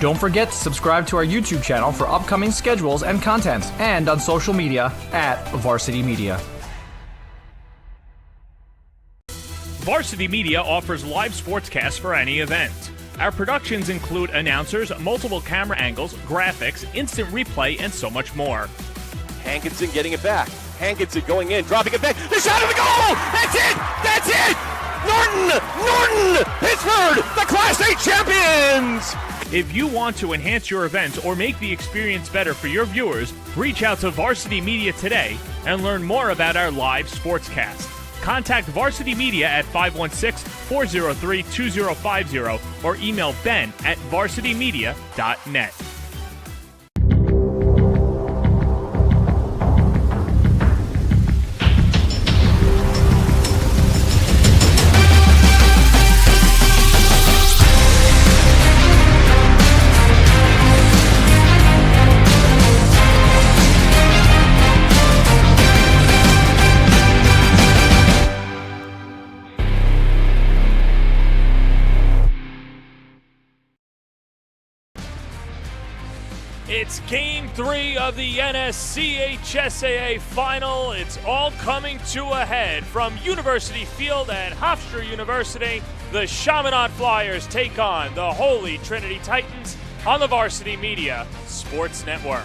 Don't forget to subscribe to our YouTube channel for upcoming schedules and content, and on social media at Varsity Media. Varsity Media offers live sportscasts for any event. Our productions include announcers, multiple camera angles, graphics, instant replay, and so much more. Hankinson getting it back. Hankinson going in, dropping it back. The shot of the goal! That's it! That's it! Norton! Pittsburgh, the Class A champions! If you want to enhance your event or make the experience better for your viewers, reach out to Varsity Media today and learn more about our live sportscast. Contact Varsity Media at 516-403-2050 or email ben@varsitymedia.net. It's Game 3 of the NSCHSAA Final. It's all coming to a head from University Field at Hofstra University. The Chaminade Flyers take on the Holy Trinity Titans on the Varsity Media Sports Network.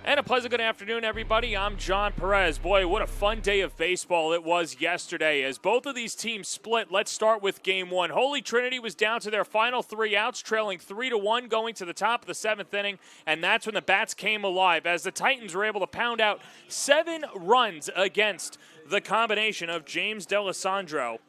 And a pleasant good afternoon, everybody. I'm John Perez. Boy, what a fun day of baseball it was yesterday as both of these teams split. Let's start with Game 1. Holy Trinity was down to their final 3 outs, trailing 3-1 going to the top of the 7th inning, and that's when the bats came alive as the Titans were able to pound out 7 runs against the combination of James D'Alessandro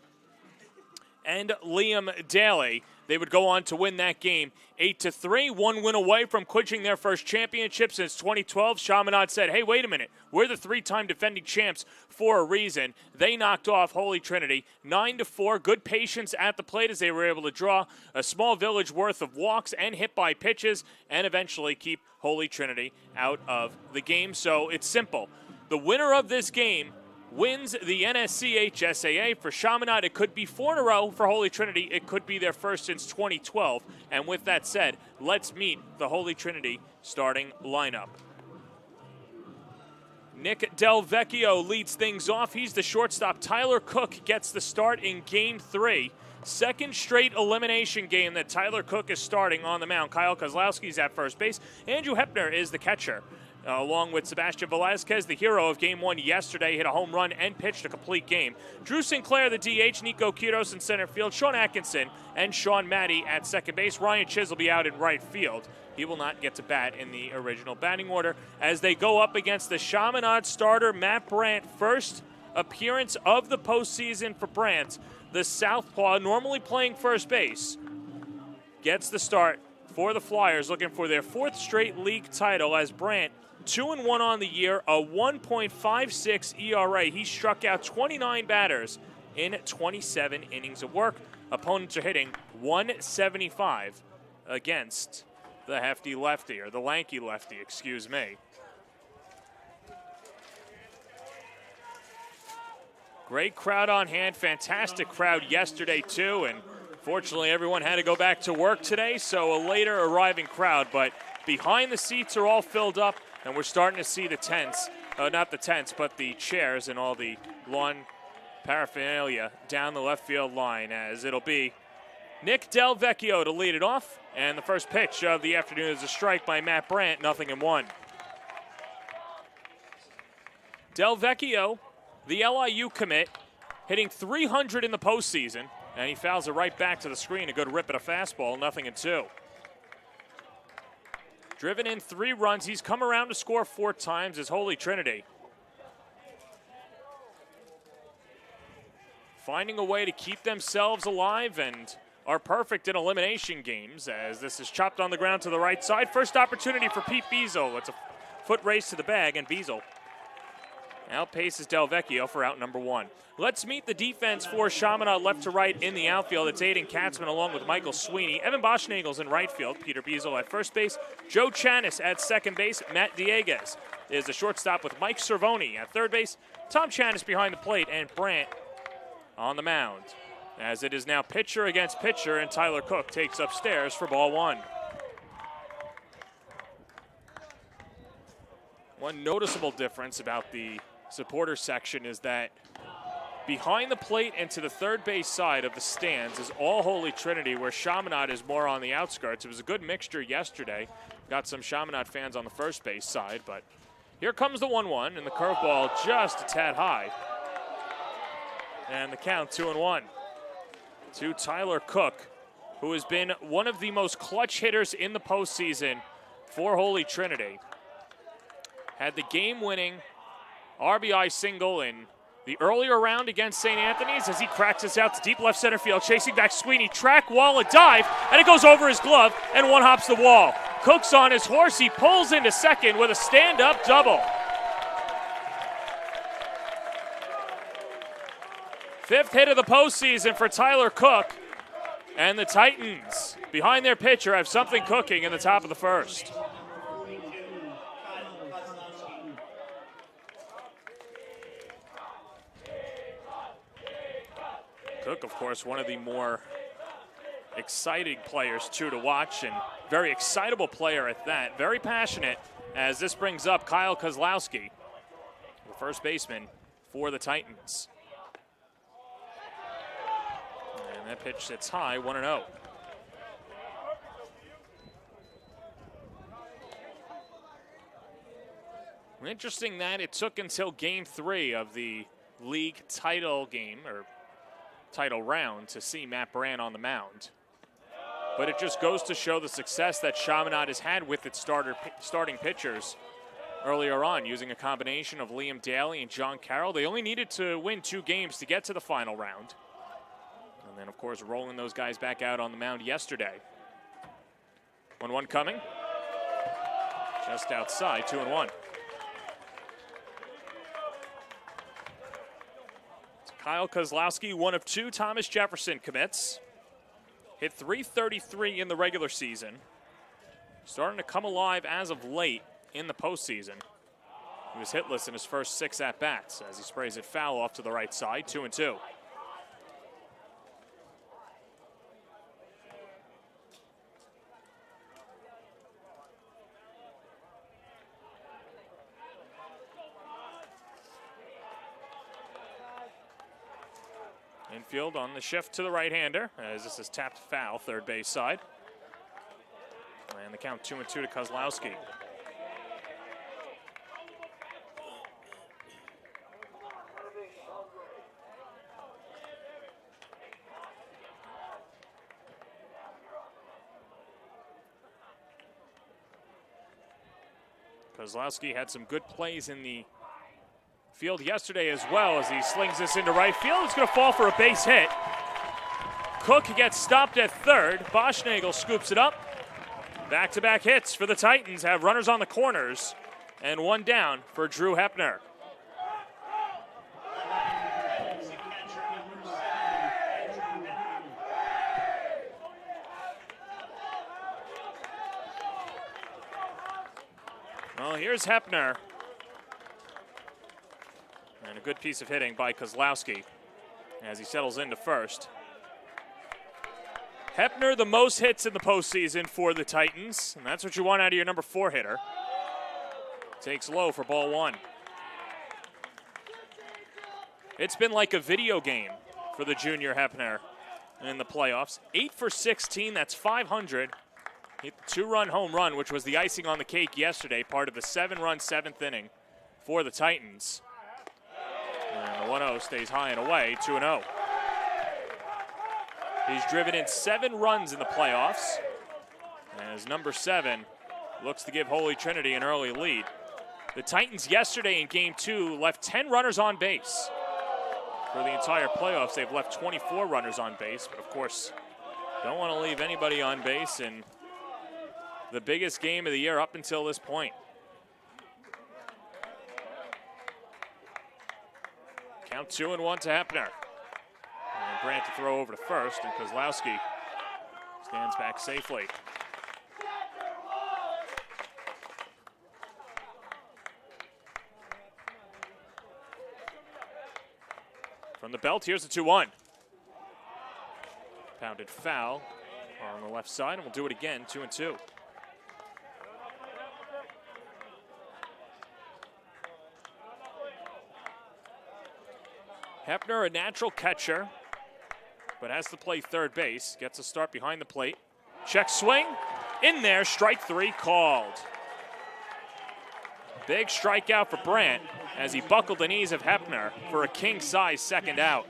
and Liam Daly. They would go on to win that game 8-3, 1 win away from clinching their first championship since 2012. Chaminade said, hey, wait a minute, we're the 3-time defending champs for a reason. They knocked off Holy Trinity 9-4. Good patience at the plate as they were able to draw a small village worth of walks and hit by pitches and eventually keep Holy Trinity out of the game. So it's simple. The winner of this game wins the NSCHSAA. For Chaminade, it could be 4 in a row. For Holy Trinity, it could be their first since 2012. And with that said, let's meet the Holy Trinity starting lineup. Nick Del Vecchio leads things off. He's the shortstop. Tyler Cook gets the start in Game 3. Second straight elimination game that Tyler Cook is starting on the mound. Kyle Kozlowski's at first base. Andrew Hepner is the catcher. Along with Sebastian Velasquez, the hero of Game 1 yesterday, hit a home run and pitched a complete game. Drew Sinclair, the DH, Nico Quiros in center field, Sean Atkinson and Sean Matty at second base. Ryan Chisholby out in right field. He will not get to bat in the original batting order as they go up against the Chaminade starter, Matt Brandt. First appearance of the postseason for Brandt. The southpaw, normally playing first base, gets the start for the Flyers, looking for their 4th straight league title as Brandt 2-1 on the year, a 1.56 ERA. He struck out 29 batters in 27 innings of work. Opponents are hitting 175 against the hefty lefty, or the lanky lefty, excuse me. Great crowd on hand, fantastic crowd yesterday too, and fortunately everyone had to go back to work today, so a later arriving crowd, but behind the seats are all filled up. And we're starting to see the tents, not the tents, but the chairs and all the lawn paraphernalia down the left field line as it'll be Nick Del Vecchio to lead it off. And the first pitch of the afternoon is a strike by Matt Brandt, 0-1. Del Vecchio, the LIU commit, hitting .300 in the postseason, and he fouls it right back to the screen. A good rip at a fastball, 0-2. Driven in 3 runs. He's come around to score 4 times as Holy Trinity. Finding a way to keep themselves alive and are perfect in elimination games as this is chopped on the ground to the right side. First opportunity for Pete Beazle. It's a foot race to the bag, and Beazle outpaces Del Vecchio for out number 1. Let's meet the defense for Chaminade left to right in the outfield. It's Aiden Katzman along with Michael Sweeney. Evan Boschnagel's in right field. Peter Beazle at first base. Joe Chanis at second base. Matt Dieguez is the shortstop with Mike Cervoni at third base. Tom Chanis behind the plate and Brandt on the mound. as it is now pitcher against pitcher, and Tyler Cook takes upstairs for ball one. One noticeable difference about the supporter section is that behind the plate and to the third base side of the stands is all Holy Trinity, where Chaminade is more on the outskirts. It was a good mixture yesterday. Got some Chaminade fans on the first base side, but here comes the 1-1, and the curveball just a tad high. And the count 2-1 to Tyler Cook, who has been one of the most clutch hitters in the postseason for Holy Trinity. Had the game-winning RBI single in the earlier round against St. Anthony's as he cracks this out to deep left center field, chasing back Sweeney, track, wall, a dive, and it goes over his glove, and one hops the wall. Cook's on his horse. He pulls into second with a stand-up double. Fifth hit of the postseason for Tyler Cook, and the Titans, behind their pitcher, have something cooking in the top of the first. Cook, of course, one of the more exciting players, too, to watch, and very excitable player at that. Very passionate, as this brings up Kyle Kozlowski, the first baseman for the Titans. And that pitch sits high, 1-0. Interesting that it took until Game 3 of the league title game, or title round, to see Matt Brand on the mound. But it just goes to show the success that Chaminade has had with its starting pitchers earlier on, using a combination of Liam Daly and John Carroll. They only needed to win 2 games to get to the final round. And then, of course, rolling those guys back out on the mound yesterday. 1-1 coming. Just outside, 2-1. Kyle Kozlowski, one of 2 Thomas Jefferson commits. Hit .333 in the regular season. Starting to come alive as of late in the postseason. He was hitless in his first 6 at-bats as he sprays it foul off to the right side, 2-2. Infield on the shift to the right-hander, as this is tapped foul, third base side. And the count 2-2 to Kozlowski. Kozlowski had some good plays in the field yesterday as well, as he slings this into right field. It's going to fall for a base hit. Cook gets stopped at third. Boschnagel scoops it up. Back-to-back hits for the Titans have runners on the corners, and 1 down for Drew Hepner. Well, here's Hepner. And a good piece of hitting by Kozlowski as he settles into first. Hepner, the most hits in the postseason for the Titans, and that's what you want out of your number 4 hitter. Takes low for ball 1. It's been like a video game for the junior Hepner in the playoffs. 8 for 16, that's 500. Hit the 2-run home run, which was the icing on the cake yesterday, part of the 7-run 7th inning for the Titans. And the 1-0 stays high and away, 2-0. He's driven in 7 runs in the playoffs, as number 7 looks to give Holy Trinity an early lead. The Titans yesterday in Game 2 left 10 runners on base. For the entire playoffs, they've left 24 runners on base, but of course, don't want to leave anybody on base in the biggest game of the year up until this point. Count 2-1 to Hepner. And Brandt to throw over to first, and Kozlowski stands back safely. From the belt, here's the 2-1. Pounded foul on the left side, and we'll do it again, 2-2. Hepner, a natural catcher, but has to play third base. Gets a start behind the plate. Check swing, in there, strike 3 called. Big strikeout for Brandt as he buckled the knees of Hepner for a king-size second out.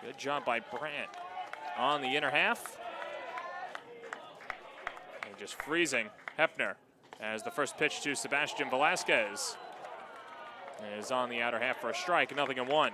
Good job by Brandt on the inner half. And just freezing Hepner as the first pitch to Sebastian Velasquez is on the outer half for a strike, 0-1.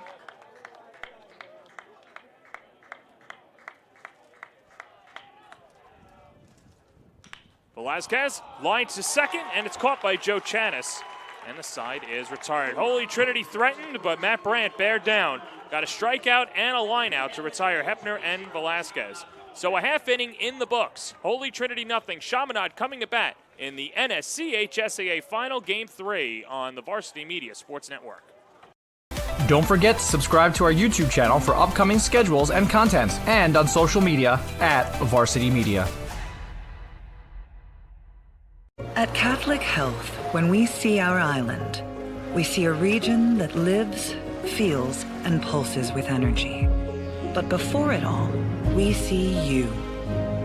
Velasquez lines to second, and it's caught by Joe Chanis, and the side is retired. Holy Trinity threatened, but Matt Brandt bared down. Got a strikeout and a lineout to retire Hepner and Velasquez. So a half inning in the books. Holy Trinity nothing. Chaminade coming to bat in the NSCHSAA Final Game 3 on the Varsity Media Sports Network. Don't forget to subscribe to our YouTube channel for upcoming schedules and content, and on social media at Varsity Media. At Catholic Health, when we see our island, we see a region that lives, feels, and pulses with energy. But before it all, we see you,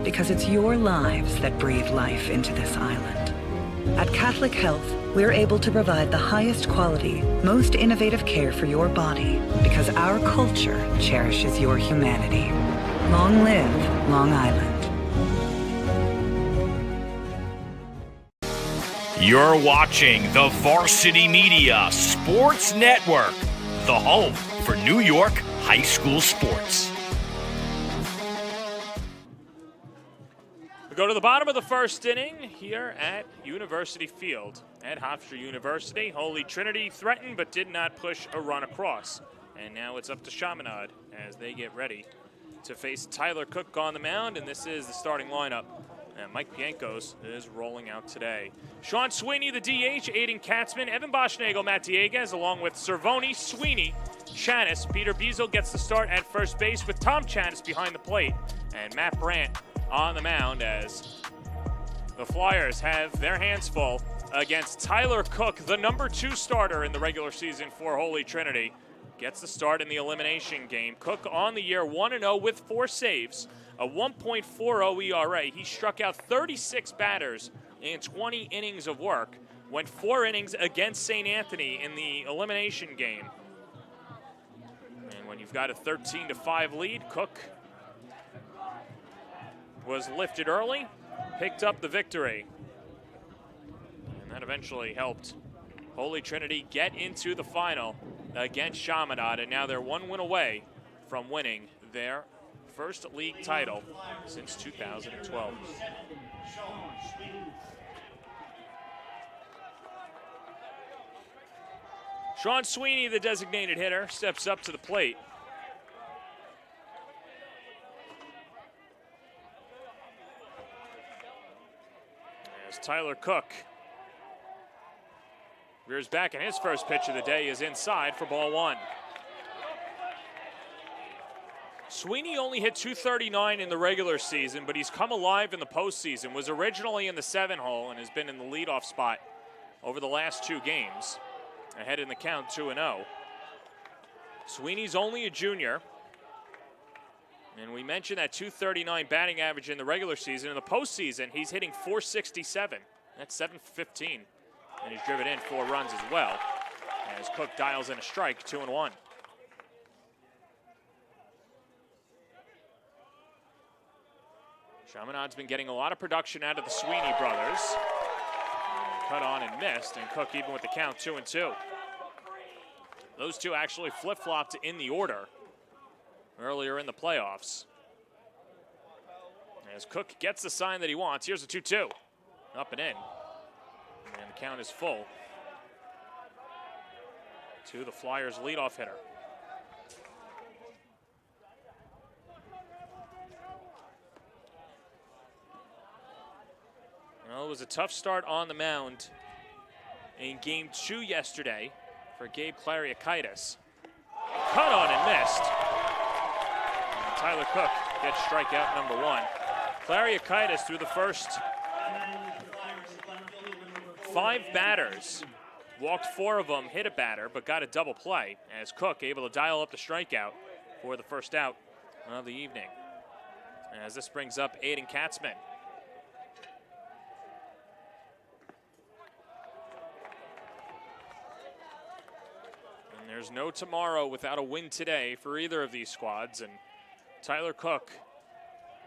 because it's your lives that breathe life into this island. At Catholic Health, we're able to provide the highest quality, most innovative care for your body, because our culture cherishes your humanity. Long live Long Island. You're watching the Varsity Media Sports Network, the home for New York high school sports. We go to the bottom of the first inning here at University Field. At Hofstra University, Holy Trinity threatened but did not push a run across. And now it's up to Chaminade as they get ready to face Tyler Cook on the mound, and this is the starting lineup. And Mike Piankos is rolling out today. Sean Sweeney, the DH, Aiden Katzman, Evan Boschnagel, Matt Dieguez, along with Cervoni, Sweeney, Chanis. Peter Beazle gets the start at first base with Tom Chanis behind the plate. And Matt Brandt on the mound as the Flyers have their hands full against Tyler Cook, the number 2 starter in the regular season for Holy Trinity. Gets the start in the elimination game. Cook on the year 1-0 with 4 saves. A 1.40 ERA. He struck out 36 batters in 20 innings of work. Went 4 innings against St. Anthony in the elimination game. And when you've got a 13-5 lead, Cook was lifted early, picked up the victory. And that eventually helped Holy Trinity get into the final against Chaminade. And now they're 1 win away from winning their first league title since 2012. Sean Sweeney, the designated hitter, steps up to the plate. As Tyler Cook rears back, and his first pitch of the day is inside for ball 1. Sweeney only hit .239 in the regular season, but he's come alive in the postseason. Was originally in the 7-hole and has been in the leadoff spot over the last 2 games. Ahead in the count, 2-0. Sweeney's only a junior. And we mentioned that .239 batting average in the regular season. In the postseason, he's hitting .467. That's 7 for 15. And he's driven in 4 runs as well. As Cook dials in a strike, 2-1. Chaminade's been getting a lot of production out of the Sweeney brothers. Cut on and missed, and Cook even with the count, 2-2. Those two actually flip-flopped in the order earlier in the playoffs. As Cook gets the sign that he wants, here's a 2-2. Up and in. And the count is full to the Flyers' leadoff hitter. Well, it was a tough start on the mound in Game 2 yesterday for Gabe Clariakaitis. Cut on and missed. Tyler Cook gets strikeout number 1. Clariakitis through the first 5 batters. Walked 4 of them, hit a batter, but got a double play as Cook able to dial up the strikeout for the first out of the evening. As this brings up Aiden Katzman. And there's no tomorrow without a win today for either of these squads. And Tyler Cook,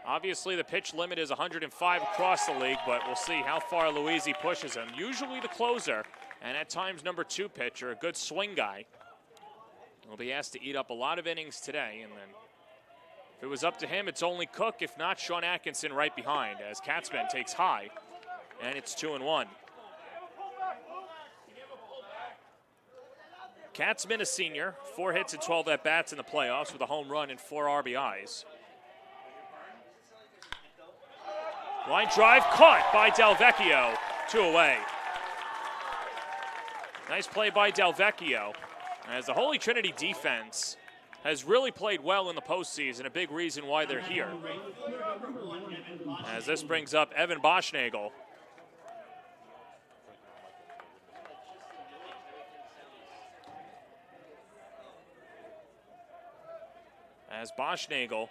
obviously the pitch limit is 105 across the league, but we'll see how far Louisi pushes him. Usually the closer, and at times number 2 pitcher, a good swing guy, will be asked to eat up a lot of innings today. And then if it was up to him, it's only Cook, if not Sean Atkinson right behind, as Katzman takes high, and it's 2-1. Katzman, a senior, 4 hits and 12 at-bats in the playoffs with a home run and 4 RBIs. Line drive caught by Del Vecchio, 2 away. Nice play by Del Vecchio, as the Holy Trinity defense has really played well in the postseason, a big reason why they're here. As this brings up Evan Boschnagel. As Boschnagel,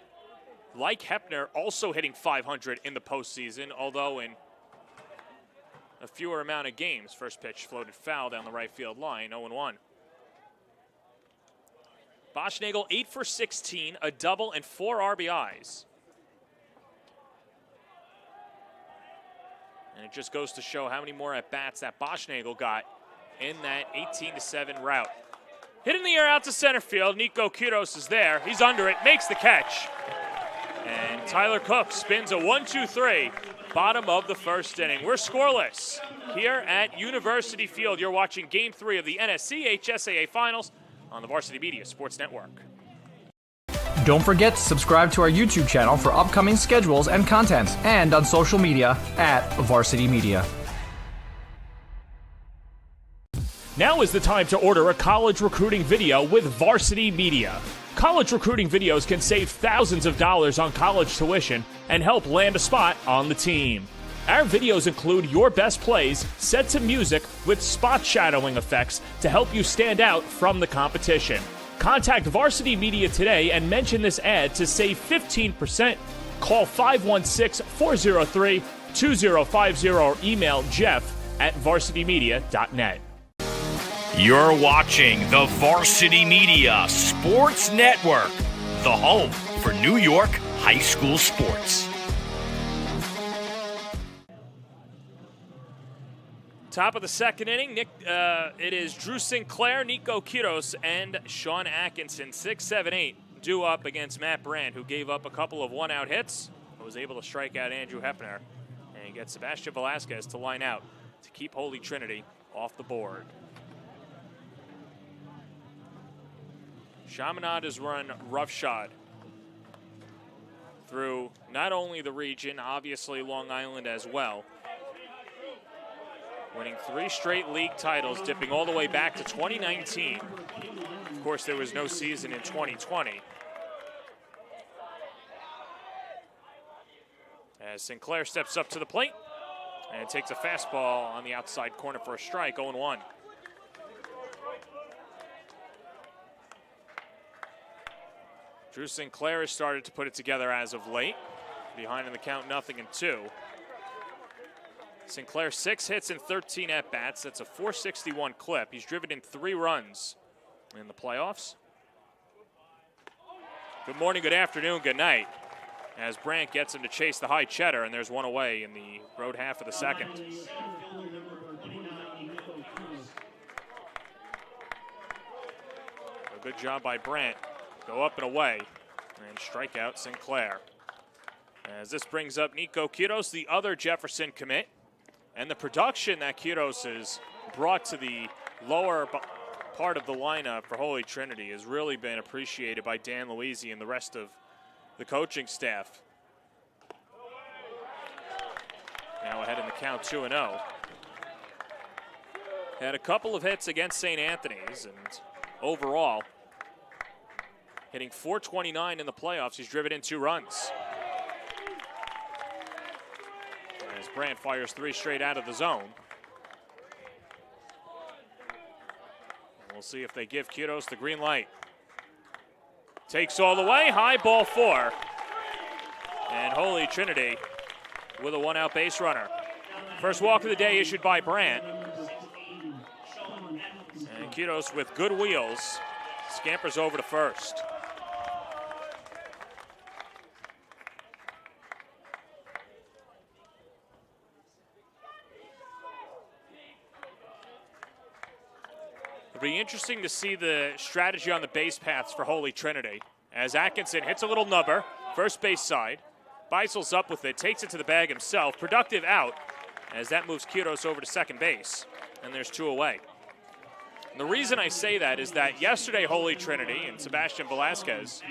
like Hepner, also hitting 500 in the postseason, although in a fewer amount of games. First pitch floated foul down the right field line, 0-1. Boschnagel 8 for 16, a double and 4 RBIs. And it just goes to show how many more at-bats that Boschnagel got in that 18-7 route. Hit in the air out to center field. Nico Kudos is there. He's under it, makes the catch. And Tyler Cook spins a 1-2-3, bottom of the first inning. We're scoreless here at University Field. You're watching Game 3 of the NSCHSAA Finals on the Varsity Media Sports Network. Don't forget to subscribe to our YouTube channel for upcoming schedules and content, and on social media at Varsity Media. Now is the time to order a college recruiting video with Varsity Media. College recruiting videos can save thousands of dollars on college tuition and help land a spot on the team. Our videos include your best plays set to music with spot shadowing effects to help you stand out from the competition. Contact Varsity Media today and mention this ad to save 15%. Call 516-403-2050 or email jeff@varsitymedia.net. You're watching the Varsity Media Sports Network, the home for New York high school sports. Top of the second inning, it is Drew Sinclair, Nico Quiros, and Sean Atkinson, 6, 7, 8, due up against Matt Brand, who gave up a couple of one-out hits, but was able to strike out Andrew Hepner, and he gets Sebastian Velasquez to line out to keep Holy Trinity off the board. Chaminade has run roughshod through not only the region, obviously Long Island as well. Winning 3 straight league titles, dipping all the way back to 2019. Of course, there was no season in 2020. As Sinclair steps up to the plate and takes a fastball on the outside corner for a strike, 0-1. Drew Sinclair has started to put it together as of late. Behind in the count, 0-2. Sinclair 6 hits and 13 at-bats. That's a .461 clip. He's driven in 3 runs in the playoffs. Good morning, good afternoon, good night. As Brandt gets him to chase the high cheddar, and there's one away in the road half of the second. A good job by Brandt. Go up and away, and strike out Sinclair. As this brings up Nico Quiros, the other Jefferson commit. And the production that Quiros has brought to the lower part of the lineup for Holy Trinity has really been appreciated by Dan Louisi and the rest of the coaching staff. Now ahead in the count, 2-0. Had a couple of hits against St. Anthony's, and overall, hitting .429 in the playoffs. He's driven in 2 runs. As Brandt fires 3 straight out of the zone. And we'll see if they give Kudos the green light. Takes all the way, high ball 4. And Holy Trinity with a 1-out base runner. First walk of the day issued by Brandt. And Kudos with good wheels scampers over to first. It'll be interesting to see the strategy on the base paths for Holy Trinity. As Atkinson hits a little nubber, first base side. Beisel's up with it, takes it to the bag himself. Productive out, as that moves Kudos over to second base. And there's 2 away. And the reason I say that is that yesterday Holy Trinity and Sebastian Velasquez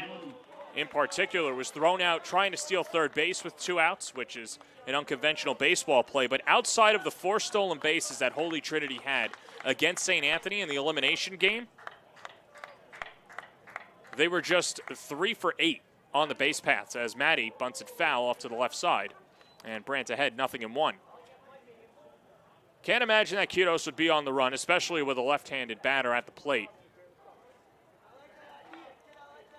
in particular was thrown out trying to steal third base with 2 outs, which is an unconventional baseball play. But outside of the 4 stolen bases that Holy Trinity had against St. Anthony in the elimination game, they were just 3 for 8 on the base paths as Maddie bunts it foul off to the left side. And Brandt ahead, 0-1. Can't imagine that Kudos would be on the run, especially with a left-handed batter at the plate.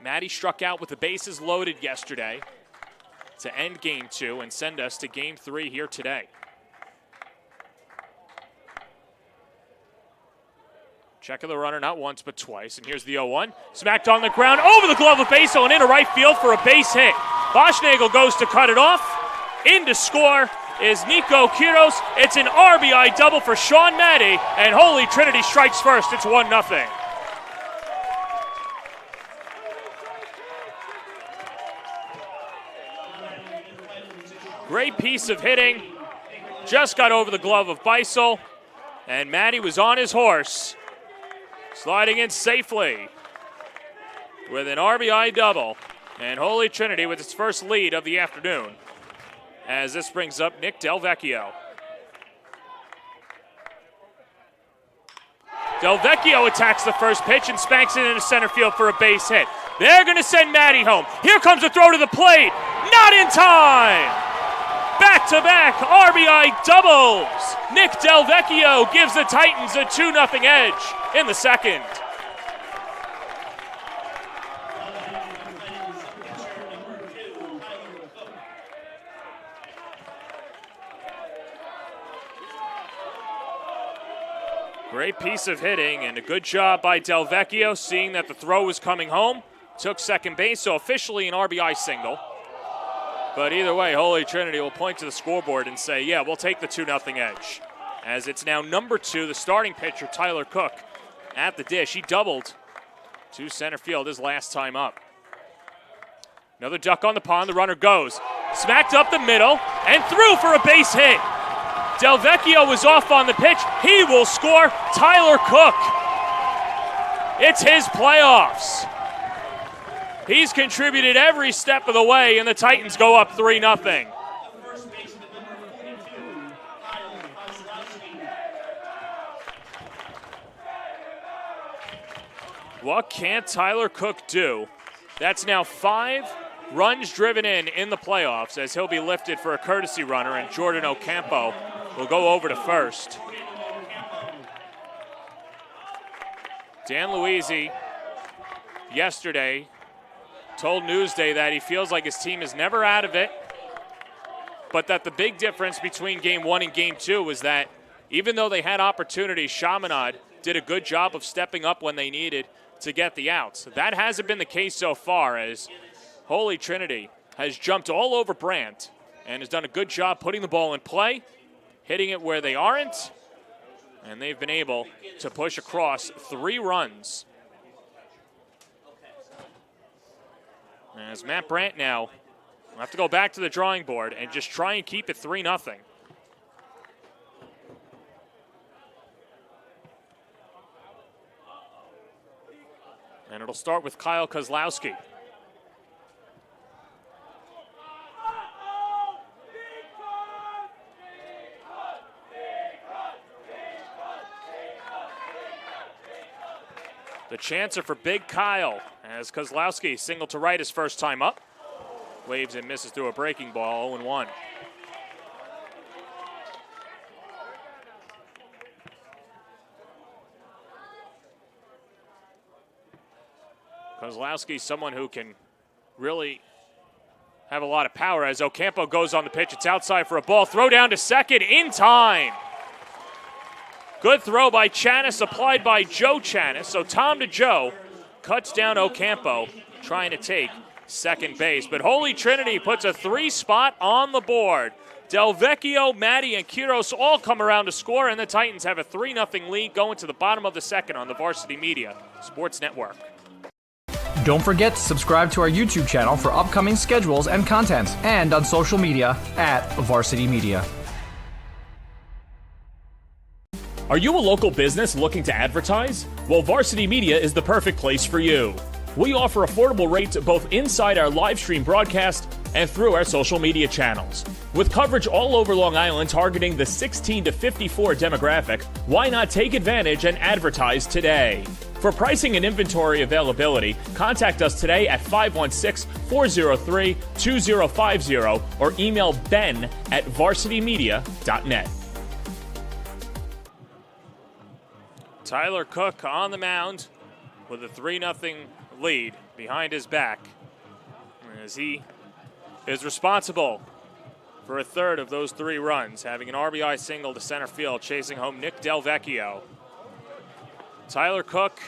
Maddie struck out with the bases loaded yesterday to end Game 2 and send us to Game 3 here today. Check of the runner not once but twice, and here's the 0-1. Smacked on the ground, over the glove of Beisel and into right field for a base hit. Boschnagel goes to cut it off. In to score is Nico Kudos. It's an RBI double for Sean Maddie, and Holy Trinity strikes first. It's 1-0. Great piece of hitting. Just got over the glove of Beisel, and Maddie was on his horse, sliding in safely with an RBI double. And Holy Trinity with its first lead of the afternoon, as this brings up Nick Del Vecchio. Del Vecchio attacks the first pitch and spanks it into center field for a base hit. They're going to send Maddie home. Here comes a throw to the plate. Not in time. Back-to-back RBI doubles. Nick Del Vecchio gives the Titans a 2-0 edge in the second. Great piece of hitting and a good job by Del Vecchio, seeing that the throw was coming home. Took second base, so officially an RBI single. But either way, Holy Trinity will point to the scoreboard and say, yeah, we'll take the 2-0 edge. As it's now number 2, the starting pitcher, Tyler Cook, at the dish. He doubled to center field his last time up. Another duck on the pond, the runner goes. Smacked up the middle and through for a base hit. Del Vecchio was off on the pitch. He will score. Tyler Cook. It's his playoffs. He's contributed every step of the way, and the Titans go up 3-0. What can Tyler Cook do? That's now 5 runs driven in the playoffs, as he'll be lifted for a courtesy runner, and Jordan Ocampo will go over to first. Dan Luisi yesterday told Newsday that he feels like his team is never out of it, but that the big difference between Game 1 and Game 2 was that even though they had opportunities, Chaminade did a good job of stepping up when they needed to get the outs. That hasn't been the case so far, as Holy Trinity has jumped all over Brandt and has done a good job putting the ball in play, hitting it where they aren't, and they've been able to push across 3 runs. As Matt Brandt now will have to go back to the drawing board and just try and keep it 3-0. And it'll start with Kyle Kozlowski. The chancer for Big Kyle as Kozlowski single to right his first time up. Waves and misses through a breaking ball, 0-1. Kozlowski, someone who can really have a lot of power as Ocampo goes on the pitch. It's outside for a ball. Throw down to second in time. Good throw by Chanis, applied by Joe Chanis. So Tom to Joe cuts down Ocampo, trying to take second base. But Holy Trinity puts a 3-spot on the board. Del Vecchio, Maddie, and Quiros all come around to score, and the Titans have a 3-0 lead going to the bottom of the second on the Varsity Media Sports Network. Don't forget to subscribe to our YouTube channel for upcoming schedules and content, and on social media @Varsity Media. Are you a local business looking to advertise? Well, Varsity Media is the perfect place for you. We offer affordable rates both inside our live stream broadcast and through our social media channels. With coverage all over Long Island targeting the 16 to 54 demographic, why not take advantage and advertise today? For pricing and inventory availability, contact us today at 516-403-2050 or email ben@varsitymedia.net. Tyler Cook on the mound with a 3-0 lead behind his back as he is responsible for a third of those 3 runs, having an RBI single to center field, chasing home Nick Del Vecchio. Tyler Cook,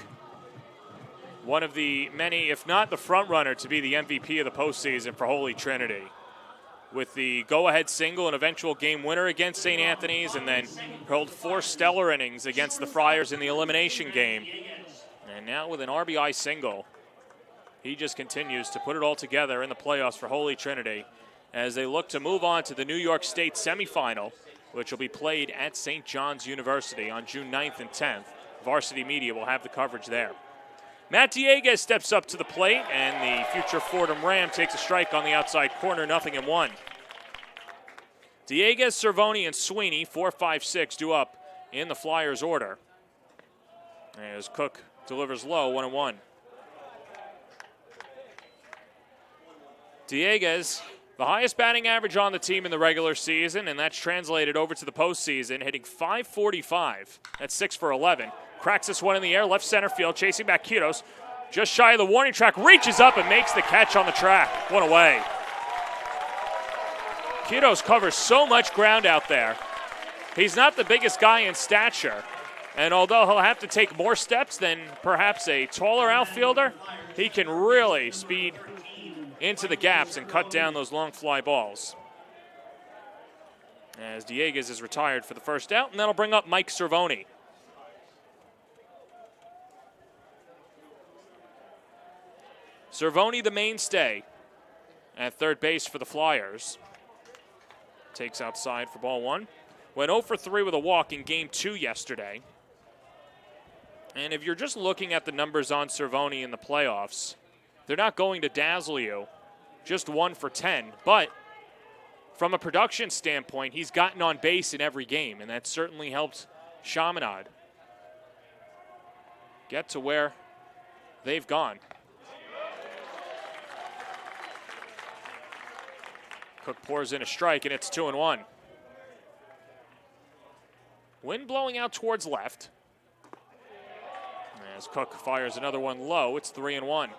one of the many, if not the front runner, to be the MVP of the postseason for Holy Trinity. With the go-ahead single and eventual game winner against St. Anthony's, and then hurled 4 stellar innings against the Friars in the elimination game. And now with an RBI single, he just continues to put it all together in the playoffs for Holy Trinity as they look to move on to the New York State semifinal, which will be played at St. John's University on June 9th and 10th. Varsity Media will have the coverage there. Matt Dieguez steps up to the plate, and the future Fordham Ram takes a strike on the outside corner, 0-1. Dieguez, Cervoni, and Sweeney, 4, 5, 6, due up in the Flyers' order. As Cook delivers low, 1-1. Dieguez, the highest batting average on the team in the regular season, and that's translated over to the postseason, hitting .545. That's 6 for 11. Cracks this one in the air, left center field, chasing back Quiros. Just shy of the warning track, reaches up and makes the catch on the track. One away. Quiros covers so much ground out there. He's not the biggest guy in stature, and although he'll have to take more steps than perhaps a taller outfielder, he can really speed into the gaps and cut down those long fly balls. As Dieguez is retired for the first out, and that'll bring up Mike Cervoni. Cervoni, the mainstay at third base for the Flyers. Takes outside for ball 1. Went 0 for 3 with a walk in game 2 yesterday. And if you're just looking at the numbers on Cervoni in the playoffs, they're not going to dazzle you. Just 1 for 10. But from a production standpoint, he's gotten on base in every game, and that certainly helped Chaminade get to where they've gone. Cook pours in a strike, and it's 2-1. Wind blowing out towards left. As Cook fires another one low, it's 3-1.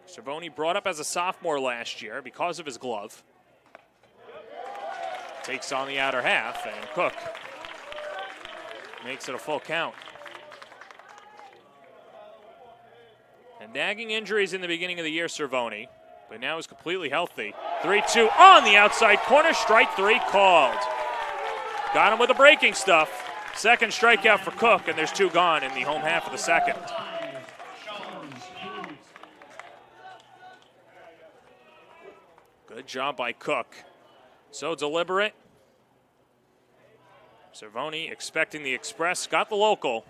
Cervoni brought up as a sophomore last year because of his glove. Takes on the outer half, and Cook makes it a full count. And nagging injuries in the beginning of the year, Cervoni, but now is completely healthy. 3-2 on the outside corner, strike 3 called. Got him with the breaking stuff. Second strikeout for Cook, and there's 2 gone in the home half of the second. Good job by Cook. So deliberate. Cervoni expecting the express, got the local,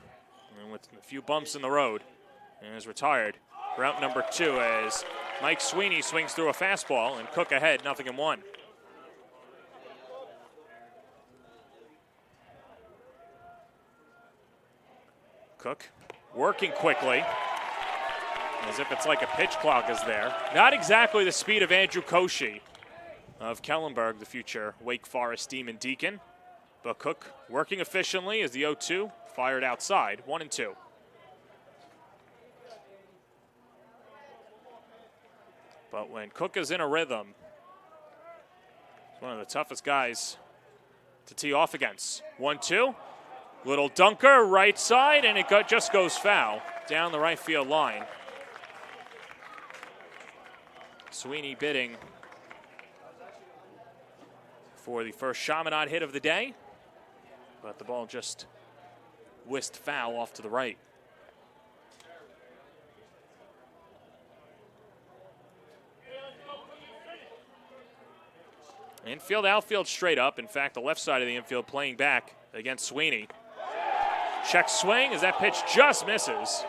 and with a few bumps in the road, and is retired. Route number 2 as Mike Sweeney swings through a fastball, and Cook ahead, 0-1. Cook working quickly, as if it's like a pitch clock is there. Not exactly the speed of Andrew Koshy of Kellenberg, the future Wake Forest Demon Deacon. But Cook working efficiently as the 0-2 fired outside, 1-2. But when Cook is in a rhythm, he's one of the toughest guys to tee off against. 1-2, little dunker, right side, and it just goes foul down the right field line. Sweeney bidding for the first Chaminade hit of the day, but the ball just whisked foul off to the right. Infield, outfield straight up. In fact, the left side of the infield playing back against Sweeney. Check swing as that pitch just misses.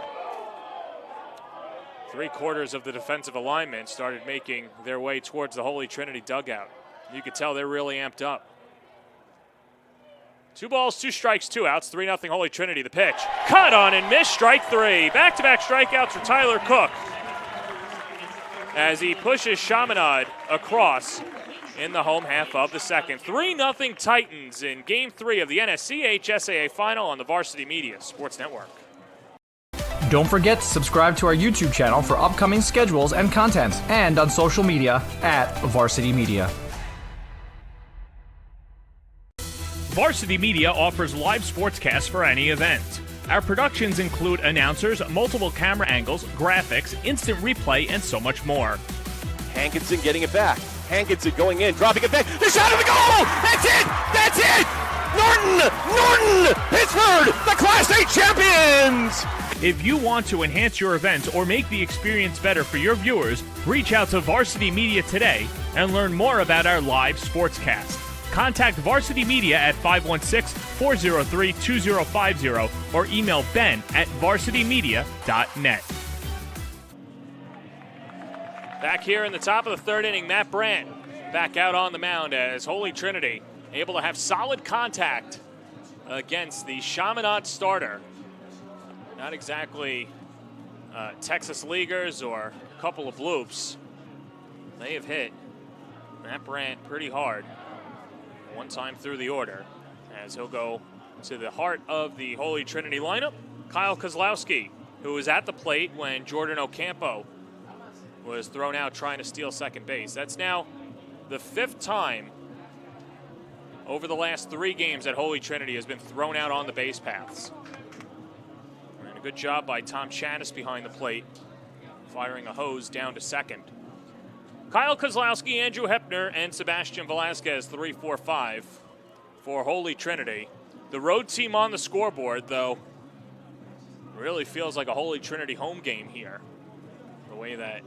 3/4 of the defensive alignment started making their way towards the Holy Trinity dugout. You could tell they're really amped up. 2 balls, 2 strikes, 2 outs. 3-0 Holy Trinity. The pitch. Cut on and missed. Strike 3. Back-to-back strikeouts for Tyler Cook as he pushes Chaminade across in the home half of the second. 3-0 Titans in Game 3 of the NSCHSAA Final on the Varsity Media Sports Network. Don't forget to subscribe to our YouTube channel for upcoming schedules and content, and on social media @Varsity Media. Varsity Media offers live sportscasts for any event. Our productions include announcers, multiple camera angles, graphics, instant replay, and so much more. Hankinson getting it back. Hankinson going in, dropping it back. The shot of the goal! That's it! That's it! Norton! Pittsburgh, the Class A champions! If you want to enhance your event or make the experience better for your viewers, reach out to Varsity Media today and learn more about our live sportscast. Contact Varsity Media at 516-403-2050 or email ben@varsitymedia.net. Back here in the top of the 3rd inning, Matt Brandt back out on the mound as Holy Trinity able to have solid contact against the Chaminade starter. Not exactly Texas Leaguers or a couple of bloops. They have hit Matt Brandt pretty hard one time through the order as he'll go to the heart of the Holy Trinity lineup. Kyle Kozlowski, who was at the plate when Jordan Ocampo was thrown out trying to steal second base. That's now the 5th time over the last 3 games that Holy Trinity has been thrown out on the base paths. And a good job by Tom Chanis behind the plate, firing a hose down to second. Kyle Kozlowski, Andrew Hepner, and Sebastian Velasquez, 3-4-5 for Holy Trinity. The road team on the scoreboard, though, really feels like a Holy Trinity home game here. The way that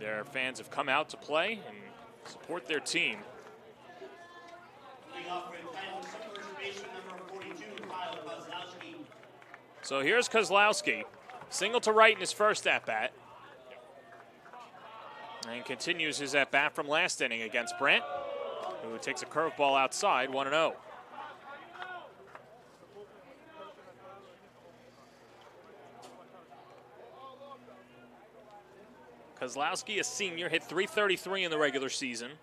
their fans have come out to play and support their team. So here's Kozlowski, single to right in his first at-bat. And continues his at-bat from last inning against Brandt, who takes a curveball outside, 1-0. Kozlowski, a senior, hit .333 in the regular season.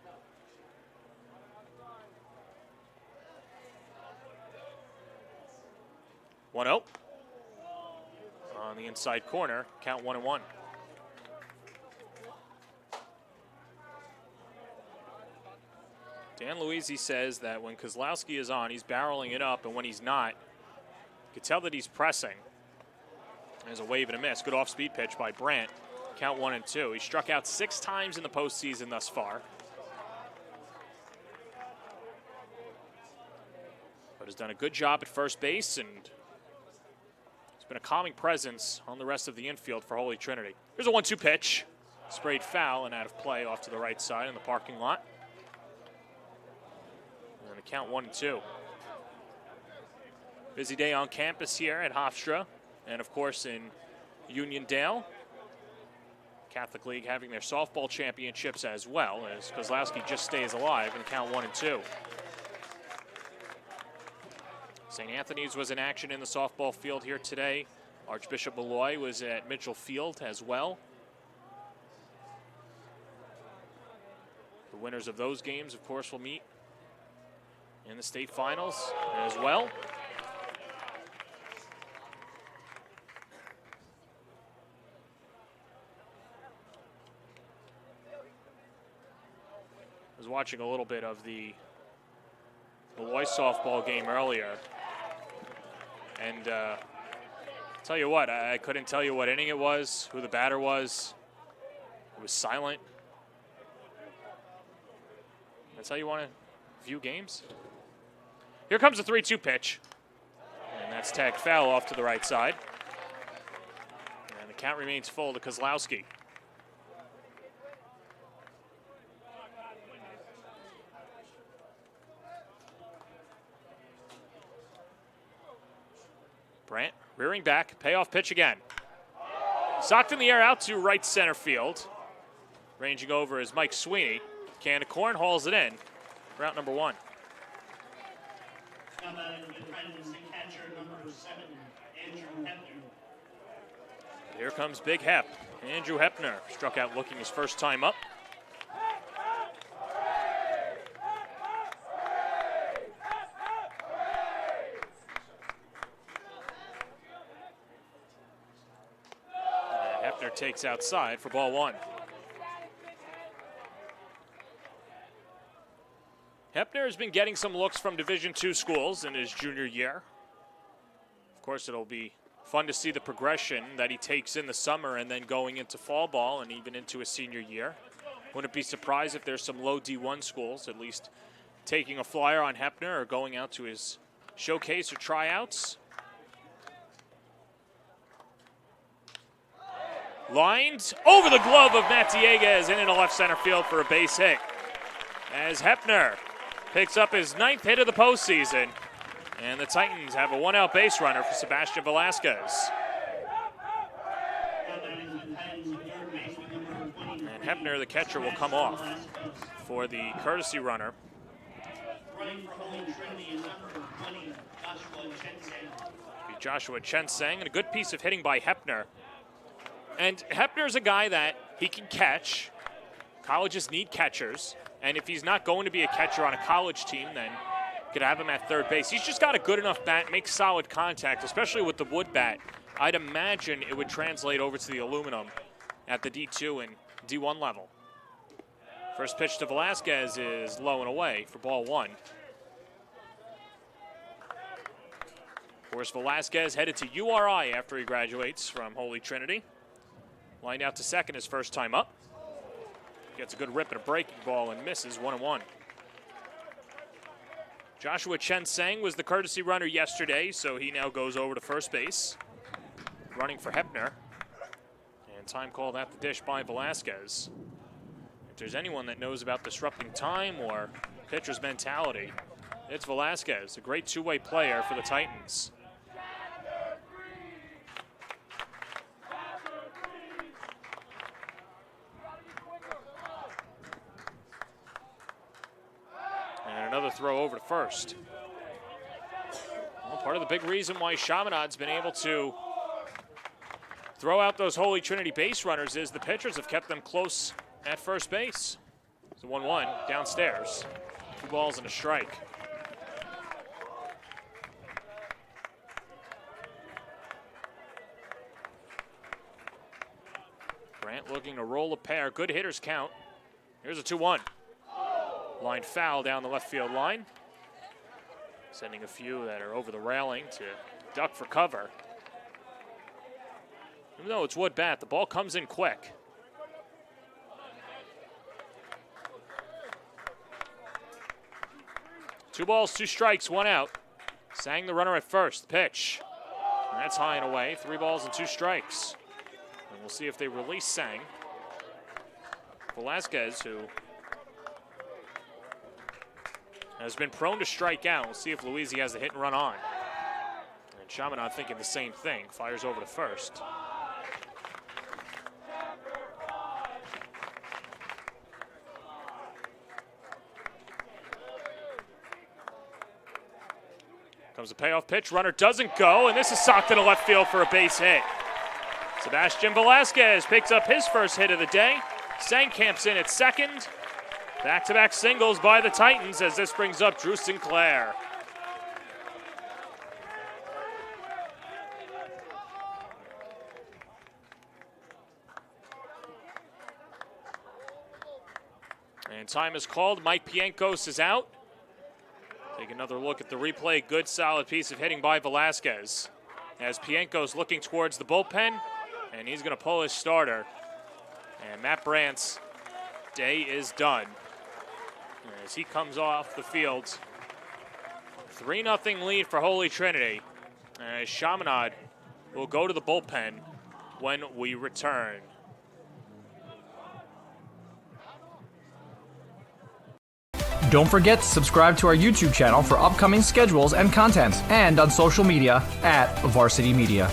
On the inside corner, count 1-1. Dan Luisi says that when Kozlowski is on, he's barreling it up, and when he's not, you can tell that he's pressing. There's a wave and a miss. Good off-speed pitch by Brandt. Count 1-2. He struck out 6 times in the postseason thus far, but has done a good job at first base, and he's been a calming presence on the rest of the infield for Holy Trinity. Here's a 1-2 pitch. Sprayed foul and out of play off to the right side in the parking lot. And a count 1-2. Busy day on campus here at Hofstra, and of course in Uniondale. Catholic League having their softball championships as well, as Kozlowski just stays alive and count 1-2. St. Anthony's was in action in the softball field here today. Archbishop Malloy was at Mitchell Field as well. The winners of those games, of course, will meet in the state finals as well. I was watching a little bit of the Malloy softball game earlier, and tell you what, I couldn't tell you what inning it was, who the batter was. It was silent. That's how you want to view games. Here comes the 3-2 pitch, and that's tagged foul off to the right side. And the count remains full to Kozlowski. Brandt rearing back, payoff pitch again. Socked in the air out to right center field. Ranging over is Mike Sweeney. Can of corn hauls it in. Route number 1. Here comes Big Hep. Andrew Hepner struck out looking his first time up. And Hepner takes outside for ball 1. Hepner has been getting some looks from Division II schools in his junior year. Of course, it'll be fun to see the progression that he takes in the summer and then going into fall ball and even into his senior year. Wouldn't be surprised if there's some low D1 schools at least taking a flyer on Hepner or going out to his showcase or tryouts. Lined over the glove of Matt Dieguez and into left center field for a base hit. As Hepner picks up his 9th hit of the postseason. And the Titans have a 1-out base runner for Sebastian Velasquez. And Hepner, the catcher, will come off for the courtesy runner. Joshua Chenseng, and a good piece of hitting by Hepner. And Hepner's a guy that he can catch. Colleges need catchers. And if he's not going to be a catcher on a college team, then you could have him at third base. He's just got a good enough bat, makes solid contact, especially with the wood bat. I'd imagine it would translate over to the aluminum at the D2 and D1 level. First pitch to Velasquez is low and away for ball 1. Of course, Velasquez headed to URI after he graduates from Holy Trinity. Lined out to second his first time up. Gets a good rip and a breaking ball and misses 1-1. Joshua Chenseng was the courtesy runner yesterday, so he now goes over to first base, running for Hepner. And time called at the dish by Velasquez. If there's anyone that knows about disrupting time or pitcher's mentality, it's Velasquez, a great two-way player for the Titans. Another throw over to first. Well, part of the big reason why Chaminade's been able to throw out those Holy Trinity base runners is the pitchers have kept them close at first base. It's a 1-1 downstairs. 2 balls and a strike. Brandt looking to roll a pair. Good hitters count. Here's a 2-1. Line foul down the left field line. Sending a few that are over the railing to duck for cover. Even though it's wood bat, the ball comes in quick. Two balls, 2 strikes, 1 out. Sang the runner at first. Pitch. And that's high and away. 3 balls and 2 strikes. And we'll see if they release Sang. Velasquez, who has been prone to strike out. We'll see if Louisi has the hit and run on. And Chaminade thinking the same thing. Fires over to first. comes the payoff pitch. Runner doesn't go, and this is socked into left field for a base hit. Sebastian Velasquez picks up his first hit of the day. Sangkamp's in at second. Back-to-back singles by the Titans as this brings up Drew Sinclair. And time is called. Mike Pienkos is out. Take another look at the replay. Good, solid piece of hitting by Velasquez. As Pienkos looking towards the bullpen, and he's going to pull his starter. And Matt Brandt's day is done as he comes off the field. 3-0 lead for Holy Trinity. As Chaminade will go to the bullpen when we return. Don't forget to subscribe to our YouTube channel for upcoming schedules and content, and on social media at Varsity Media.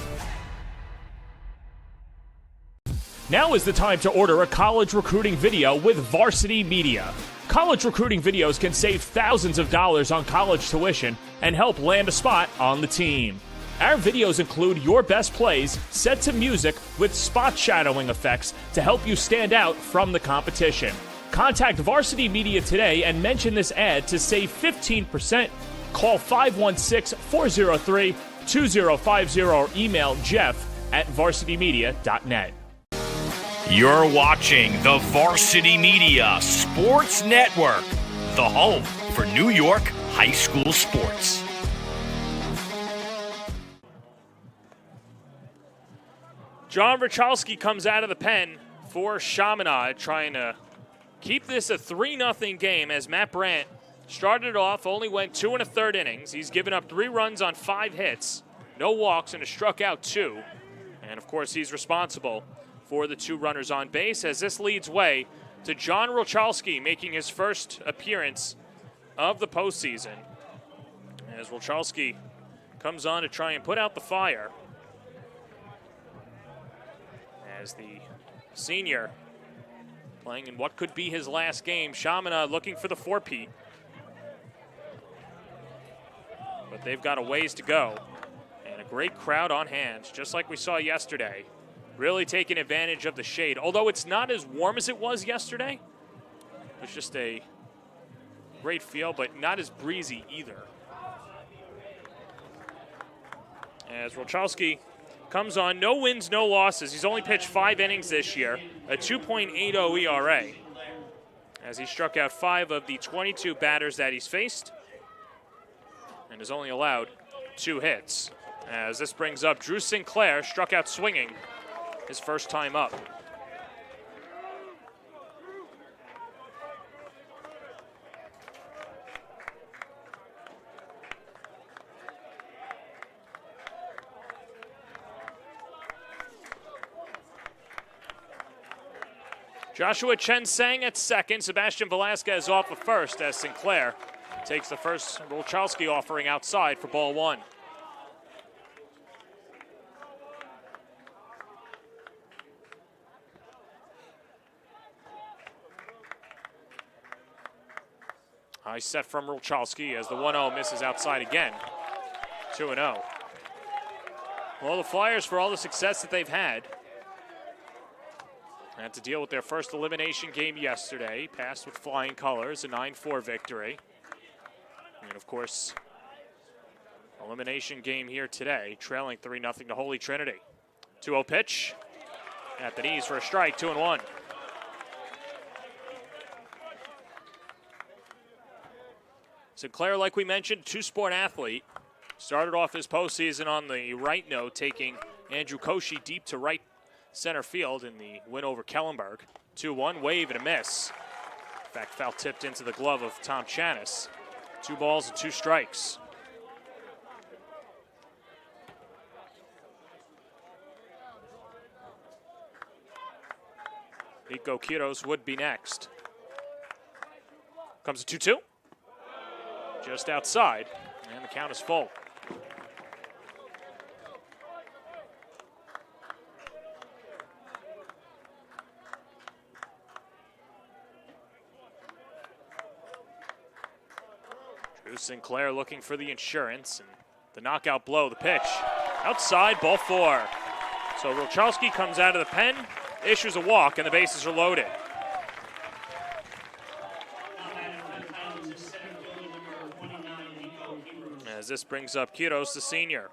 Now is the time to order a college recruiting video with Varsity Media. College recruiting videos can save thousands of dollars on college tuition and help land a spot on the team. Our videos include your best plays set to music with spot shadowing effects to help you stand out from the competition. Contact Varsity Media today and mention this ad to save 15%. Call 516-403-2050 or email jeff@varsitymedia.net. You're watching the Varsity Media Sports Network, the home for New York high school sports. John Rachalski comes out of the pen for Chaminade, trying to keep this a 3-0 game as Matt Brandt started off, only went 2 1/3 innings. He's given up 3 runs on 5 hits, no walks, and has struck out 2. And, of course, he's responsible for the 2 runners on base as this leads way to John Rachalski making his first appearance of the postseason. As Rachalski comes on to try and put out the fire. As the senior playing in what could be his last game. Chaminade looking for the 4-peat. But they've got a ways to go. And a great crowd on hand, just like we saw yesterday. Really taking advantage of the shade. Although it's not as warm as it was yesterday. It's just a great feel, but not as breezy either. As Rachalski comes on, no wins, no losses. He's only pitched 5 innings this year, a 2.80 ERA. As he struck out 5 of the 22 batters that he's faced and has only allowed 2 hits. As this brings up Drew Sinclair, struck out swinging his first time up. Joshua Chen Sang at second. Sebastian Velasquez off of first as Sinclair takes the first Rachalski offering outside for ball 1. High set from Rachalski as the 1-0 misses outside again. 2-0. Well, the Flyers, for all the success that they've had to deal with their first elimination game yesterday, passed with flying colors, a 9-4 victory. And of course, elimination game here today, trailing 3-0 to Holy Trinity. 2-0 pitch at the knees for a strike, 2-1. Sinclair, like we mentioned, 2-sport athlete. Started off his postseason on the right note, taking Andrew Koshy deep to right center field in the win over Kellenberg. 2-1, wave and a miss. In fact, foul tipped into the glove of Tom Chanis. 2 balls and 2 strikes. Nico Quiros would be next. Comes a 2-2. Just outside, and the count is full. Drew Sinclair looking for the insurance, and The knockout blow, the pitch. Outside, ball 4. So Rolchowski comes out of the pen, issues a walk, and the bases are loaded. As this brings up Quiros, the senior.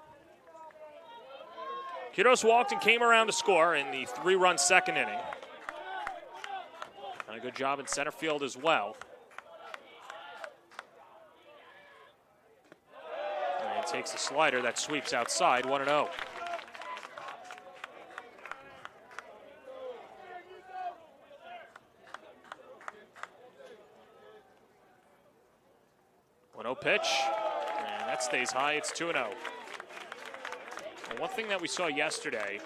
Quiros walked and came around to score in the 3-run second inning. Done a good job in center field as well. And he takes the slider that sweeps outside, 1-0. Pitch, and that stays high. It's 2-0. And one thing that we saw yesterday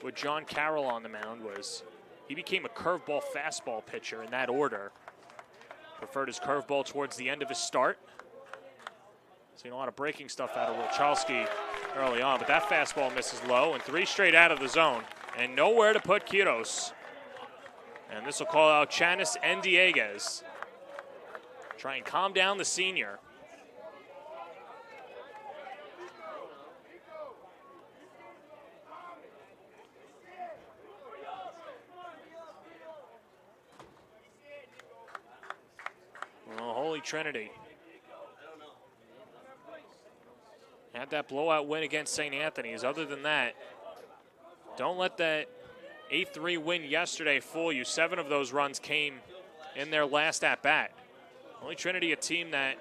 with John Carroll on the mound was he became a curveball fastball pitcher in that order. Preferred his curveball towards the end of his start. Seen a lot of breaking stuff out of Rolchowski early on, but that fastball misses low, and 3 straight out of the zone, and nowhere to put Quiros. And this will call out Chanis and Dieguez. Try and calm down the senior. Trinity had that blowout win against St. Anthony's. Other than that, don't let that 8-3 win yesterday fool you. 7 of those runs came in their last at-bat. Holy Trinity, a team that,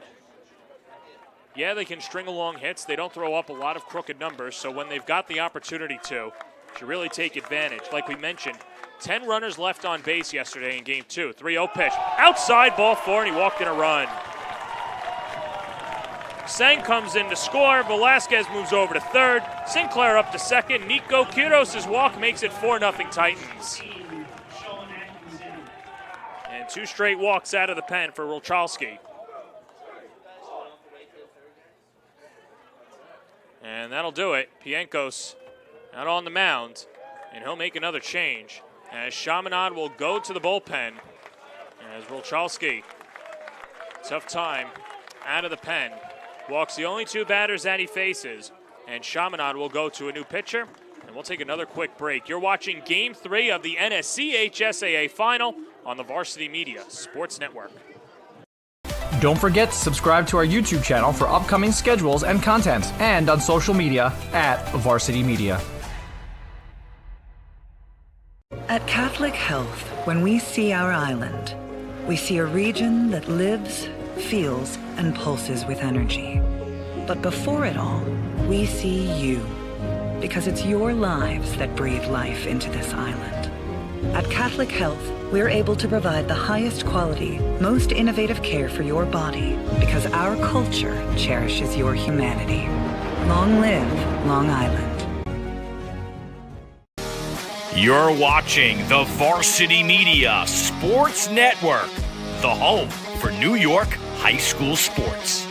yeah, they can string along hits. They don't throw up a lot of crooked numbers, so when they've got the opportunity to, should really take advantage. Like we mentioned, 10 runners left on base yesterday in game 2. 3-0 pitch. Outside, ball 4, and he walked in a run. Sang comes in to score. Velasquez moves over to third. Sinclair up to second. Nico Quiros' walk makes it 4-0 Titans. And 2 straight walks out of the pen for Rolchowski. And that'll do it. Pienkos out on the mound, and he'll make another change, as Chaminade will go to the bullpen, as Rolchowski, tough time, out of the pen. Walks the only 2 batters that he faces, and Chaminade will go to a new pitcher, and we'll take another quick break. You're watching Game 3 of the NSCHSAA Final on the Varsity Media Sports Network. Don't forget to subscribe to our YouTube channel for upcoming schedules and content, and on social media at Varsity Media. At Catholic Health, when we see our island, we see a region that lives, feels, and pulses with energy. But before it all, we see you, because it's your lives that breathe life into this island. At Catholic Health, we're able to provide the highest quality, most innovative care for your body, because our culture cherishes your humanity. Long live Long Island. You're watching the Varsity Media Sports Network, the home for New York high school sports.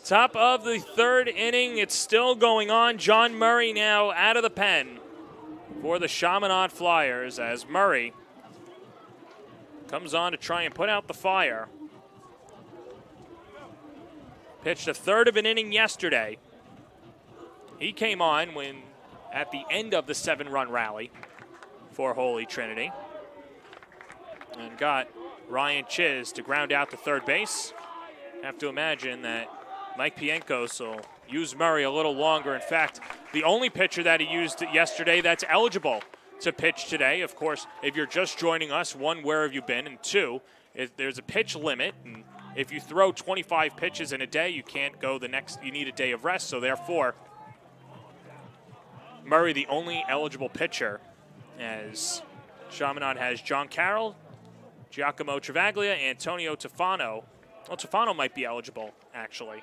Top of the 3rd inning, it's still going on. John Murray now out of the pen for the Chaminade Flyers, as Murray comes on to try and put out the fire. Pitched a 1/3 of an inning yesterday. He came on when at the end of the 7-run rally for Holy Trinity, and got Ryan Chiz to ground out to third base. Have to imagine that Mike Pienkos will use Murray a little longer. In fact, the only pitcher that he used yesterday that's eligible to pitch today, of course, if you're just joining us, 1, where have you been? And 2, there's a pitch limit. And if you throw 25 pitches in a day, you can't go the next, you need a day of rest. So therefore, Murray the only eligible pitcher, as Chaminade has John Carroll, Giacomo Travaglia, Antonio Tofano. Well, Tofano might be eligible, actually.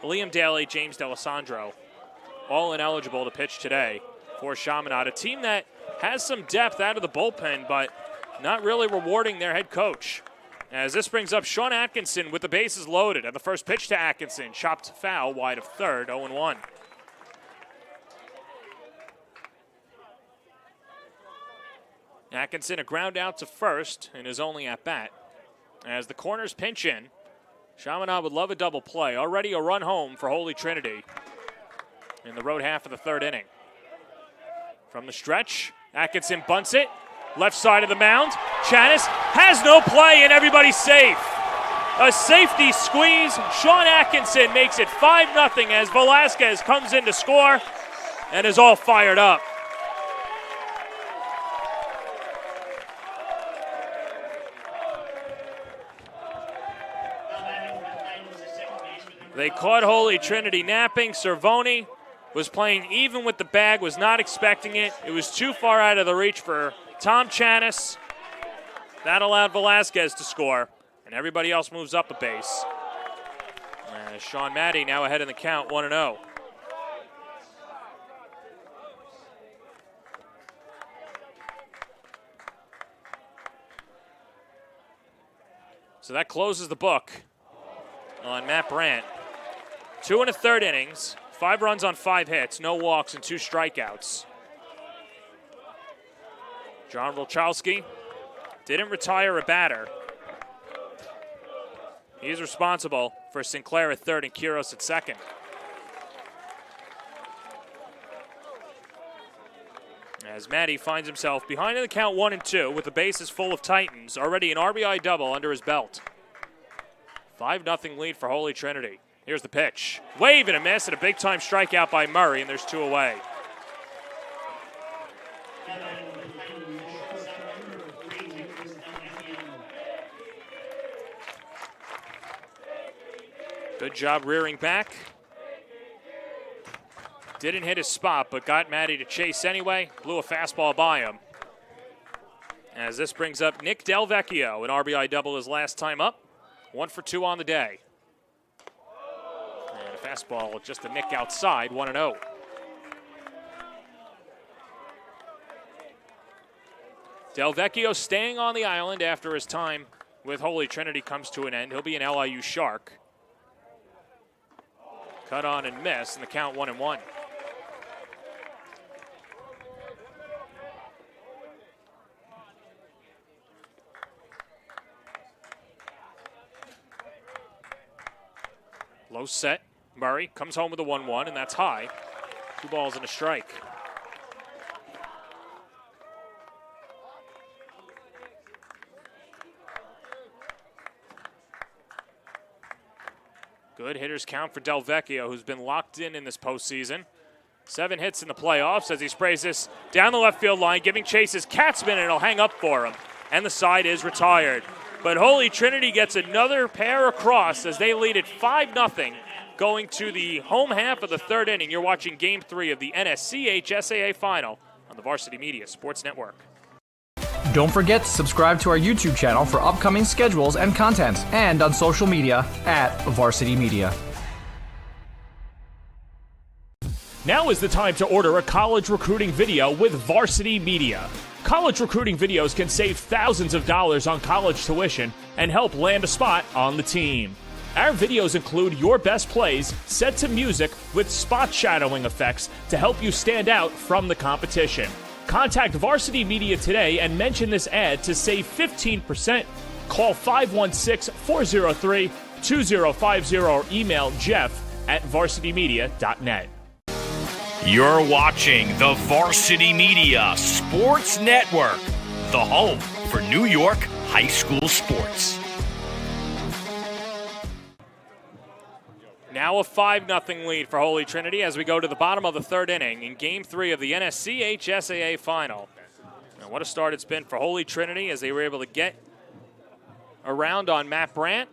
Liam Daly, James D'Alessandro, all ineligible to pitch today for Chaminade, a team that has some depth out of the bullpen, but not really rewarding their head coach. As this brings up Sean Atkinson with the bases loaded, and the first pitch to Atkinson, chopped foul wide of third, 0-1. Atkinson a ground out to first in his only at bat. As the corners pinch in, Chaminade would love a double play. Already a run home for Holy Trinity in the road half of the third inning. From the stretch, Atkinson bunts it. Left side of the mound. Chanis has no play and everybody's safe. A safety squeeze. Sean Atkinson makes it 5-0 as Velasquez comes in to score and is all fired up. They caught Holy Trinity napping. Cervoni was playing even with the bag, was not expecting it. It was too far out of the reach for Tom Chanis. That allowed Velasquez to score, and everybody else moves up a base. Sean Maddie now ahead in the count, 1-0. So that closes the book on Matt Brandt. 2 1/3 innings, 5 runs on 5 hits, no walks and 2 strikeouts. John Rolchowski didn't retire a batter. He's responsible for Sinclair at third and Quiros at second. As Matty finds himself behind in the count 1-2 with the bases full of Titans, already an RBI double under his belt. 5-0 lead for Holy Trinity. Here's the pitch. Wave and a miss and a big-time strikeout by Murray, and there's 2 away. Good job rearing back. Didn't hit his spot, but got Matty to chase anyway. Blew a fastball by him. As this brings up Nick Delvecchio, an RBI double his last time up. 1 for 2 on the day. And a fastball just a nick outside, 1-0. Delvecchio staying on the island after his time with Holy Trinity comes to an end. He'll be an LIU Shark. Cut on and miss, and the count 1-1. Low set. Murray comes home with a 1-1, and that's high. 2 balls and a strike. Good hitter's count for Delvecchio, who's been locked in this postseason. 7 hits in the playoffs as he sprays this down the left field line, giving Chase his catspin, and it'll hang up for him. And the side is retired. But Holy Trinity gets another pair across as they lead it 5-0 going to the home half of the third inning. You're watching Game 3 of the NSCHSAA Final on the Varsity Media Sports Network. Don't forget to subscribe to our YouTube channel for upcoming schedules and content, and on social media @Varsity Media. Now is the time to order a college recruiting video with Varsity Media. College recruiting videos can save thousands of dollars on college tuition and help land a spot on the team. Our videos include your best plays set to music with spot shadowing effects to help you stand out from the competition. Contact Varsity Media today and mention this ad to save 15%. Call 516-403-2050 or email jeff@varsitymedia.net. You're watching the Varsity Media Sports Network, the home for New York high school sports. Now a 5-0 lead for Holy Trinity as we go to the bottom of the third inning in Game 3 of the NSCHSAA Final. And what a start it's been for Holy Trinity as they were able to get around on Matt Brandt,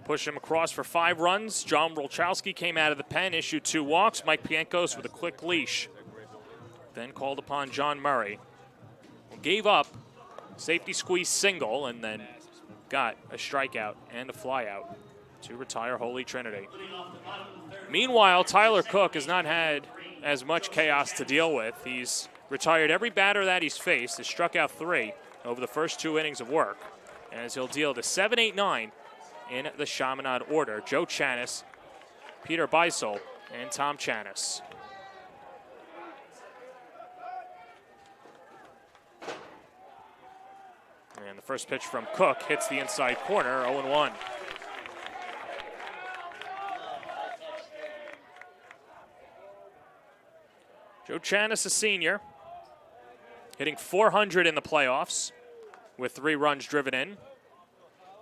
push him across for 5 runs. John Rolchowski came out of the pen, issued 2 walks. Mike Piankos with a quick leash. Then called upon John Murray, who gave up safety squeeze single and then got a strikeout and a flyout to retire Holy Trinity. Meanwhile, Tyler Cook has not had as much chaos to deal with. He's retired every batter that he's faced, has struck out 3 over the first 2 innings of work, as he'll deal to 7, 8, 9 in the Chaminade order. Joe Chanis, Peter Beisel, and Tom Chanis. And the first pitch from Cook hits the inside corner, 0-1. Joe Chanis, a senior, hitting .400 in the playoffs with 3 runs driven in.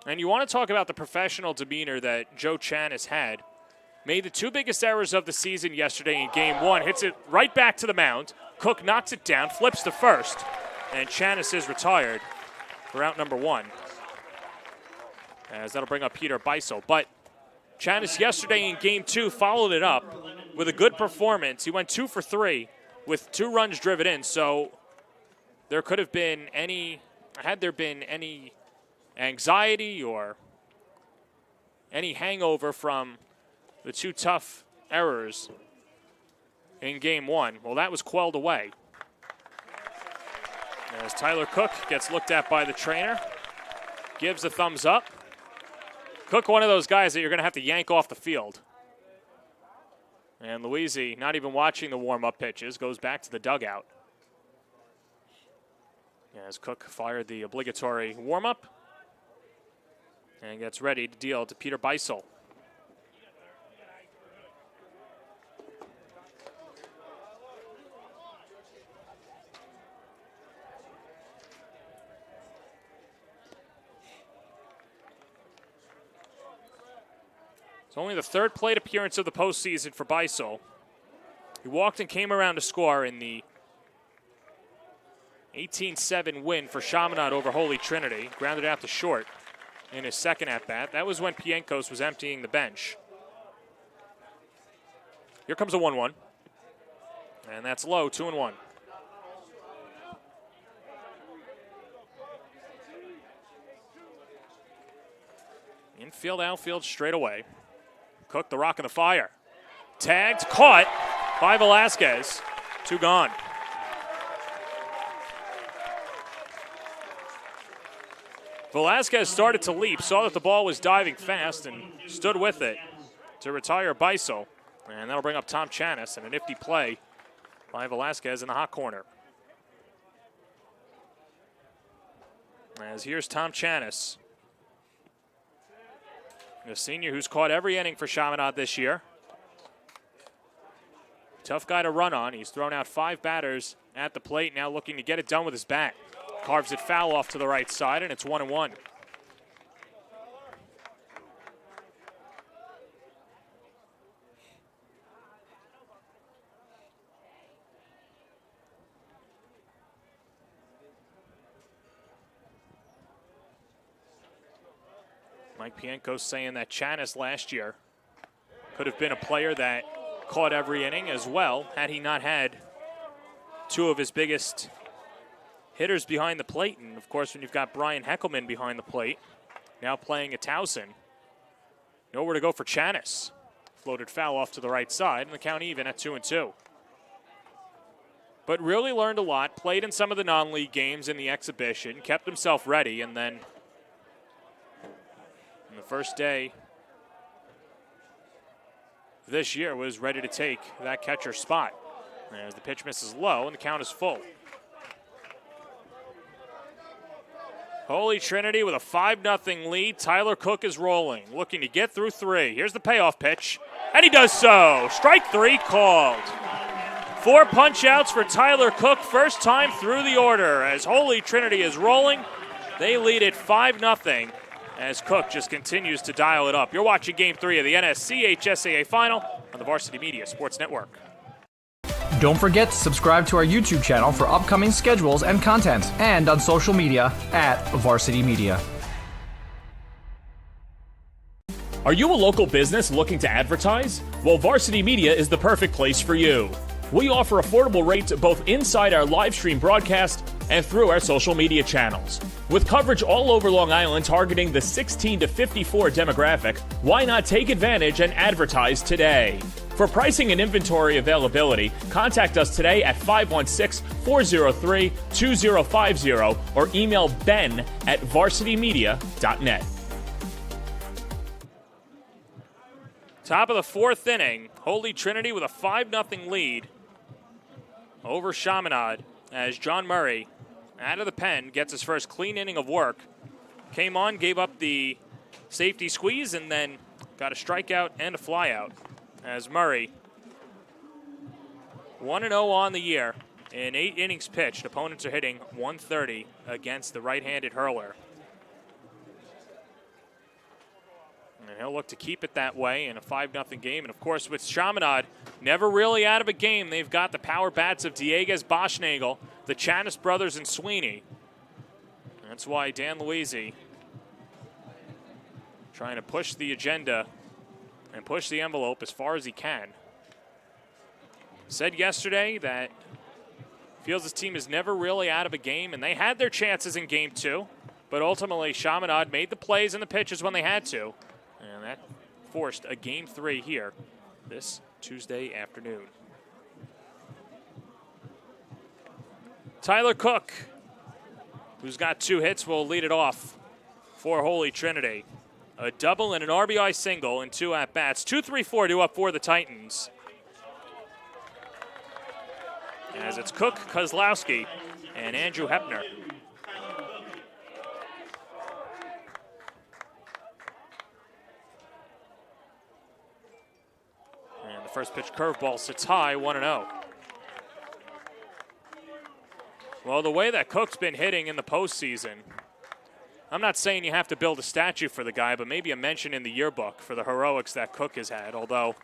And you want to talk about the professional demeanor that Joe Chanis had. Made the 2 biggest errors of the season yesterday in Game 1. Hits it right back to the mound. Cook knocks it down, flips to first, and Chanis is retired for out number 1. As that'll bring up Peter Beisel. But Chanis yesterday in Game 2 followed it up with a good performance. He went 2 for 3 with 2 runs driven in. So there could have been had there been any anxiety or any hangover from the 2 tough errors in Game 1, well, that was quelled away. As Tyler Cook gets looked at by the trainer, gives a thumbs up. Cook, one of those guys that you're going to have to yank off the field. And Luisi, not even watching the warm-up pitches, goes back to the dugout. As Cook fired the obligatory warm-up and gets ready to deal to Peter Beisel. It's only the 3rd plate appearance of the postseason for Beisel. He walked and came around to score in the 18-7 win for Chaminade over Holy Trinity. Grounded out to short in his second at-bat. That was when Pienkos was emptying the bench. Here comes a 1-1. And that's low, 2-1. Infield, outfield, straight away. Cook, the rock in the fire. Tagged, caught by Velasquez. 2 gone. Velasquez started to leap, saw that the ball was diving fast, and stood with it to retire Beisel. And that'll bring up Tom Chanis, and a nifty play by Velasquez in the hot corner. As here's Tom Chanis, a senior who's caught every inning for Chaminade this year. Tough guy to run on. He's thrown out 5 batters at the plate, now looking to get it done with his bat. Carves it foul off to the right side, and it's 1-1. Mike Pienkos saying that Chanis last year could have been a player that caught every inning as well had he not had 2 of his biggest hitters behind the plate. And, of course, when you've got Brian Heckelman behind the plate, now playing at Towson, nowhere to go for Chanis. Floated foul off to the right side, and the count even at 2-2. But really learned a lot, played in some of the non-league games in the exhibition, kept himself ready, and then on the first day this year was ready to take that catcher spot. As the pitch misses low and the count is full. Holy Trinity with a 5-0 lead. Tyler Cook is rolling, looking to get through 3. Here's the payoff pitch, and he does so. Strike 3 called. 4 punch-outs for Tyler Cook, first time through the order. As Holy Trinity is rolling, they lead it 5-0. As Cook just continues to dial it up. You're watching Game 3 of the NSCHSAA Final on the Varsity Media Sports Network. Don't forget to subscribe to our YouTube channel for upcoming schedules and content, and on social media at Varsity Media. Are you a local business looking to advertise? Well, Varsity Media is the perfect place for you. We offer affordable rates both inside our live stream broadcast and through our social media channels. With coverage all over Long Island targeting the 16 to 54 demographic, why not take advantage and advertise today? For pricing and inventory availability, contact us today at 516-403-2050 or email ben@varsitymedia.net. Top of the 4th inning, Holy Trinity with a 5-0 lead over Chaminade as John Murray out of the pen, gets his first clean inning of work. Came on, gave up the safety squeeze, and then got a strikeout and a flyout. As Murray, 1-0 on the year in 8 innings pitched. Opponents are hitting 130 against the right-handed hurler. And he'll look to keep it that way in a 5-0 game. And, of course, with Chaminade never really out of a game, they've got the power bats of Dieguez, Boschnagel, the Chanis brothers, and Sweeney. That's why Dan Luisi trying to push the agenda and push the envelope as far as he can. Said yesterday that feels his team is never really out of a game, and they had their chances in Game 2, but ultimately Chaminade made the plays and the pitches when they had to, and that forced a Game 3 here this Tuesday afternoon. Tyler Cook, who's got 2 hits, will lead it off for Holy Trinity. A double and an RBI single in 2 at-bats. 2-3-4 due up for the Titans. As it's Cook, Kozlowski, and Andrew Hepner. And the first pitch curveball sits high, 1-0. Well, the way that Cook's been hitting in the postseason, I'm not saying you have to build a statue for the guy, but maybe a mention in the yearbook for the heroics that Cook has had. Although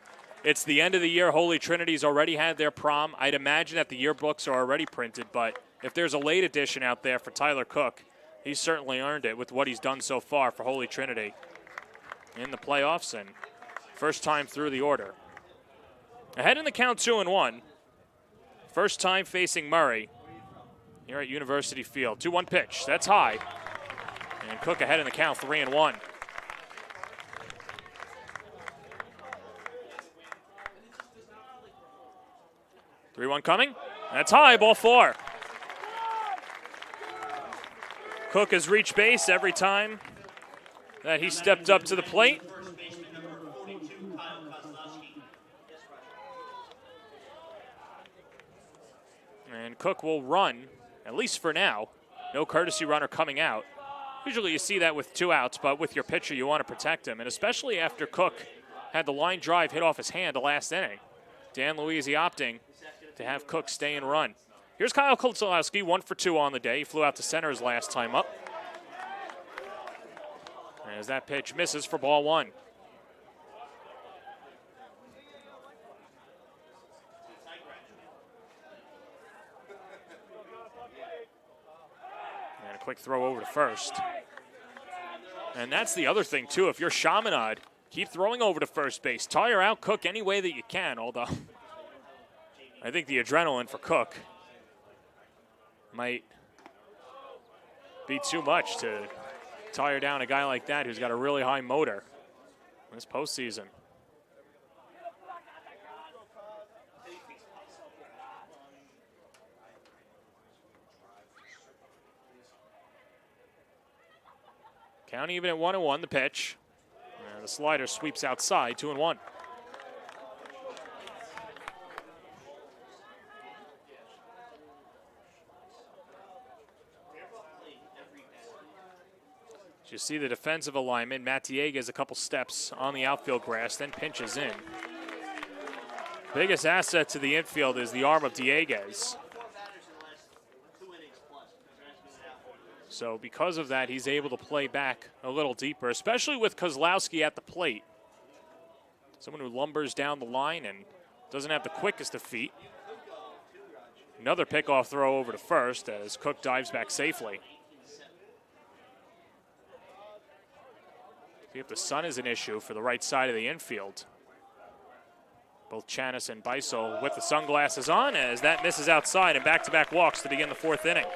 it's the end of the year, Holy Trinity's already had their prom. I'd imagine that the yearbooks are already printed, but if there's a late edition out there for Tyler Cook, he's certainly earned it with what he's done so far for Holy Trinity in the playoffs and first time through the order. Ahead in the count 2-1. First time facing Murray here at University Field. 2-1 pitch. That's high. And Cook ahead in the count, 3-1. Three-one coming. That's high, ball 4. Cook has reached base every time that he stepped up to the plate. And Cook will run, at least for now. No courtesy runner coming out. Usually you see that with 2 outs, but with your pitcher, you want to protect him, and especially after Cook had the line drive hit off his hand the last inning. Dan Luisi opting to have Cook stay and run. Here's Kyle Kozlowski, 1 for 2 on the day. He flew out to center his last time up. As that pitch misses for ball 1. And a quick throw over to first. And that's the other thing, too. If you're Chaminade, keep throwing over to first base. Tire out Cook any way that you can, although I think the adrenaline for Cook might be too much to tire down a guy like that who's got a really high motor this postseason. Count even at 1-1, the pitch. And the slider sweeps outside, 2-1. You see the defensive alignment. Matt Dieguez a couple steps on the outfield grass, then pinches in. Biggest asset to the infield is the arm of Dieguez. So because of that, he's able to play back a little deeper, especially with Kozlowski at the plate. Someone who lumbers down the line and doesn't have the quickest of feet. Another pickoff throw over to first as Cook dives back safely. See if the sun is an issue for the right side of the infield. Both Chanis and Beisel with the sunglasses on as that misses outside and back-to-back walks to begin the 4th inning.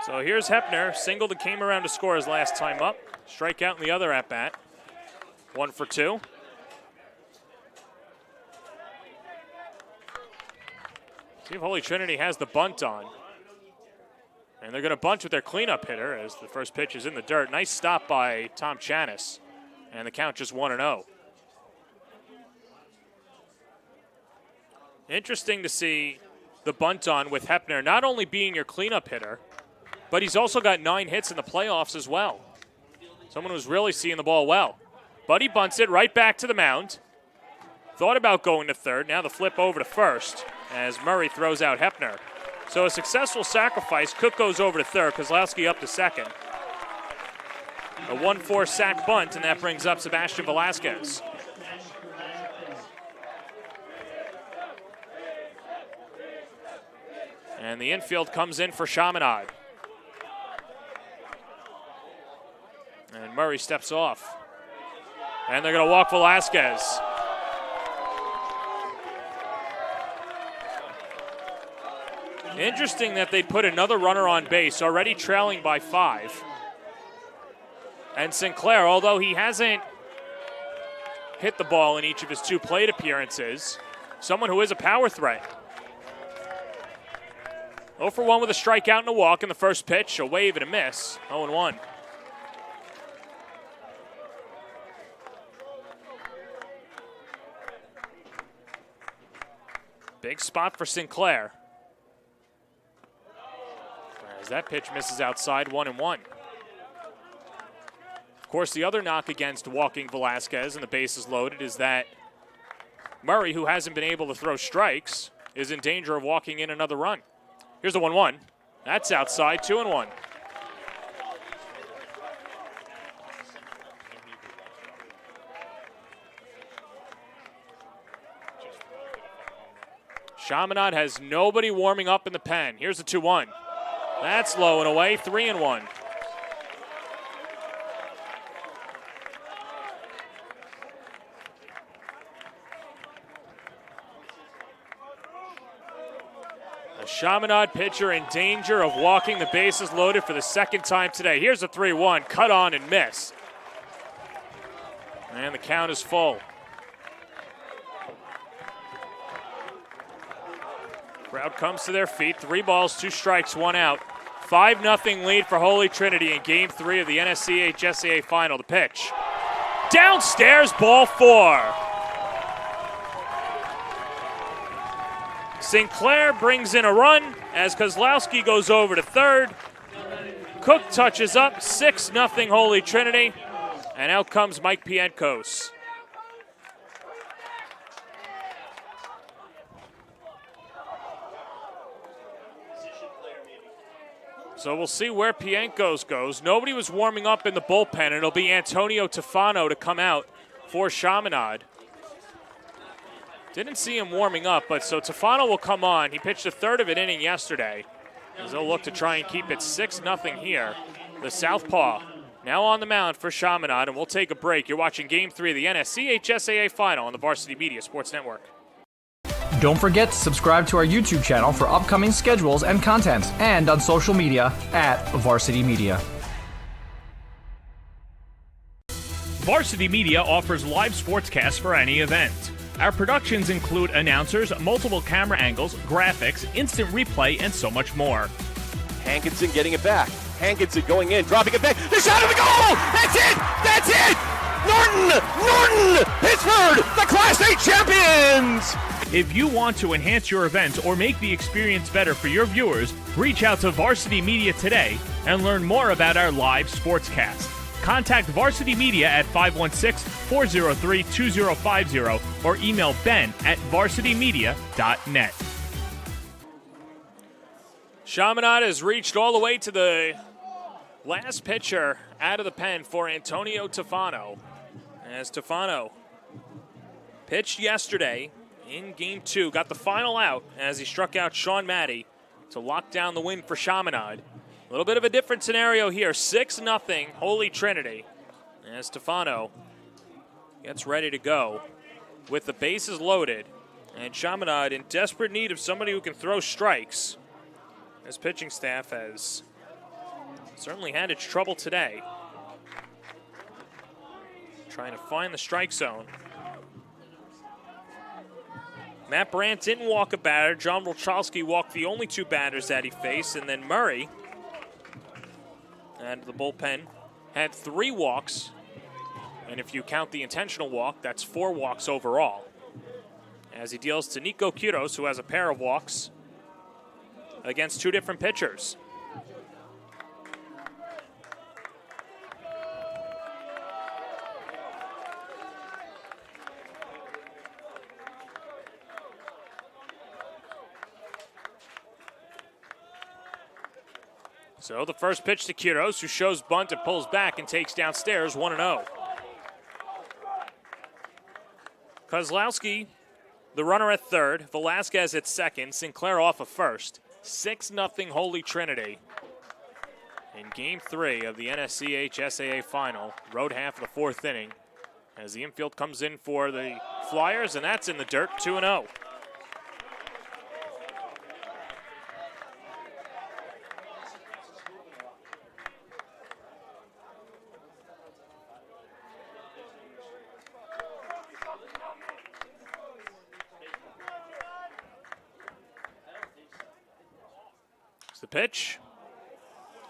So here's Hepner, singled and came around to score his last time up. Strikeout in the other at-bat. 1 for 2. See if Holy Trinity has the bunt on. And they're going to bunt with their cleanup hitter as the first pitch is in the dirt. Nice stop by Tom Chanis. And the count just 1-0. Interesting to see the bunt on with Hepner not only being your cleanup hitter, but he's also got 9 hits in the playoffs as well. Someone who's really seeing the ball well. But he bunts it right back to the mound. Thought about going to third. Now the flip over to first as Murray throws out Hepner. So a successful sacrifice. Cook goes over to third. Kozlowski up to second. A 1-4 sack bunt, and that brings up Sebastian Velasquez. And the infield comes in for Chaminade. And Murray steps off. And they're going to walk Velasquez. Interesting that they'd put another runner on base, already trailing by 5. And Sinclair, although he hasn't hit the ball in each of his 2 plate appearances, someone who is a power threat. 0 for 1 with a strikeout and a walk in the first pitch, a wave and a miss, 0-1. Big spot for Sinclair. As that pitch misses outside, 1-1. Of course, the other knock against walking Velasquez and the bases loaded is that Murray, who hasn't been able to throw strikes, is in danger of walking in another run. Here's the 1-1. That's outside, 2-1. Chaminade has nobody warming up in the pen. Here's the 2-1. That's low and away, 3-1. A Chaminade pitcher in danger of walking the bases loaded for the second time today. Here's a 3-1, cut on and miss. And the count is full. Crowd comes to their feet. 3 balls, 2 strikes, 1 out. 5-0 lead for Holy Trinity in Game 3 of the NSCHSAA Final. The pitch. Downstairs, ball 4. Sinclair brings in a run as Kozlowski goes over to third. Cook touches up, 6-0 Holy Trinity. And out comes Mike Pientkos. So we'll see where Pientkos goes. Nobody was warming up in the bullpen. It'll be Antonio Tefano to come out for Chaminade. Didn't see him warming up, but so Tefano will come on. He pitched a third of an inning yesterday, as they'll look to try and keep it 6-0 here. The southpaw now on the mound for Chaminade, and we'll take a break. You're watching Game 3 of the NSCHSAA Final on the Varsity Media Sports Network. Don't forget to subscribe to our YouTube channel for upcoming schedules and content, and on social media @Varsity Media. Varsity Media offers live sportscasts for any event. Our productions include announcers, multiple camera angles, graphics, instant replay, and so much more. Hankinson getting it back. Hankinson going in, dropping it back. The shot of the goal! That's it! That's it! Norton! Pittsburgh, the Class A champions! If you want to enhance your event or make the experience better for your viewers, reach out to Varsity Media today and learn more about our live sportscast. Contact Varsity Media at 516-403-2050 or email ben@varsitymedia.net. Chaminade has reached all the way to the last pitcher out of the pen for Antonio Tefano. As Tefano pitched yesterday in Game 2, got the final out as he struck out Sean Maddie to lock down the win for Chaminade. A little bit of a different scenario here, 6-0 Holy Trinity. As Tefano gets ready to go with the bases loaded, and Chaminade in desperate need of somebody who can throw strikes. His pitching staff has certainly had its trouble today, trying to find the strike zone. Matt Brandt didn't walk a batter. John Wolchalski walked the only 2 batters that he faced, and then Murray, out of the bullpen, had 3 walks And if you count the intentional walk, that's 4 walks overall. As he deals to Nico Quiros, who has a pair of walks against 2 different pitchers. So the first pitch to Quiros, who shows bunt and pulls back and takes downstairs 1-0. Kozlowski, the runner at third, Velasquez at second, Sinclair off of first. 6-0 Holy Trinity in Game 3 of the NSCHSAA Final, road half of the 4th inning, as the infield comes in for the Flyers, and that's in the dirt, 2-0. The pitch.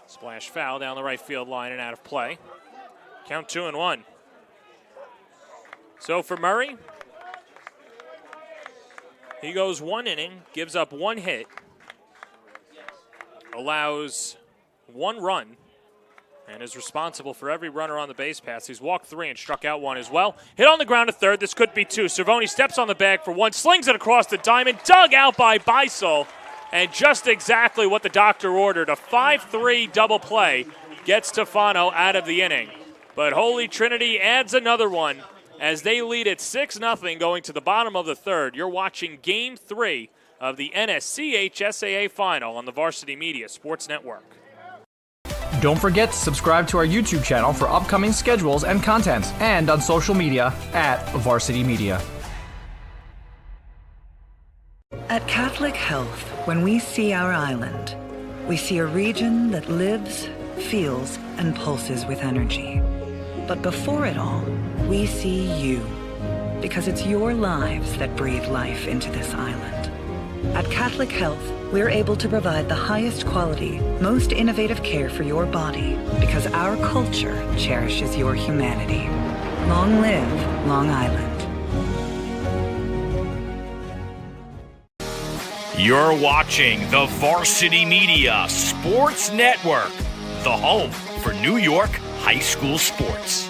Splash foul down the right field line and out of play. Count 2-1. So for Murray, he goes 1 inning, gives up 1 hit, allows 1 run, and is responsible for every runner on the base paths. He's walked 3 and struck out 1 as well. Hit on the ground at third. This could be 2. Cervoni steps on the bag for 1, slings it across the diamond, dug out by Beisel. And just exactly what the doctor ordered, a 5-3 double play gets Tefano out of the inning. But Holy Trinity adds another one as they lead at 6-0 going to the bottom of the 3rd. You're watching Game 3 of the NSCHSAA Final on the Varsity Media Sports Network. Don't forget to subscribe to our YouTube channel for upcoming schedules and content, and on social media at Varsity Media. At Catholic Health, when we see our island, we see a region that lives, feels, and pulses with energy. But before it all, we see you, because it's your lives that breathe life into this island. At Catholic Health, we're able to provide the highest quality, most innovative care for your body, because our culture cherishes your humanity. Long live Long Island. You're watching the Varsity Media Sports Network, the home for New York high school sports.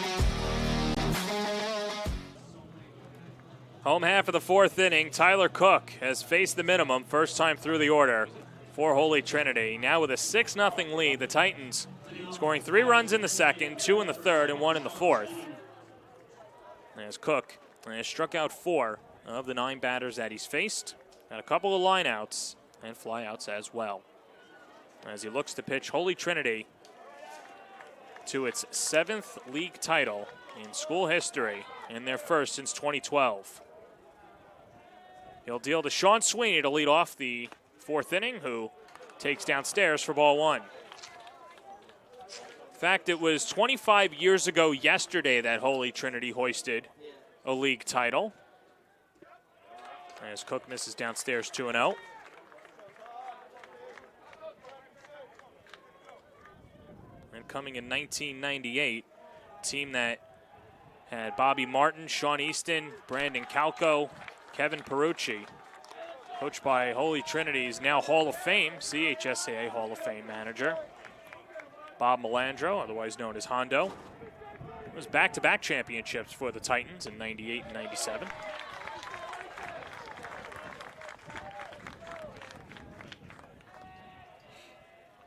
Home half of the 4th inning, Tyler Cook has faced the minimum first time through the order for Holy Trinity. Now with a 6-0 lead, the Titans scoring 3 runs in the 2nd, 2 in the 3rd, and 1 in the 4th. As Cook has struck out 4 of the 9 batters that he's faced. And a couple of lineouts and flyouts as well. As he looks to pitch Holy Trinity to its 7th league title in school history, and their first since 2012. He'll deal to Sean Sweeney to lead off the 4th inning, who takes downstairs for ball 1. In fact, it was 25 years ago yesterday that Holy Trinity hoisted a league title. As Cook misses downstairs 2-0. And coming in 1998, team that had Bobby Martin, Sean Easton, Brandon Calco, Kevin Perucci, coached by Holy Trinity's now Hall of Fame, CHSAA Hall of Fame manager, Bob Melandro, otherwise known as Hondo. It was back-to-back championships for the Titans in 98 and 97.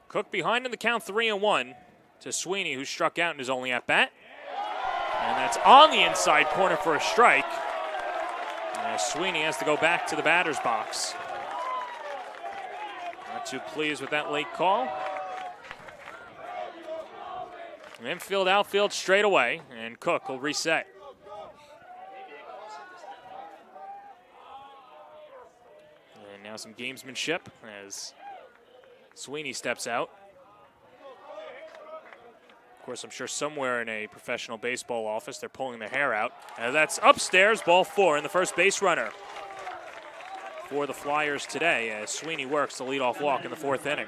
Cook behind in the count 3-1 to Sweeney, who struck out in his only at-bat. And that's on the inside corner for a strike. Sweeney has to go back to the batter's box. Not too pleased with that late call. Infield, outfield straight away, and Cook will reset. And now some gamesmanship as Sweeney steps out. Of course, I'm sure somewhere in a professional baseball office they're pulling their hair out. And that's upstairs, ball 4, and the first base runner for the Flyers today as Sweeney works the leadoff walk in the 4th inning.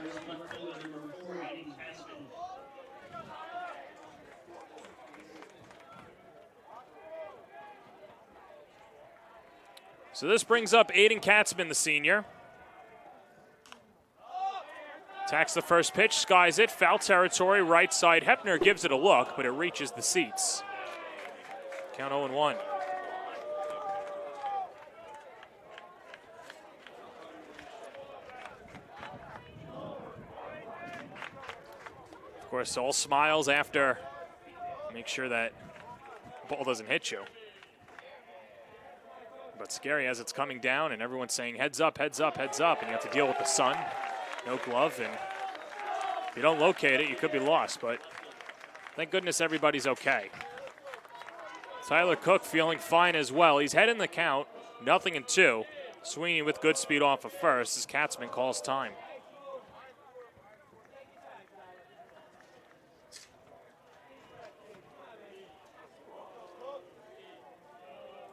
So this brings up Aiden Katzman, the senior. Attacks the first pitch, skies it, foul territory, right side. Hepner gives it a look, but it reaches the seats. Count 0-1. Of course, all smiles after. Make sure that the ball doesn't hit you. But scary as it's coming down and everyone's saying heads up, heads up, heads up, and you have to deal with the sun. No glove, and if you don't locate it, you could be lost, but thank goodness everybody's okay. Tyler Cook feeling fine as well. He's head in the count, 0-2. Sweeney with good speed off of first as Katzman calls time.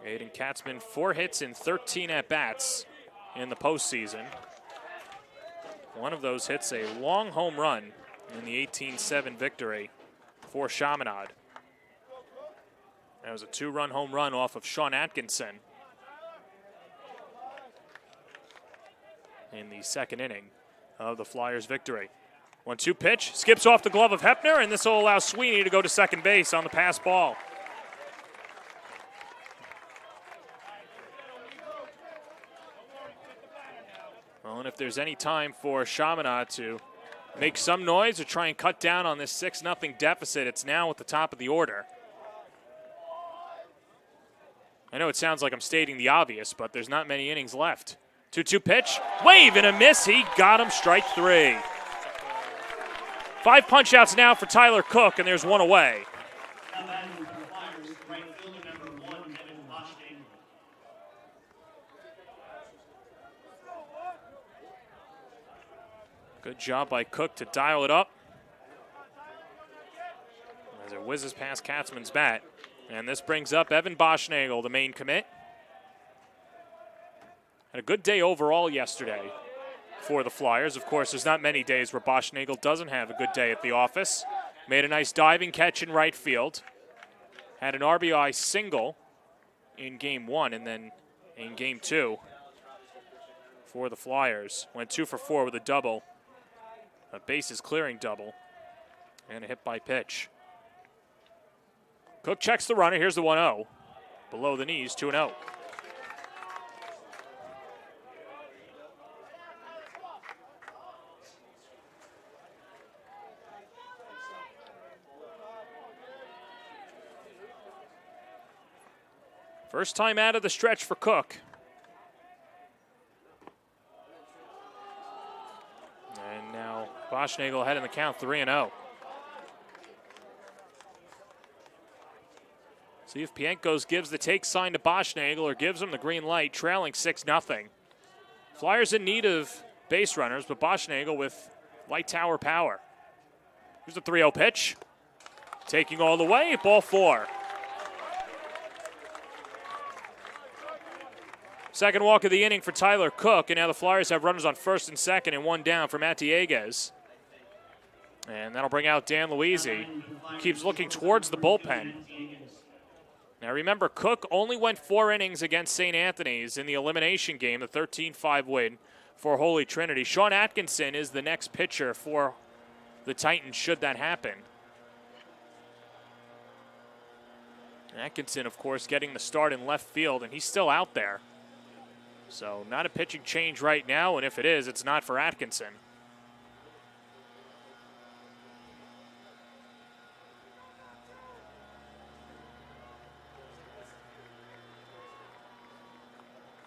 Aiden Katzman, 4 hits in 13 at-bats in the postseason. One of those hits a long home run in the 18-7 victory for Chaminade. That was a 2-run home run off of Sean Atkinson in the second inning of the Flyers' victory. 1-2 pitch, skips off the glove of Hepner, and this will allow Sweeney to go to second base on the pass ball. Well, and if there's any time for Chaminade to make some noise or try and cut down on this 6-0 deficit, it's now at the top of the order. I know it sounds like I'm stating the obvious, but there's not many innings left. 2-2 pitch, wave and a miss. He got him, strike 3. 5 punch-outs now for Tyler Cook, and there's 1 away. Good job by Cook to dial it up as it whizzes past Katzman's bat. And this brings up Evan Boschnagel, the main commit. Had a good day overall yesterday for the Flyers. Of course, there's not many days where Boschnagel doesn't have a good day at the office. Made a nice diving catch in right field. Had an RBI single in Game 1 and then in Game 2 for the Flyers. Went 2 for 4 with a double. A bases clearing double. And a hit by pitch. Cook checks the runner. Here's the 1-0. Below the knees, 2-0. First time out of the stretch for Cook. And now Boschnagel ahead in the count, 3-0. See if Pienko's gives the take sign to Boschnagel or gives him the green light, trailing 6-0. Flyers in need of base runners, but Boschnagel with light tower power. Here's the 3-0 pitch. Taking all the way, ball 4. Second walk of the inning for Tyler Cook, and now the Flyers have runners on first and second and 1 down for Matt Dieguez. And that'll bring out Dan Luisi, who keeps looking towards the bullpen. Now remember, Cook only went 4 innings against St. Anthony's in the elimination game, the 13-5 win for Holy Trinity. Sean Atkinson is the next pitcher for the Titans should that happen. Atkinson, of course, getting the start in left field, and he's still out there. So not a pitching change right now, and if it is, it's not for Atkinson.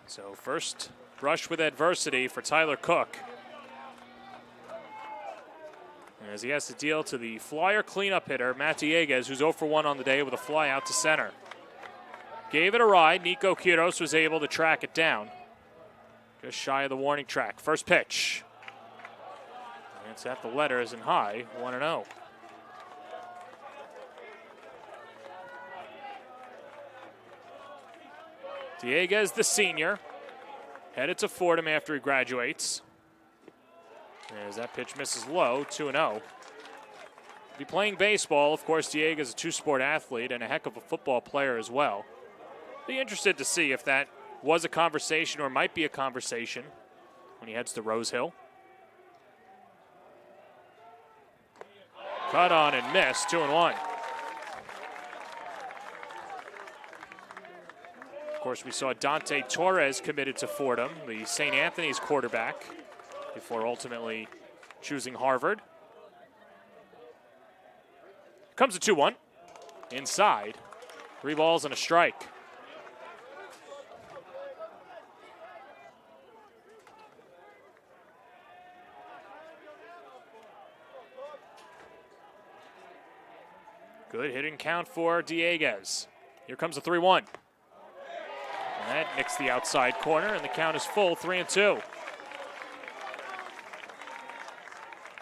So first brush with adversity for Tyler Cook, as he has to deal to the Flyer cleanup hitter, Matt Dieguez, who's 0 for 1 on the day with a fly out to center. Gave it a ride. Nico Quiros was able to track it down. Just shy of the warning track. First pitch. And it's at the letters and high, 1-0. Dieguez, the senior, headed to Fordham after he graduates. As that pitch misses low, 2-0. Be playing baseball, of course, Dieguez is a 2-sport athlete and a heck of a football player as well. Be interested to see if that was a conversation or might be a conversation when he heads to Rose Hill. Cut on and missed, 2-1. Of course, we saw Dante Torres committed to Fordham, the St. Anthony's quarterback, before ultimately choosing Harvard. Comes a 2-1. Inside. 3 balls and a strike. Good hitting count for Dieguez. Here comes a 3-1. That nicks the outside corner, and the count is full, 3-2.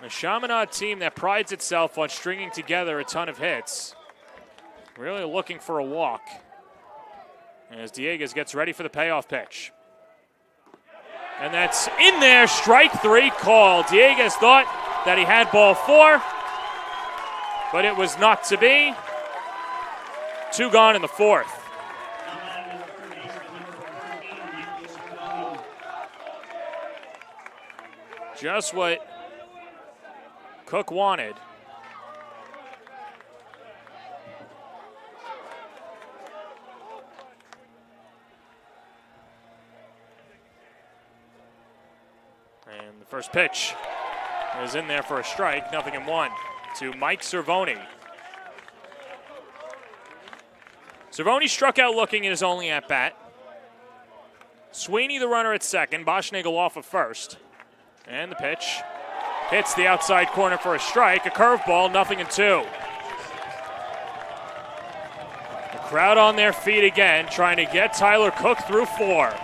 A Chaminade team that prides itself on stringing together a ton of hits. Really looking for a walk. As Dieguez gets ready for the payoff pitch. And that's in there, strike 3 call. Dieguez thought that he had ball 4, but it was not to be. 2 gone in the 4th. Just what Cook wanted. And the first pitch is in there for a strike, 0-1 to Mike Cervoni. Cervoni struck out looking in his only at-bat. Sweeney the runner at second, Boschnagel off of first. And the pitch hits the outside corner for a strike, a curveball, 0-2. The crowd on their feet again, trying to get Tyler Cook through 4.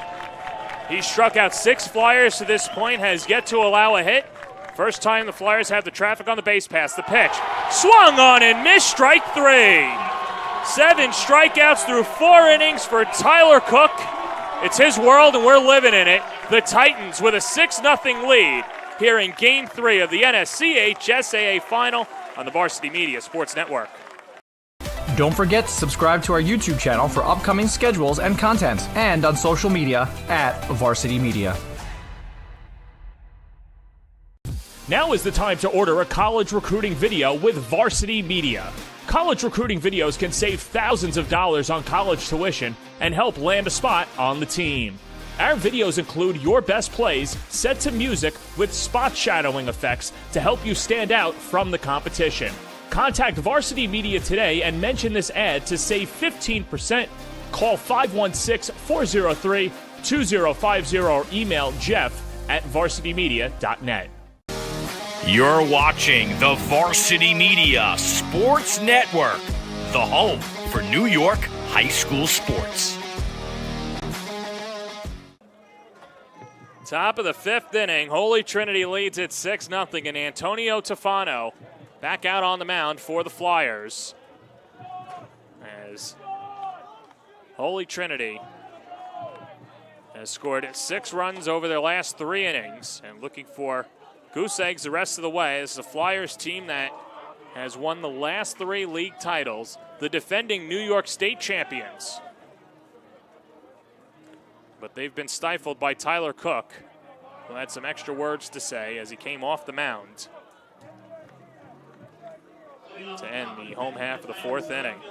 He struck out 6 Flyers to this point, has yet to allow a hit. First time the Flyers have the traffic on the base pass. The pitch swung on and missed, strike 3. 7 strikeouts through 4 innings for Tyler Cook. It's his world and we're living in it. The Titans with a 6-0 lead here in Game 3 of the NSCHSAA Final on the Varsity Media Sports Network. Don't forget to subscribe to our YouTube channel for upcoming schedules and content, and on social media @Varsity Media. Now is the time to order a college recruiting video with Varsity Media. College recruiting videos can save thousands of dollars on college tuition and help land a spot on the team. Our videos include your best plays set to music with spot shadowing effects to help you stand out from the competition. Contact Varsity Media today and mention this ad to save 15%. Call 516-403-2050 or email jeff@varsitymedia.net. You're watching the Varsity Media Sports Network, the home for New York high school sports. Top of the 5th inning, Holy Trinity leads it 6-0, and Antonio Tafano back out on the mound for the Flyers. As Holy Trinity has scored 6 runs over their last 3 innings and looking for goose eggs the rest of the way. This is a Flyers team that has won the last 3 league titles, the defending New York State champions. But they've been stifled by Tyler Cook, who had some extra words to say as he came off the mound to end the home half of the 4th inning.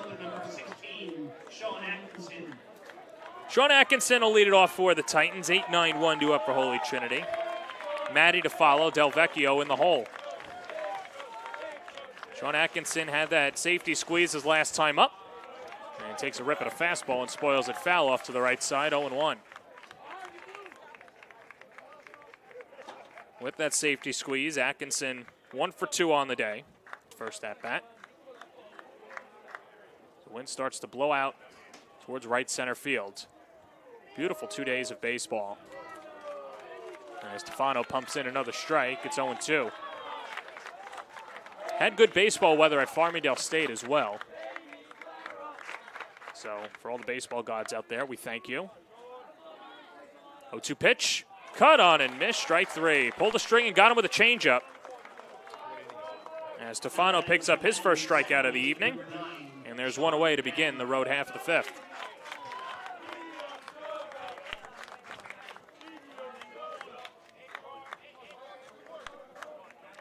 Sean Atkinson will lead it off for the Titans. 8-9-1 due up for Holy Trinity. Matty to follow, Del Vecchio in the hole. Sean Atkinson had that safety squeeze his last time up and takes a rip at a fastball and spoils it foul off to the right side, 0-1. With that safety squeeze, Atkinson 1 for 2 on the day. First at bat. The wind starts to blow out towards right center field. Beautiful 2 days of baseball. And as Stefano pumps in another strike, it's 0-2. Had good baseball weather at Farmingdale State as well. So for all the baseball gods out there, we thank you. 0-2 pitch. Cut on and missed, strike 3. Pulled the string and got him with a changeup. As Stefano picks up his first strikeout of the evening. And there's one away to begin the road half of the 5th.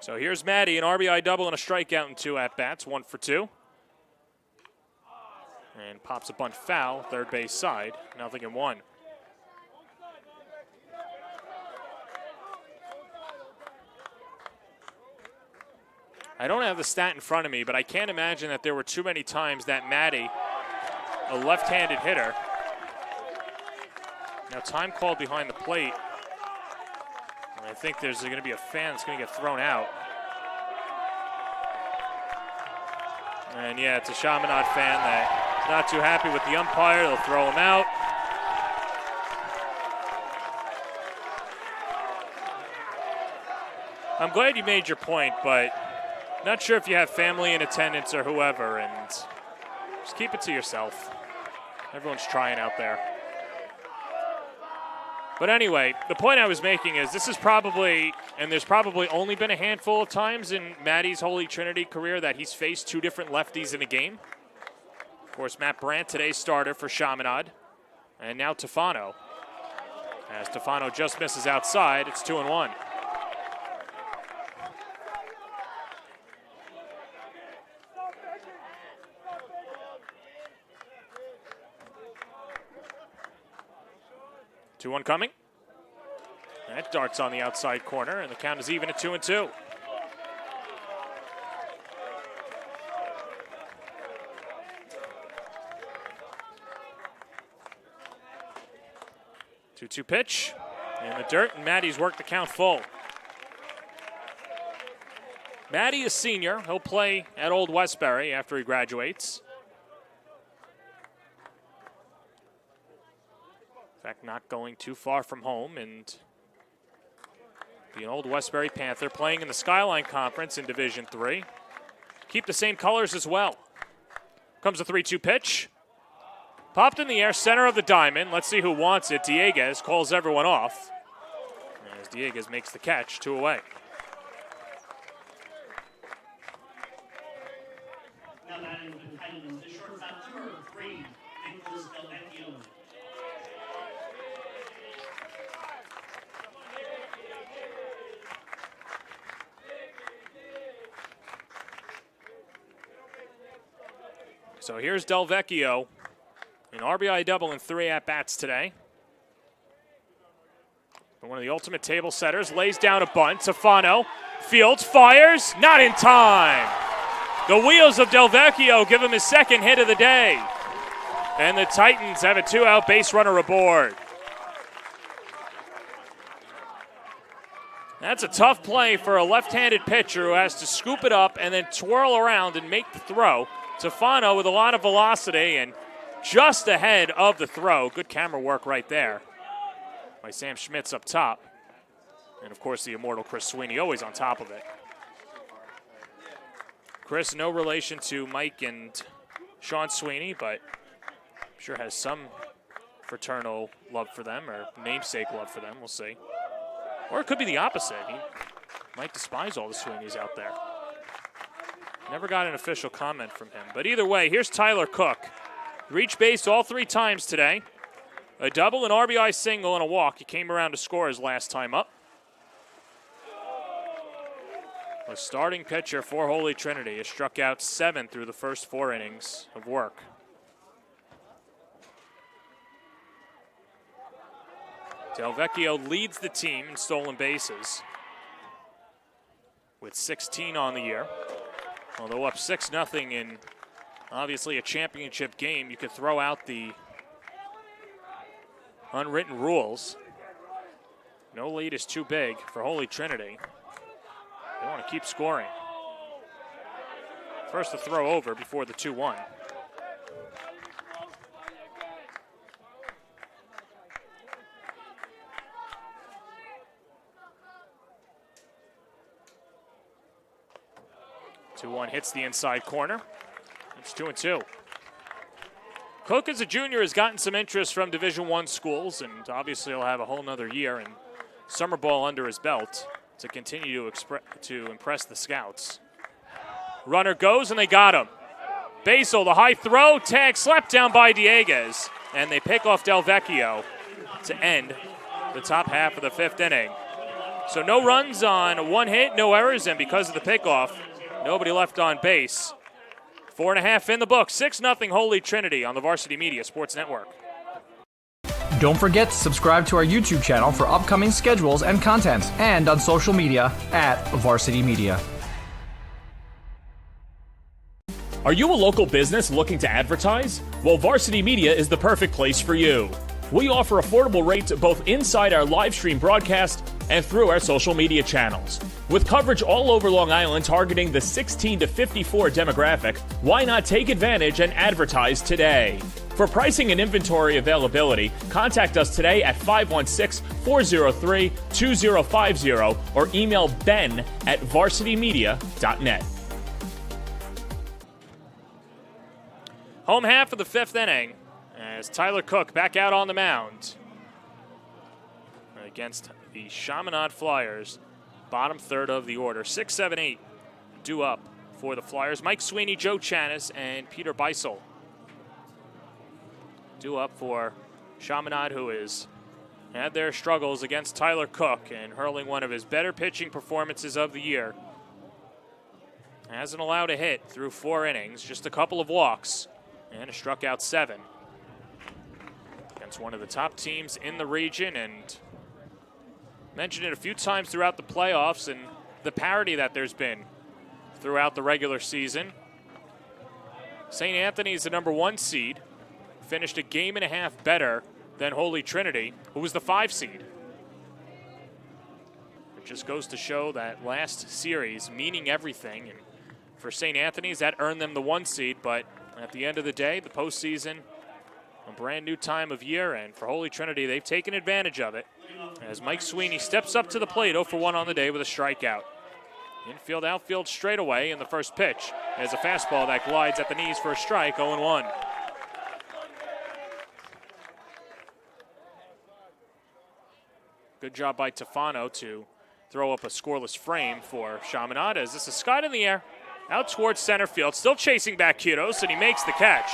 So here's Maddie, an RBI double and a strikeout in 2 at-bats, 1 for 2. And pops a bunt foul, third base side, 0-1. I don't have the stat in front of me, but I can't imagine that there were too many times that Maddie, a left-handed hitter, now time called behind the plate. And I think there's going to be a fan that's going to get thrown out. And yeah, it's a Chaminade fan that's not too happy with the umpire. They'll throw him out. I'm glad you made your point, but not sure if you have family in attendance or whoever, and just keep it to yourself. Everyone's trying out there. But anyway, the point I was making is this is probably, and there's probably only been a handful of times in Maddie's Holy Trinity career that he's faced 2 different lefties in a game. Of course, Matt Brandt, today's starter for Chaminade, and now Tefano. As Tefano just misses outside, it's 2-1. Two-one coming. That darts on the outside corner, and the count is even at 2-2. Two-two pitch in the dirt, and Maddie's worked the count full. Maddie is senior. He'll play at Old Westbury after he graduates. In fact, not going too far from home, and the Old Westbury Panther playing in the Skyline Conference in Division III. Keep the same colors as well. Comes a 3-2 pitch. Popped in the air, center of the diamond. Let's see who wants it. Dieguez calls everyone off. As Dieguez makes the catch, 2 away. Now batting with the Titans, the shortstop number 3, Nicholas Delvecchio. So here's Delvecchio, an RBI double in 3 at-bats today. One of the ultimate table setters lays down a bunt. Tefano fields, fires, not in time. The wheels of Delvecchio give him his 2nd hit of the day. And the Titans have a 2-out base runner aboard. That's a tough play for a left-handed pitcher who has to scoop it up and then twirl around and make the throw. Tefano with a lot of velocity and just ahead of the throw. Good camera work right there by Sam Schmitz up top. And, of course, the immortal Chris Sweeney always on top of it. Chris, no relation to Mike and Sean Sweeney, but I'm sure has some fraternal love for them or namesake love for them. We'll see. Or it could be the opposite. He might despise all the Sweeneys out there. Never got an official comment from him. But either way, here's Tyler Cook. Reached base all 3 times today. A double, an RBI single, and a walk. He came around to score his last time up. A starting pitcher for Holy Trinity has struck out 7 through the first 4 innings of work. Delvecchio leads the team in stolen bases with 16 on the year. Although up 6-0 in obviously a championship game, you could throw out the unwritten rules. No lead is too big for Holy Trinity. They want to keep scoring. First to throw over before the 2-1. Hits the inside corner. It's 2-2. Cook as a junior has gotten some interest from Division I schools, and obviously he'll have a whole nother year and summer ball under his belt to continue to impress the scouts. Runner goes, and they got him. Basil, the high throw, tag slapped down by Dieguez, and they pick off Delvecchio to end the top half of the 5th inning. So no runs on one hit, no errors, and because of the pickoff, nobody left on base. 4.5 in the book. 6-0 Holy Trinity on the Varsity Media Sports Network. Don't forget to subscribe to our YouTube channel for upcoming schedules and content, and on social media at Varsity Media. Are you a local business looking to advertise? Well, Varsity Media is the perfect place for you. We offer affordable rates both inside our live stream broadcast and through our social media channels. With coverage all over Long Island targeting the 16 to 54 demographic, why not take advantage and advertise today? For pricing and inventory availability, contact us today at 516-403-2050 or email ben@varsitymedia.net. Home half of the 5th inning as Tyler Cook back out on the mound against the Chaminade Flyers. Bottom third of the order. 6, 7, 8 due up for the Flyers. Mike Sweeney, Joe Chanis, and Peter Beisel due up for Chaminade, who has had their struggles against Tyler Cook and hurling one of his better pitching performances of the year. Hasn't allowed a hit through 4 innings, just a couple of walks, and struck out 7 against one of the top teams in the region. And mentioned it a few times throughout the playoffs and the parity that there's been throughout the regular season. St. Anthony's the number 1 seed, finished a game and a half better than Holy Trinity, who was the 5 seed. It just goes to show that last series meaning everything. And for St. Anthony's, that earned them the 1 seed, but at the end of the day, the postseason, a brand new time of year, and for Holy Trinity, they've taken advantage of it as Mike Sweeney steps up to the plate 0 for 1 on the day with a strikeout. Infield, outfield straight away in the first pitch as a fastball that glides at the knees for a strike, 0-1. Good job by Tefano to throw up a scoreless frame for Chaminade as this is skied in the air out towards center field. Still chasing back Kudos, and he makes the catch.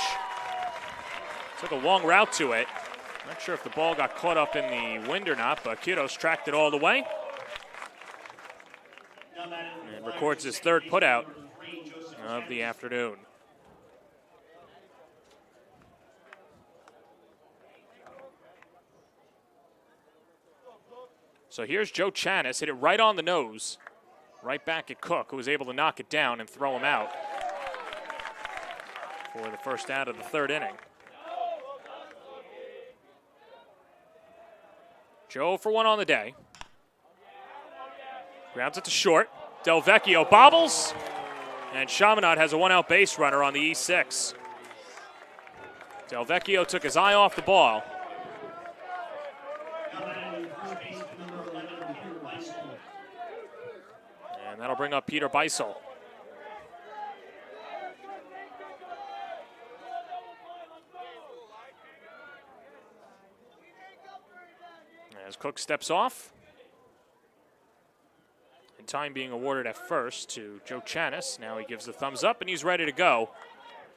Took a long route to it. Not sure if the ball got caught up in the wind or not, but Kudos tracked it all the way and records his 3rd putout of the afternoon. So here's Joe Chanis, hit it right on the nose, right back at Cook, who was able to knock it down and throw him out for the first out of the 3rd inning. Joe for 1 on the day. Grounds it to short. Del Vecchio bobbles, and Chaminade has a 1-out base runner on the E6. Del Vecchio took his eye off the ball. And that'll bring up Peter Beisel. As Cook steps off. And time being awarded at first to Joe Chanis. Now he gives the thumbs up and he's ready to go.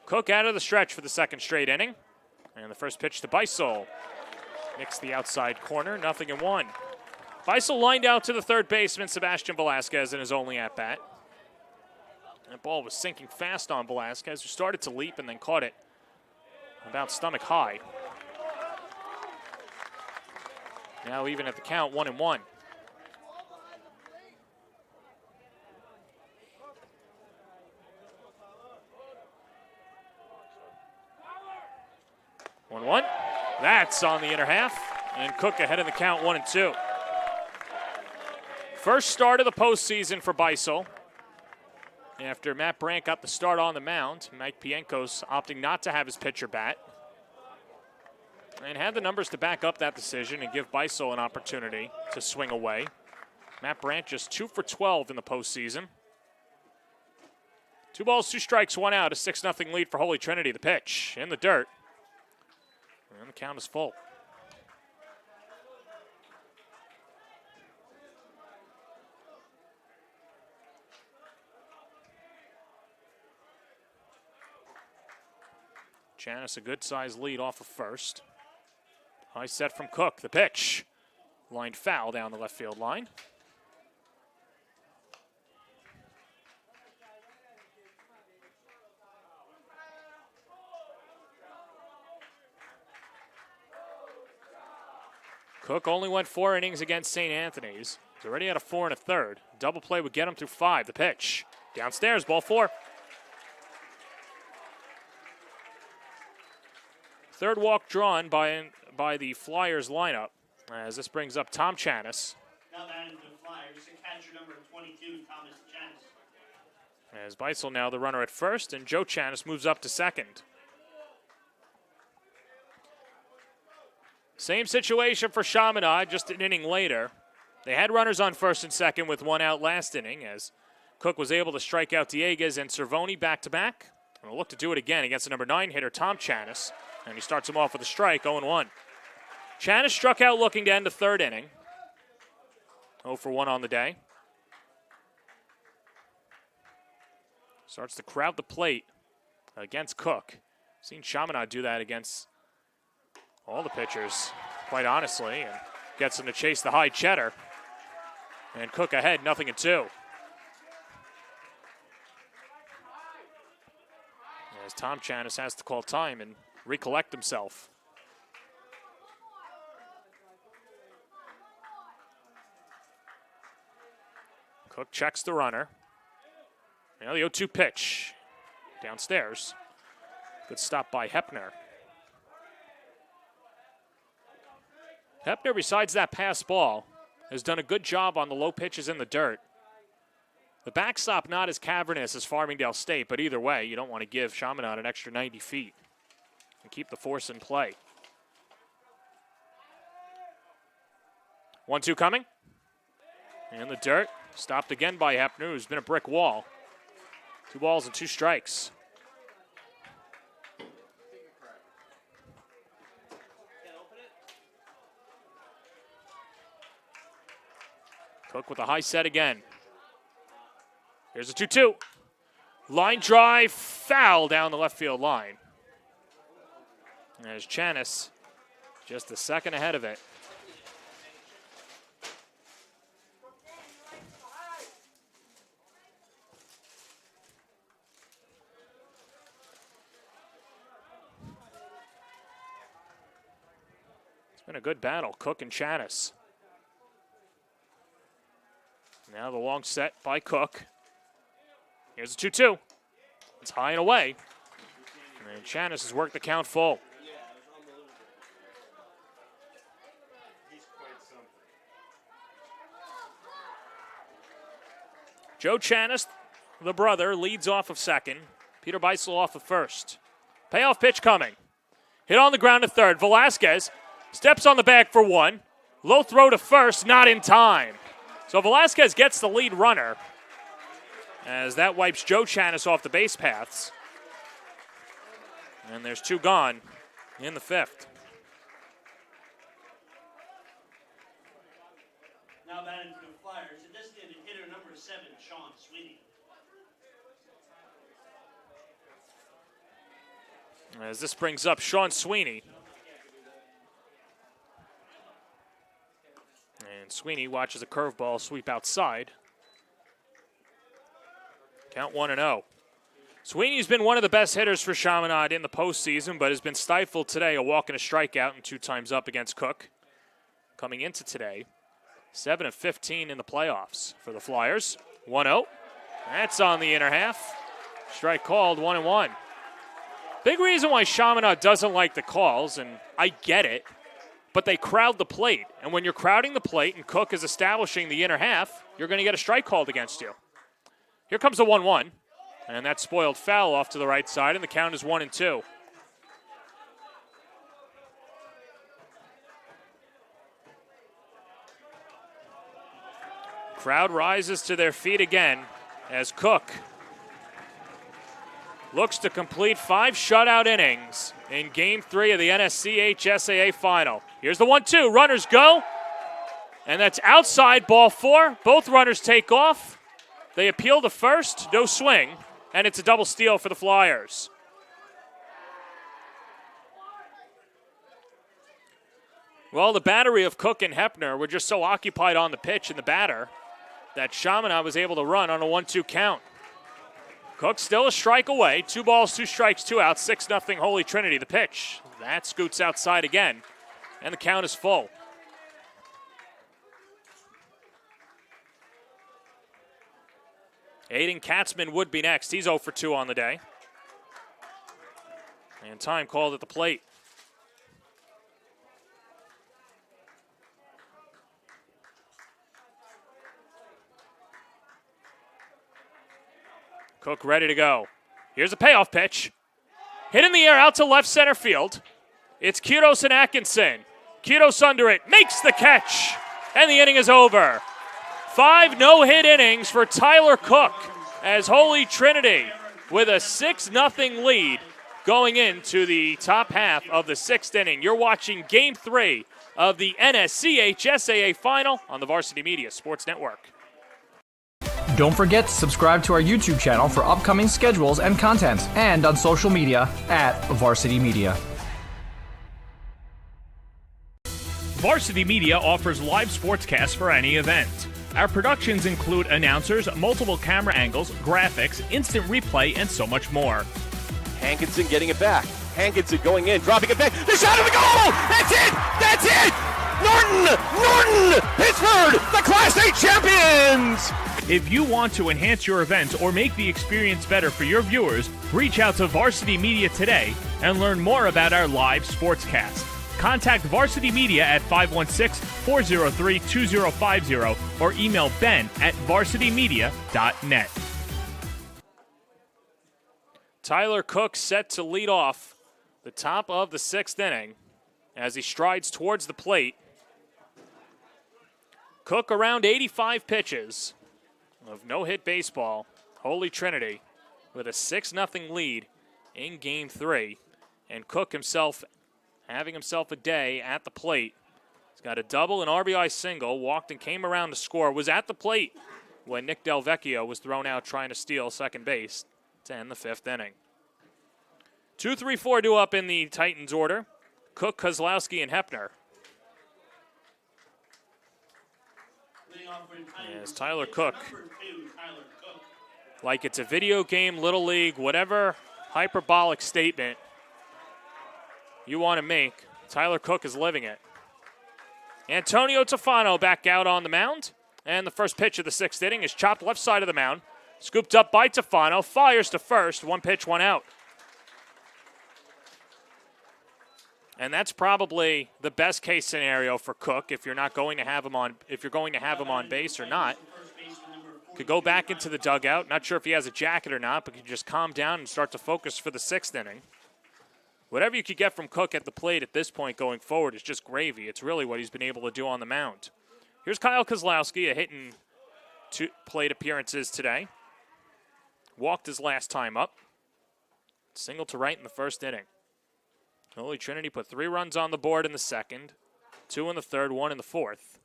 Cook out of the stretch for the 2nd straight inning. And the first pitch to Beisel. Nicks the outside corner, 0-1. Beisel lined out to the 3rd baseman, Sebastian Velasquez, in his only at-bat. That ball was sinking fast on Velasquez, who started to leap and then caught it about stomach high. Now even at the count, 1-1. 1-1. That's on the inner half, and Cook ahead in the count, 1-2. First start of the postseason for Beisel. After Matt Brandt got the start on the mound, Mike Pienko's opting not to have his pitcher bat. And had the numbers to back up that decision and give Beisel an opportunity to swing away. Matt Brandt just 2 for 12 in the postseason. 2 balls, 2 strikes, 1 out, a 6-0 lead for Holy Trinity. The pitch in the dirt. And the count is full. Chanis a good-sized lead off of first. High set from Cook. The pitch. Lined foul down the left field line. Cook only went 4 innings against St. Anthony's. He's already at a 4 1/3. Double play would get him through 5. The pitch. Downstairs, ball 4. Third walk drawn by the Flyers lineup, as this brings up Tom Chanis. Now batting for the Flyers, the catcher number 22, Thomas Chanis. As Beitzel now the runner at first, and Joe Chanis moves up to second. Same situation for Chaminade, just an inning later. They had runners on first and second with 1 out last inning, as Cook was able to strike out Dieguez and Cervoni back-to-back. And we'll look to do it again against the number 9 hitter, Tom Chanis. And he starts him off with a strike, 0-1. Chanis struck out looking to end the 3rd inning. 0 for 1 on the day. Starts to crowd the plate against Cook. Seen Chaminade do that against all the pitchers, quite honestly, and gets him to chase the high cheddar. And Cook ahead, 0-2. As Tom Chanis has to call time and recollect himself. Cook checks the runner. Now the 0-2 pitch. Downstairs. Good stop by Hepner. Hepner, besides that pass ball, has done a good job on the low pitches in the dirt. The backstop not as cavernous as Farmingdale State, but either way, you don't want to give Chaminade an extra 90 feet and keep the force in play. 1-2 coming. In the dirt. Stopped again by Hepner, who's been a brick wall. 2 balls and 2 strikes. Cook with a high set again. Here's a 2-2. Line drive, foul down the left field line. There's Chanis just a second ahead of it. It's been a good battle, Cook and Chanis. Now the long set by Cook. Here's a 2-2. It's high and away. And Chanis has worked the count full. Joe Chanis, the brother, leads off of second. Peter Beitzel off of first. Payoff pitch coming. Hit on the ground to third. Velasquez steps on the bag for 1. Low throw to first, not in time. So Velasquez gets the lead runner as that wipes Joe Chanis off the base paths. And there's 2 gone in the 5th. Now batting for the Flyers, the designated hitter number 7, Sean Sweeney. As this brings up Sean Sweeney. And Sweeney watches a curveball sweep outside. Count 1-0. Sweeney's been one of the best hitters for Chaminade in the postseason, but has been stifled today. A walk and a strikeout and 2 times up against Cook. Coming into today, 7 of 15 in the playoffs for the Flyers. 1-0. That's on the inner half. Strike called, 1-1. Big reason why Chaminade doesn't like the calls, and I get it, but they crowd the plate. And when you're crowding the plate and Cook is establishing the inner half, you're going to get a strike called against you. Here comes the 1-1. And that spoiled foul off to the right side, and the count is 1-2. Crowd rises to their feet again as Cook looks to complete 5 shutout innings in Game 3 of the NSCHSAA Final. Here's the 1-2. Runners go. And that's outside, ball 4. Both runners take off. They appeal to first. No swing. And it's a double steal for the Flyers. Well, the battery of Cook and Hepner were just so occupied on the pitch and the batter that Chaminade was able to run on a 1-2 count. Cook still a strike away. 2 balls, 2 strikes, 2 outs. 6-0 Holy Trinity. The pitch. That scoots outside again. And the count is full. Aiden Katzman would be next. He's 0 for 2 on the day. And time called at the plate. Cook ready to go. Here's a payoff pitch. Hit in the air out to left center field. It's Kudos and Atkinson. Kudos under it, makes the catch, and the inning is over. 5 no-hit innings for Tyler Cook as Holy Trinity with a 6-0 lead going into the top half of the 6th inning. You're watching Game 3 of the NSCHSAA Final on the Varsity Media Sports Network. Don't forget to subscribe to our YouTube channel for upcoming schedules and content, and on social media at Varsity Media. Varsity Media offers live sportscasts for any event. Our productions include announcers, multiple camera angles, graphics, instant replay, and so much more. Hankinson getting it back. Hankinson going in, dropping it back. The shot of the goal! That's it! That's it! Norton! Pittsburgh, the Class A champions! If you want to enhance your event or make the experience better for your viewers, reach out to Varsity Media today and learn more about our live sportscast. Contact Varsity Media at 516-403-2050 or email ben@varsitymedia.net. Tyler Cook set to lead off the top of the 6th inning as he strides towards the plate. Cook around 85 pitches of no-hit baseball. Holy Trinity with a 6-0 lead in Game 3. And Cook himself having himself a day at the plate. He's got a double, an RBI single, walked and came around to score, was at the plate when Nick Delvecchio was thrown out trying to steal second base to end the 5th inning. 2, 3, 4 due up in the Titans order. Cook, Kozlowski, and Hepner. As Tyler Cook, like it's a video game, Little League, whatever hyperbolic statement you want to make, Tyler Cook is living it. Antonio Tafano back out on the mound. And the first pitch of the 6th inning is chopped left side of the mound. Scooped up by Tafano, fires to first, 1 pitch, 1 out. And that's probably the best case scenario for Cook if you're not going to have him on base or not. Could go back into the dugout. Not sure if he has a jacket or not, but could just calm down and start to focus for the 6th inning. Whatever you could get from Cook at the plate at this point going forward is just gravy. It's really what he's been able to do on the mound. Here's Kyle Kozlowski, a hitting 2 plate appearances today. Walked his last time up. Single to right in the 1st inning. Holy Trinity put 3 runs on the board in the 2nd, 2 in the 3rd, 1 in the 4th.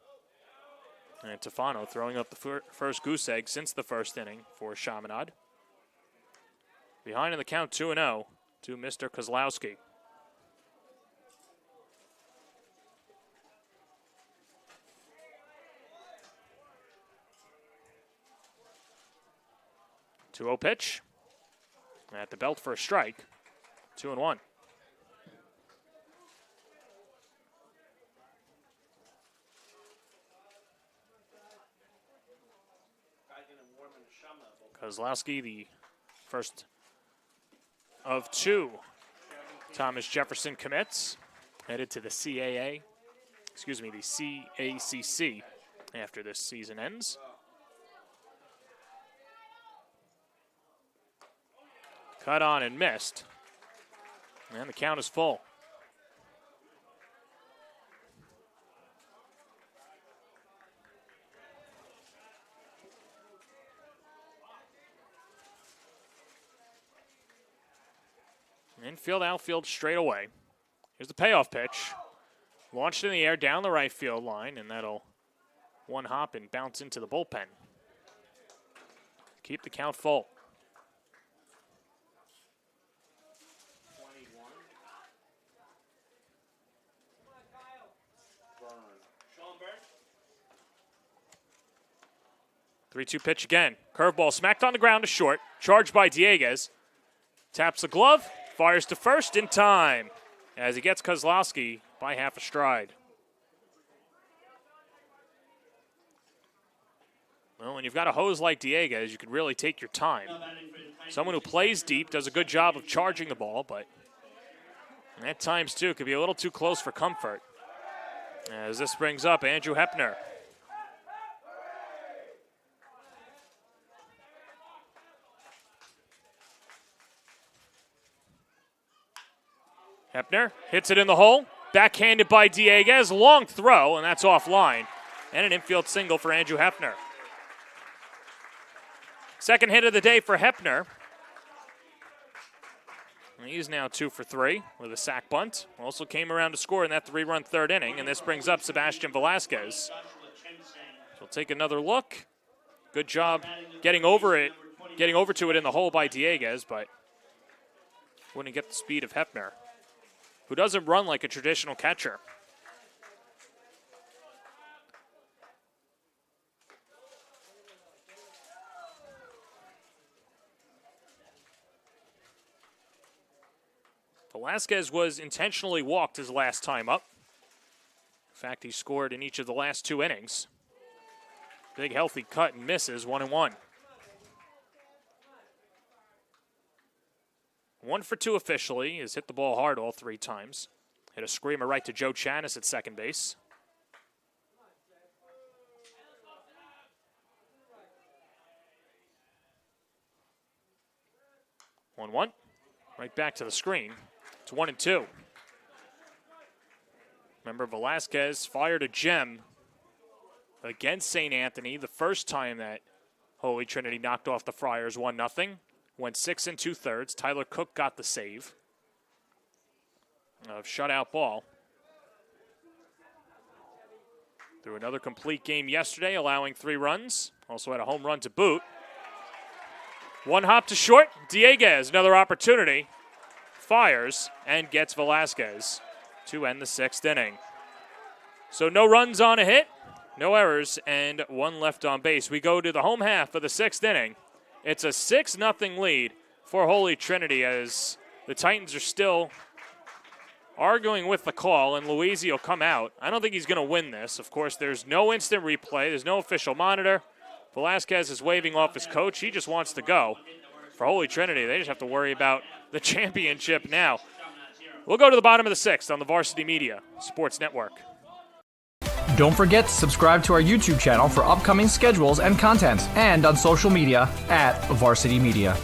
And Tafano throwing up the first goose egg since the 1st inning for Chaminade. Behind in the count 2-0 to Mr. Kozlowski. Two-0 pitch. At the belt for a strike. 2-1. Kozlowski, the first of 2 Thomas Jefferson commits, headed to the CACC after this season ends. Cut on and missed, and the count is full. Infield, outfield straight away. Here's the payoff pitch. Launched in the air down the right field line, and that'll one hop and bounce into the bullpen. Keep the count full. 3-2 pitch again. Curveball smacked on the ground to short. Charged by Dieguez. Taps the glove. Fires to first in time as he gets Kozlowski by half a stride. Well, when you've got a hose like Dieguez, you can really take your time. Someone who plays deep, does a good job of charging the ball, but at times, too, could be a little too close for comfort. As this brings up Andrew Hepner. Hepner hits it in the hole. Backhanded by Dieguez. Long throw, and that's offline. And an infield single for Andrew Hepner. Second hit of the day for Hepner. He's now 2 for 3 with a sac bunt. Also came around to score in that 3-run third inning, and this brings up Sebastian Velasquez. So we'll take another look. Good job getting over to it in the hole by Dieguez, but wouldn't get the speed of Hepner, who doesn't run like a traditional catcher. Velasquez was intentionally walked his last time up. In fact, he scored in each of the last 2 innings. Big healthy cut and misses, 1-1. 1 for 2 officially. Has hit the ball hard all 3 times. Hit a screamer right to Joe Chanis at second base. One. Right back to the screen. It's 1-2. Remember, Velasquez fired a gem against St. Anthony the first time that Holy Trinity knocked off the Friars 1-0. Went 6 2/3. Tyler Cook got the save of shutout ball. Threw another complete game yesterday, allowing 3 runs. Also had a home run to boot. 1 hop to short. Dieguez, another opportunity. Fires and gets Velasquez to end the 6th inning. So no runs on a hit, no errors, and 1 left on base. We go to the home half of the 6th inning. It's a 6-0 lead for Holy Trinity as the Titans are still arguing with the call, and Luisi will come out. I don't think he's going to win this. Of course, there's no instant replay. There's no official monitor. Velasquez is waving off his coach. He just wants to go. For Holy Trinity, they just have to worry about the championship now. We'll go to the bottom of the 6th on the Varsity Media Sports Network. Don't forget to subscribe to our YouTube channel for upcoming schedules and content, and on social media @Varsity Media.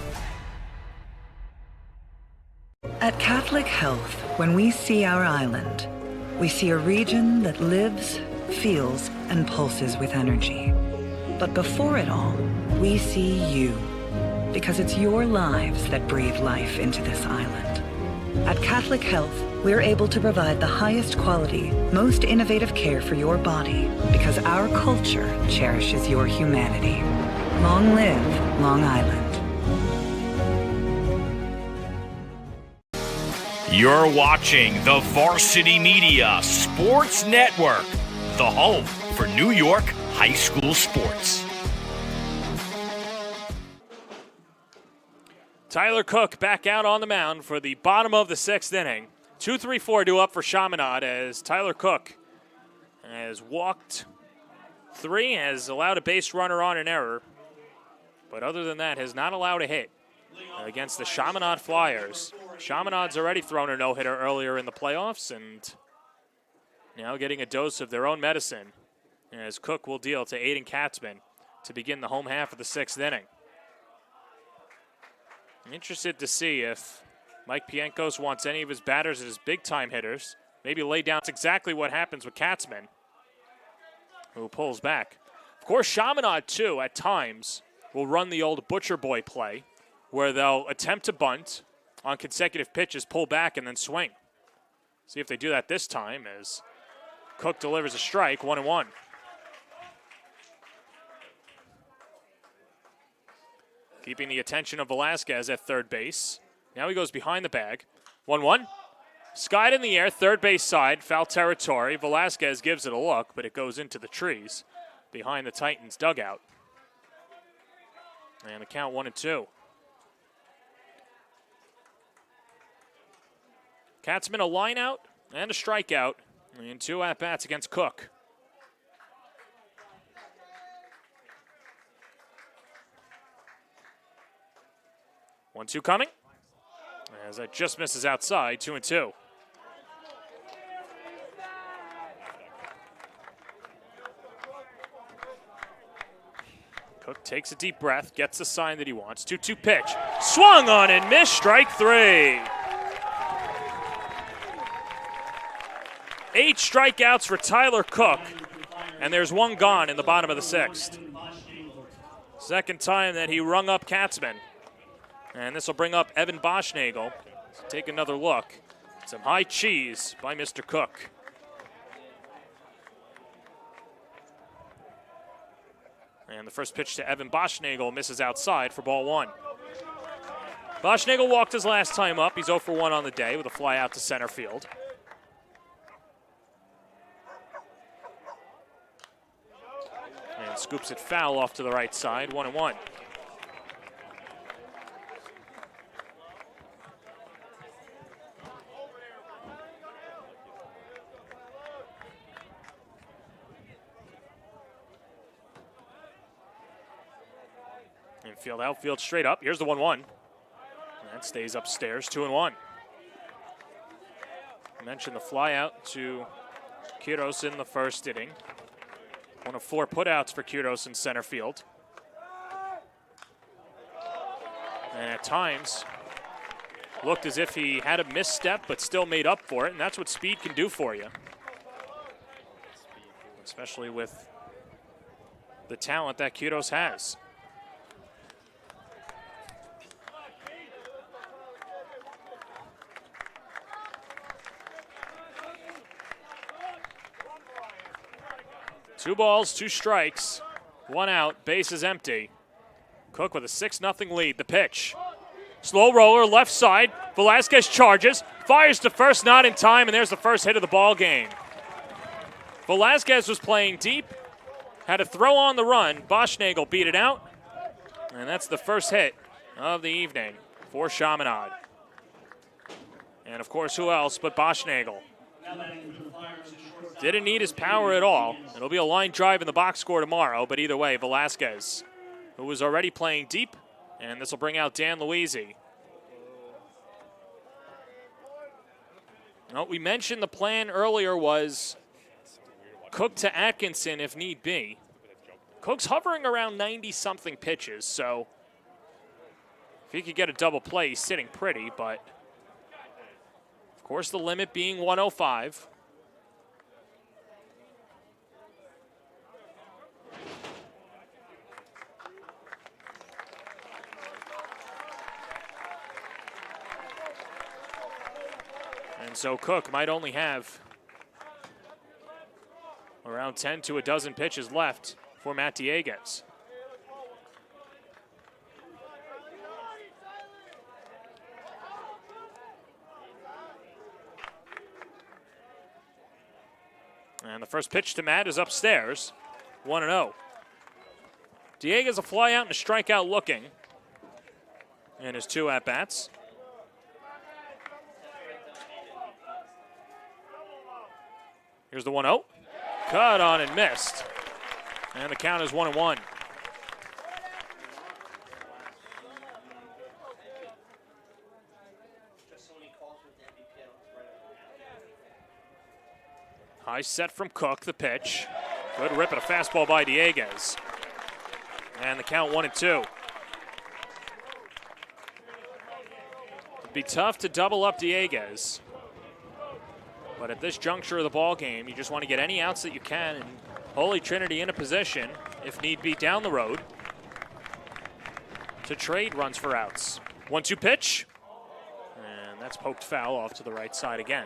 At Catholic Health, when we see our island, we see a region that lives, feels, and pulses with energy. But before it all, we see you, because it's your lives that breathe life into this island. At Catholic Health, we're able to provide the highest quality, most innovative care for your body, because our culture cherishes your humanity. Long live Long Island. You're watching the Varsity Media Sports Network, the home for New York high school sports. Tyler Cook back out on the mound for the bottom of the 6th inning. 2-3-4 up for Chaminade as Tyler Cook has walked 3, has allowed a base runner on an error, but other than that has not allowed a hit against the Chaminade Flyers. Chaminade's already thrown a no-hitter earlier in the playoffs and now getting a dose of their own medicine as Cook will deal to Aiden Katzman to begin the home half of the 6th inning. I'm interested to see if Mike Pienkos wants any of his batters as big-time hitters. Maybe lay down exactly what happens with Katzman, who pulls back. Of course, Chaminade, too, at times, will run the old Butcher Boy play, where they'll attempt to bunt on consecutive pitches, pull back, and then swing. See if they do that this time as Cook delivers a strike, 1-1. Keeping the attention of Velasquez at third base. Now he goes behind the bag. 1-1. Skied in the air, third base side, foul territory. Velasquez gives it a look, but it goes into the trees behind the Titans dugout. And the count 1-2. Katzman a line out and a strikeout in 2 at-bats against Cook. 1-2 coming. As that just misses outside, 2-2. Cook takes a deep breath, gets the sign that he wants. 2-2 pitch. Swung on and missed, strike 3. 8 strikeouts for Tyler Cook, and there's 1 gone in the bottom of the 6th. Second time that he rung up Katzman. And this will bring up Evan Boschnagel. So take another look. Some high cheese by Mr. Cook. And the first pitch to Evan Boschnagel misses outside for ball 1. Boschnagel walked his last time up. He's 0 for 1 on the day with a fly out to center field. And scoops it foul off to the right side, 1-1. Infield, outfield, straight up. Here's the 1-1. That stays upstairs, 2-1. I mentioned the fly out to Quiros in the first inning. 1 of 4 putouts for Quiros in center field. And at times, looked as if he had a misstep, but still made up for it, and that's what speed can do for you. Especially with the talent that Quiros has. Two balls, 2 strikes, 1 out, base is empty. Cook with a 6-0 lead. The pitch. Slow roller, left side. Velasquez charges, fires to first, not in time, and there's the first hit of the ball game. Velasquez was playing deep, had a throw on the run. Boschnagel beat it out, and that's the first hit of the evening for Chaminade. And of course, who else but Boschnagel? Didn't need his power at all. It'll be a line drive in the box score tomorrow, but either way, Velasquez, who was already playing deep, and this will bring out Dan Luisi. Well, we mentioned the plan earlier was Cook to Atkinson if need be. Cook's hovering around 90-something pitches, so if he could get a double play, he's sitting pretty, but of course the limit being 105. And so Cook might only have around 10 to a dozen pitches left for Matt Dieguez. And the first pitch to Matt is upstairs, 1-0. Dieguez a fly out and a strikeout looking in his 2 at-bats. Here's the 1-0. Cut on and missed. And the count is 1-1. High set from Cook, the pitch. Good rip at a fastball by Dieguez. And the count 1-2. It'd be tough to double up Dieguez. But at this juncture of the ball game, you just want to get any outs that you can, and Holy Trinity in a position, if need be, down the road to trade runs for outs. 1-2 pitch, and that's poked foul off to the right side again.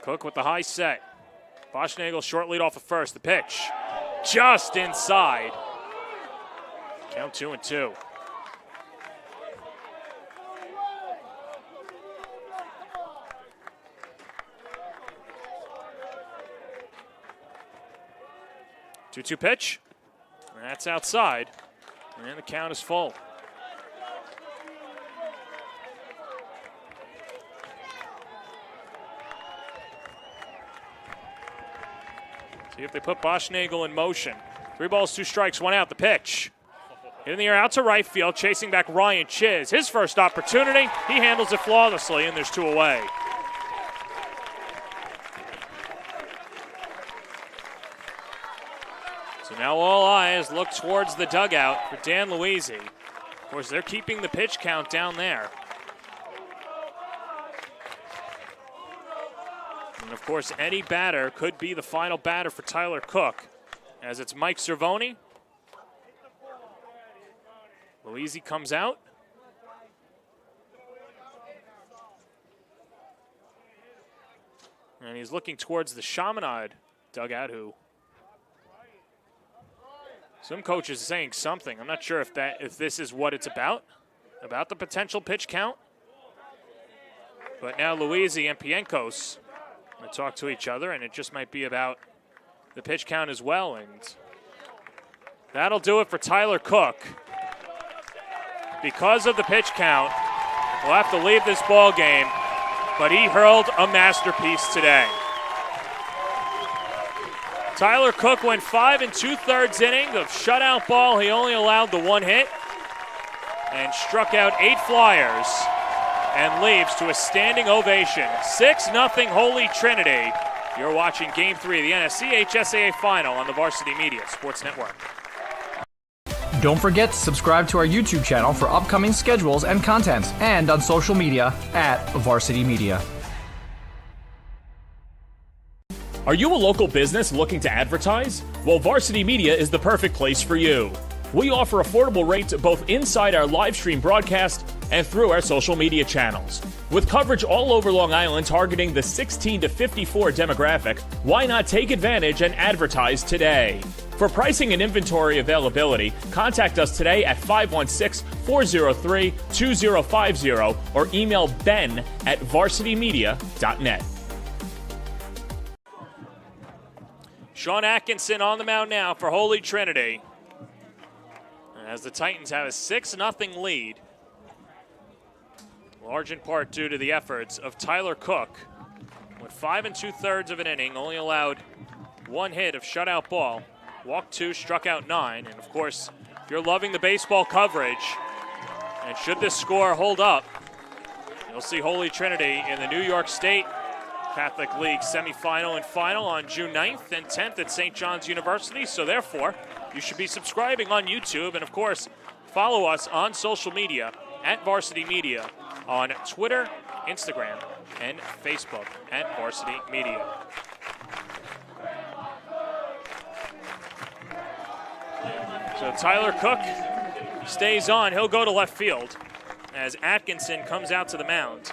Cook with the high set. Boschnagel short lead off the first. The pitch just inside. Count 2-2. Two-two pitch. That's outside. And the count is full. See if they put Boschnagel in motion. 3 balls, 2 strikes, 1 out. The pitch. Hit in the air out to right field, chasing back Ryan Chiz. His first opportunity. He handles it flawlessly, and there's 2 away. So now all eyes look towards the dugout for Dan Luisi. Of course, they're keeping the pitch count down there. And of course, any batter could be the final batter for Tyler Cook, as it's Mike Cervoni. Luisi comes out. And he's looking towards the Chaminade dugout, who some coaches are saying something. I'm not sure if this is what it's about the potential pitch count. But now Luisi and Pienkos talk to each other, and it just might be about the pitch count as well. And that'll do it for Tyler Cook. Because of the pitch count, we'll have to leave this ball game, but he hurled a masterpiece today. Tyler Cook went 5 2/3 innings of shutout ball. He only allowed the 1 hit and struck out 8 flyers and leaves to a standing ovation. 6-0 Holy Trinity. You're watching Game 3 of the NSCHSAA Final on the Varsity Media Sports Network. Don't forget to subscribe to our YouTube channel for upcoming schedules and content, and on social media at Varsity Media. Are you a local business looking to advertise? Well, Varsity Media is the perfect place for you. We offer affordable rates both inside our live stream broadcast and through our social media channels. With coverage all over Long Island targeting the 16 to 54 demographic, why not take advantage and advertise today? For pricing and inventory availability, contact us today at 516-403-2050 or email ben@varsitymedia.net. Sean Atkinson on the mound now for Holy Trinity, as the Titans have a 6-0 lead, large in part due to the efforts of Tyler Cook. With 5 2/3 of an inning, only allowed 1 hit of shutout ball, walked 2, struck out 9, and of course, if you're loving the baseball coverage, and should this score hold up, you'll see Holy Trinity in the New York State Catholic League semifinal and final on June 9th and 10th at St. John's University. So therefore, you should be subscribing on YouTube, and of course, follow us on social media at Varsity Media on Twitter, Instagram, and Facebook at Varsity Media. So Tyler Cook stays on. He'll go to left field as Atkinson comes out to the mound.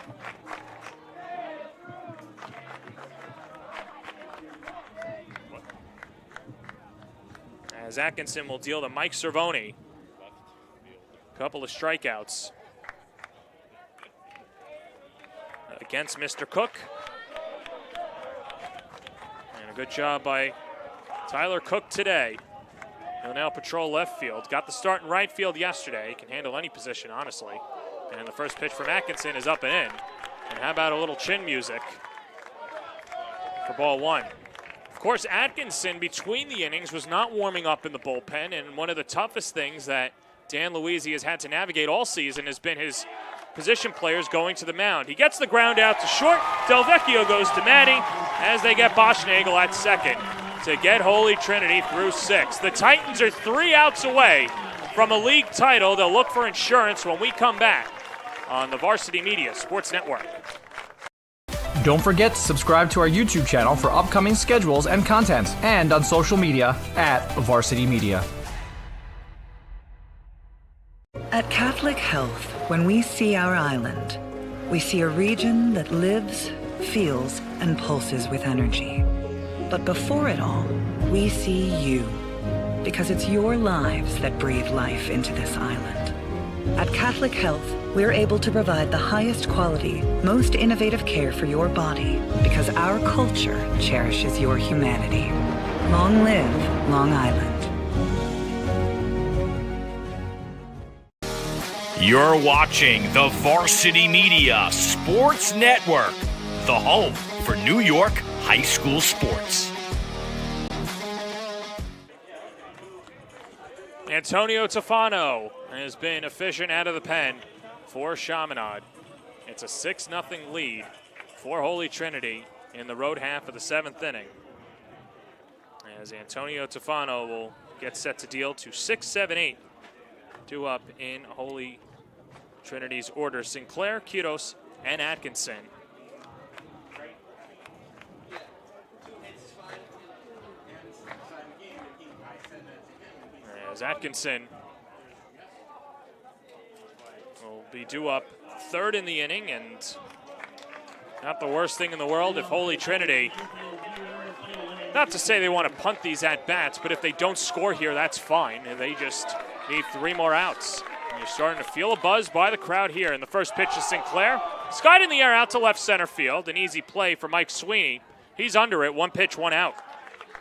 As Atkinson will deal to Mike Cervoni. Couple of strikeouts against Mr. Cook. And a good job by Tyler Cook today. He'll now patrol left field. Got the start in right field yesterday. He can handle any position, honestly. And the first pitch from Atkinson is up and in. And how about a little chin music for ball 1? Of course, Atkinson, between the innings, was not warming up in the bullpen, and one of the toughest things that Dan Luisi has had to navigate all season has been his position players going to the mound. He gets the ground out to short. Del Vecchio goes to Maddie as they get Boschnagel at second to get Holy Trinity through 6. The Titans are 3 outs away from a league title. They'll look for insurance when we come back on the Varsity Media Sports Network. Don't forget to subscribe to our YouTube channel for upcoming schedules and content, and on social media at Varsity Media. At Catholic Health, when we see our island, we see a region that lives, feels, and pulses with energy. But before it all, we see you, because it's your lives that breathe life into this island. At Catholic Health, we're able to provide the highest quality, most innovative care for your body, because our culture cherishes your humanity. Long live Long Island. You're watching the Varsity Media Sports Network, the home for New York high school sports. Antonio Tafano has been efficient out of the pen for Chaminade. It's a 6-0 lead for Holy Trinity in the road half of the 7th inning, as Antonio Tafano will get set to deal to 6, 7, 8. 2 up in Holy Trinity's order: Sinclair, Quiros, and Atkinson. As Atkinson will be due up 3rd in the inning, and not the worst thing in the world if Holy Trinity, not to say they want to punt these at-bats, but if they don't score here, that's fine. They just need 3 more outs. And you're starting to feel a buzz by the crowd here. And the first pitch to Sinclair. Skied in the air out to left center field. An easy play for Mike Sweeney. He's under it. 1 pitch, 1 out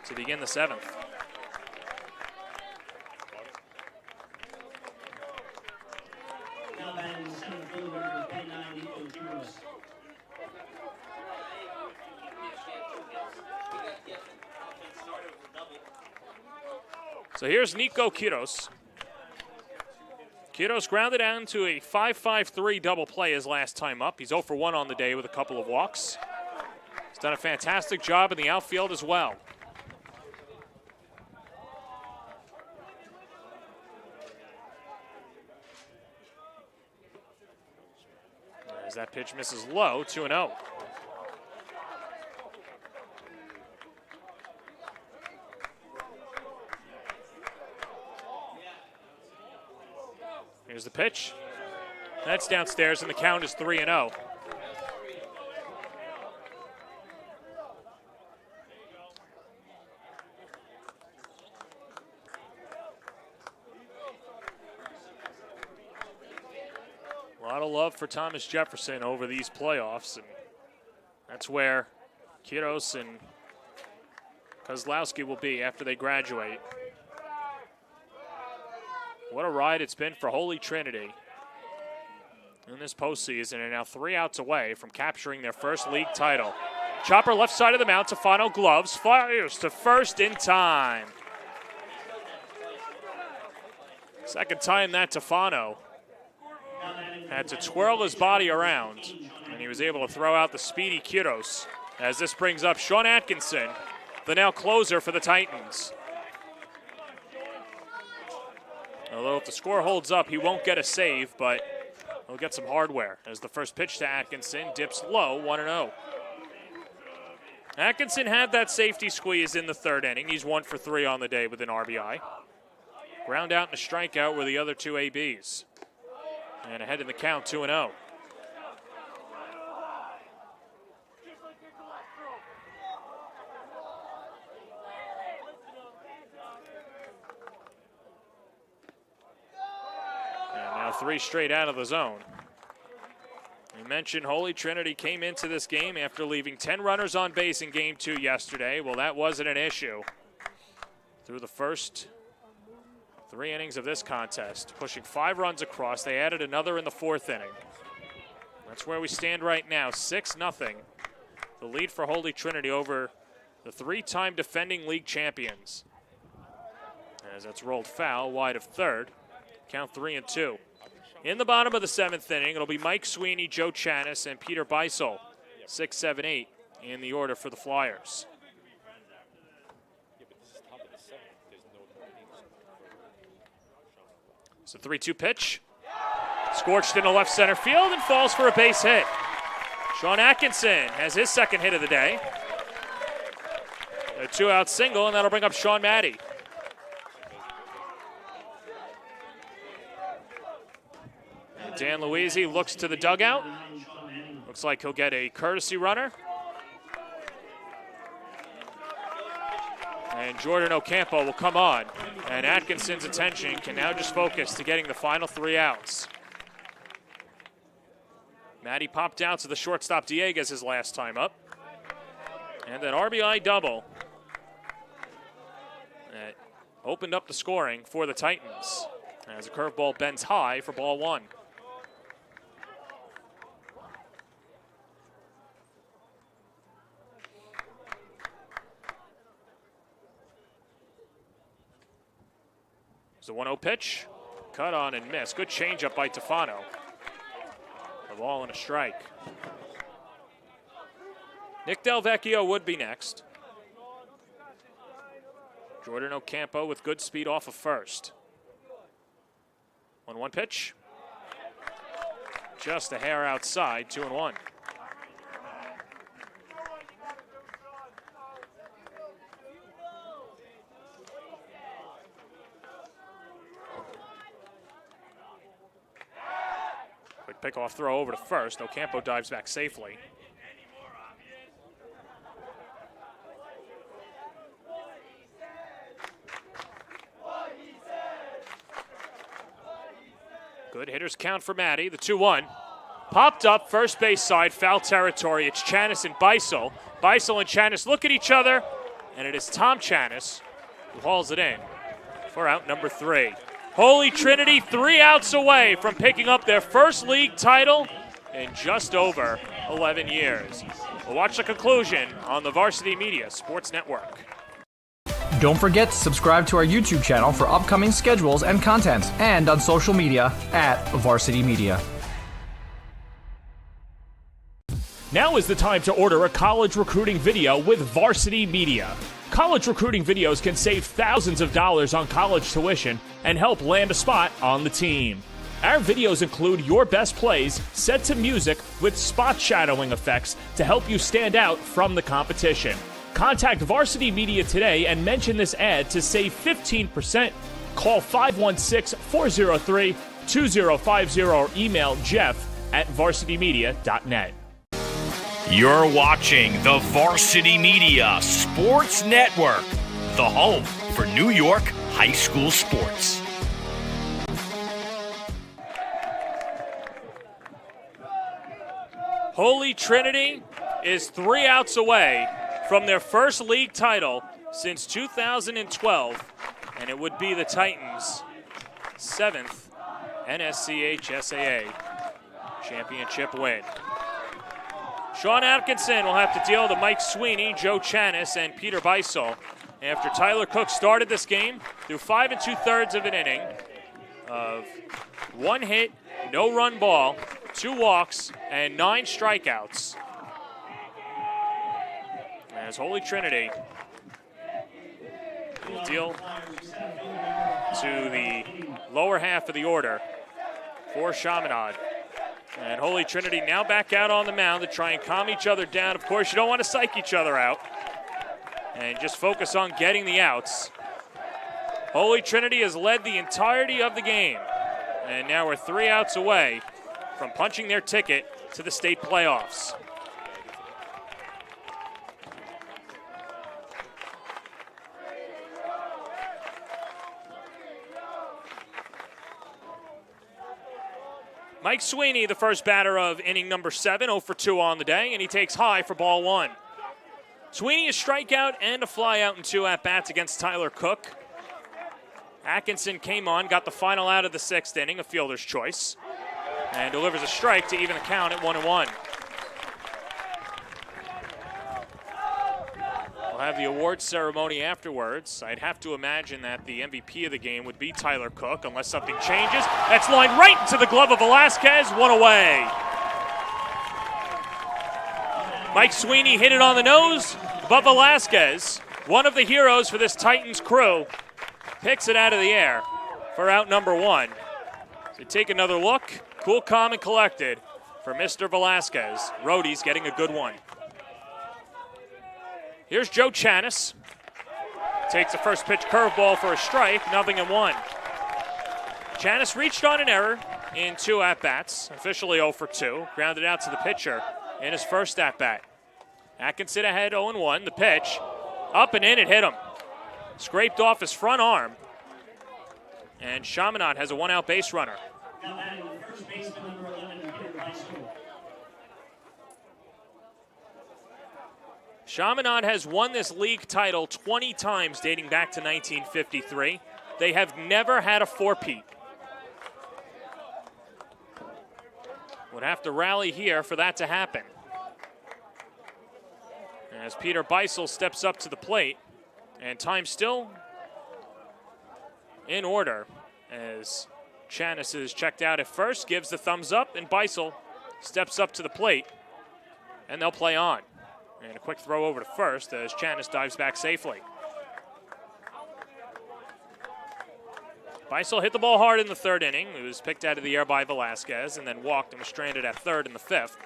to begin the 7th. Now batting center fielder, number 29, Nico Quiros. So here's Nico Quiros. Quiros grounded down to a 5-5-3 double play his last time up. He's 0 for 1 on the day with a couple of walks. He's done a fantastic job in the outfield as well. As that pitch misses low, 2-0. Here's the pitch. That's downstairs, and the count is 3-0. A lot of love for Thomas Jefferson over these playoffs, and that's where Quiros and Kozlowski will be after they graduate. What a ride it's been for Holy Trinity in this postseason, and now 3 outs away from capturing their first league title. Chopper left side of the mound, Tafano gloves, fires to first in time. Second time that Tafano had to twirl his body around, and he was able to throw out the speedy Quiros, as this brings up Sean Atkinson, the now closer for the Titans. Although if the score holds up, he won't get a save, but he'll get some hardware as the first pitch to Atkinson dips low, 1-0. Atkinson had that safety squeeze in the 3rd inning. He's 1 for 3 on the day with an RBI. Ground out and a strikeout were the other 2 ABs. And ahead in the count, 2-0. Now 3 straight out of the zone. We mentioned Holy Trinity came into this game after leaving 10 runners on base in Game 2 yesterday. Well, that wasn't an issue through the first 3 innings of this contest, pushing 5 runs across. They added another in the 4th inning. That's where we stand right now, 6-0. The lead for Holy Trinity over the 3-time defending league champions. As that's rolled foul, wide of 3rd. Count 3-2. In the bottom of the 7th inning, it'll be Mike Sweeney, Joe Chanis, and Peter Beisel. 6, 7, 8 in the order for the Flyers. It's a 3-2 pitch. Scorched into left center field and falls for a base hit. Sean Atkinson has his 2nd hit of the day. A 2-out single, and that'll bring up Sean Maddie. And Dan Luisi looks to the dugout. Looks like he'll get a courtesy runner. And Jordan Ocampo will come on. And Atkinson's attention can now just focus to getting the final 3 outs. Maddie popped out to the shortstop Dieguez his last time up. And an RBI double that opened up the scoring for the Titans as a curveball bends high for ball 1. the 1-0 pitch. Cut on and miss. Good changeup by Tefano. The ball and a strike. Nick Delvecchio would be next. Jordan Ocampo with good speed off of first. 1-1 pitch. Just a hair outside, 2-1. Quick pickoff throw over to first. Ocampo dives back safely. Good hitters count for Maddie, the 2-1. Popped up, first base side, foul territory. It's Chanis and Beisel. Beisel and Chanis look at each other, and it is Tom Chanis who hauls it in for out number 3. Holy Trinity 3 outs away from picking up their first league title in just over 11 years. We'll watch the conclusion on the Varsity Media Sports Network. Don't forget to subscribe to our YouTube channel for upcoming schedules and content, and on social media @Varsity Media. Now is the time to order a college recruiting video with Varsity Media. College recruiting videos can save thousands of dollars on college tuition and help land a spot on the team. Our videos include your best plays set to music with spot shadowing effects to help you stand out from the competition. Contact Varsity Media today and mention this ad to save 15%. Call 516-403-2050 or email jeff@varsitymedia.net. You're watching the Varsity Media Sports Network, the home for New York high school sports. Holy Trinity is 3 outs away from their first league title since 2012, and it would be the Titans' 7th NSCHSAA championship win. Sean Atkinson will have to deal with Mike Sweeney, Joe Chanis, and Peter Beisel after Tyler Cook started this game through 5 2/3 of an inning of 1 hit, no run ball, 2 walks, and 9 strikeouts. As Holy Trinity will deal to the lower half of the order for Chaminade. And Holy Trinity now back out on the mound to try and calm each other down. Of course, you don't want to psych each other out and just focus on getting the outs. Holy Trinity has led the entirety of the game, and now we're 3 outs away from punching their ticket to the state playoffs. Mike Sweeney, the first batter of inning number 7, 0 for 2 on the day, and he takes high for ball 1. Sweeney a strikeout and a flyout in 2 at-bats against Tyler Cook. Atkinson came on, got the final out of the 6th inning, a fielder's choice, and delivers a strike to even the count at 1-1. We'll have the awards ceremony afterwards. I'd have to imagine that the MVP of the game would be Tyler Cook, unless something changes. That's lined right into the glove of Velasquez, 1 away. Mike Sweeney hit it on the nose, but Velasquez, one of the heroes for this Titans crew, picks it out of the air for out number 1. So take another look, cool, calm, and collected for Mr. Velasquez. Rody's getting a good one. Here's Joe Chanis. Takes the first pitch curveball for a strike, 0-1. Chanis reached on an error in 2 at-bats, officially 0 for 2. Grounded out to the pitcher in his first at-bat. Atkinson ahead 0-1. The pitch, up and in, it hit him. Scraped off his front arm. And Chaminade has a 1-out base runner. Now batting first baseman number 11, Peter Beisel. Chaminade has won this league title 20 times dating back to 1953. They have never had a four-peat. Would have to rally here for that to happen. As Peter Beisel steps up to the plate, and time still in order as Chanis is checked out at first, gives the thumbs up, and Beisel steps up to the plate, and they'll play on. And a quick throw over to first as Chanis dives back safely. Beisel hit the ball hard in the third inning. It was picked out of the air by Velasquez and then walked and was stranded at third in the fifth.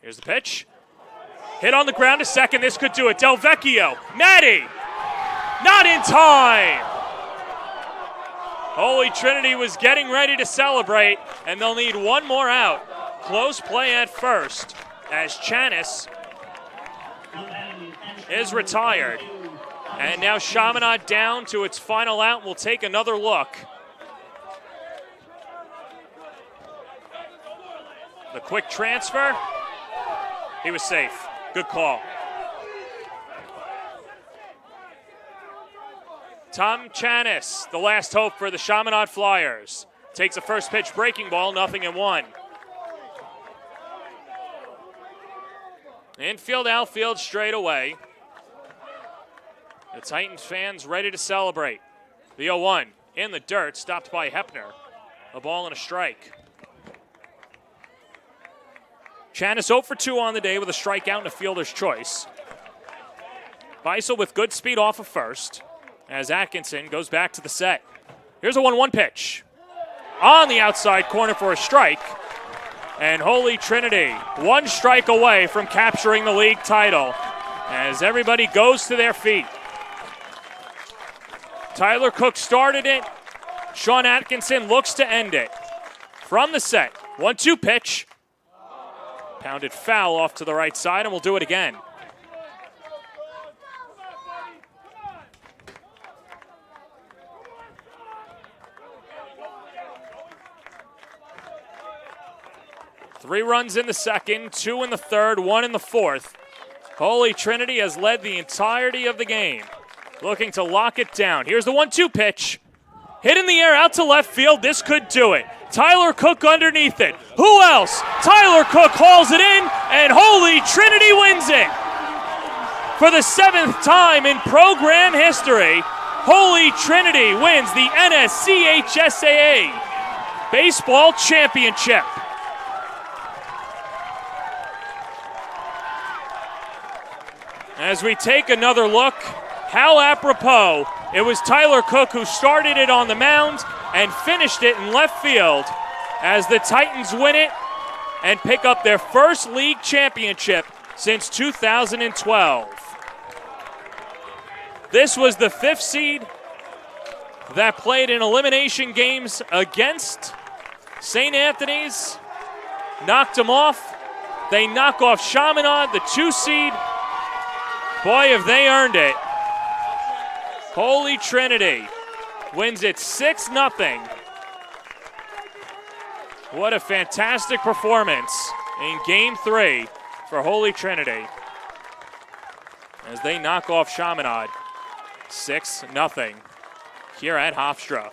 Here's the pitch. Hit on the ground to second. This could do it. Del Vecchio. Maddie. Not in time. Holy Trinity was getting ready to celebrate, and they'll need one more out. Close play at first as Chanis is retired. And now Chaminade down to its final out. We'll take another look. The quick transfer. He was safe. Good call. Tom Chanis, the last hope for the Chaminade Flyers. Takes a first pitch breaking ball, 0-1. Infield, outfield, straight away. The Titans fans ready to celebrate. The 0-1 in the dirt, stopped by Hepner. A ball and a strike. Chanis 0 for 2 on the day with a strikeout and a fielder's choice. Beisel with good speed off of first as Atkinson goes back to the set. Here's a 1-1 pitch. On the outside corner for a strike. And Holy Trinity, one strike away from capturing the league title as everybody goes to their feet. Tyler Cook started it. Sean Atkinson looks to end it. From the set, 1-2 pitch. Pounded foul off to the right side, and we'll do it again. Three runs in the second, 2 in the third, 1 in the fourth. Holy Trinity has led the entirety of the game, looking to lock it down. Here's the 1-2 pitch. Hit in the air out to left field. This could do it. Tyler Cook underneath it. Who else? Tyler Cook hauls it in, and Holy Trinity wins it. For the 7th time in program history, Holy Trinity wins the NSCHSAA Baseball Championship. As we take another look, how apropos, it was Tyler Cook who started it on the mound and finished it in left field as the Titans win it and pick up their first league championship since 2012. This was the 5th seed that played in elimination games against St. Anthony's, knocked them off. They knock off Chaminade, the 2 seed. Boy, have they earned it. Holy Trinity wins it 6-0. What a fantastic performance in Game 3 for Holy Trinity as they knock off Chaminade 6-0 here at Hofstra.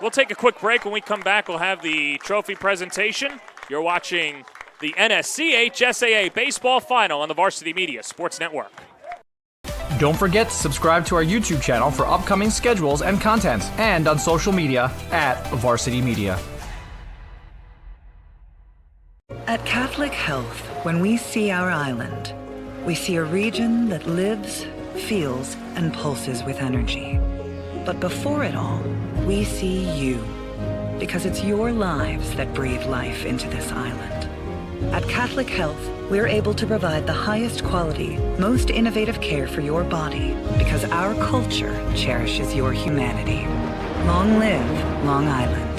We'll take a quick break. When we come back, we'll have the trophy presentation. You're watching the NSCHSAA Baseball Final on the Varsity Media Sports Network. Don't forget to subscribe to our YouTube channel for upcoming schedules and content, and on social media at Varsity Media. At Catholic Health, when we see our island, we see a region that lives, feels, and pulses with energy. But before it all, we see you, because it's your lives that breathe life into this island. At Catholic Health, we're able to provide the highest quality, most innovative care for your body, because our culture cherishes your humanity. Long live Long Island.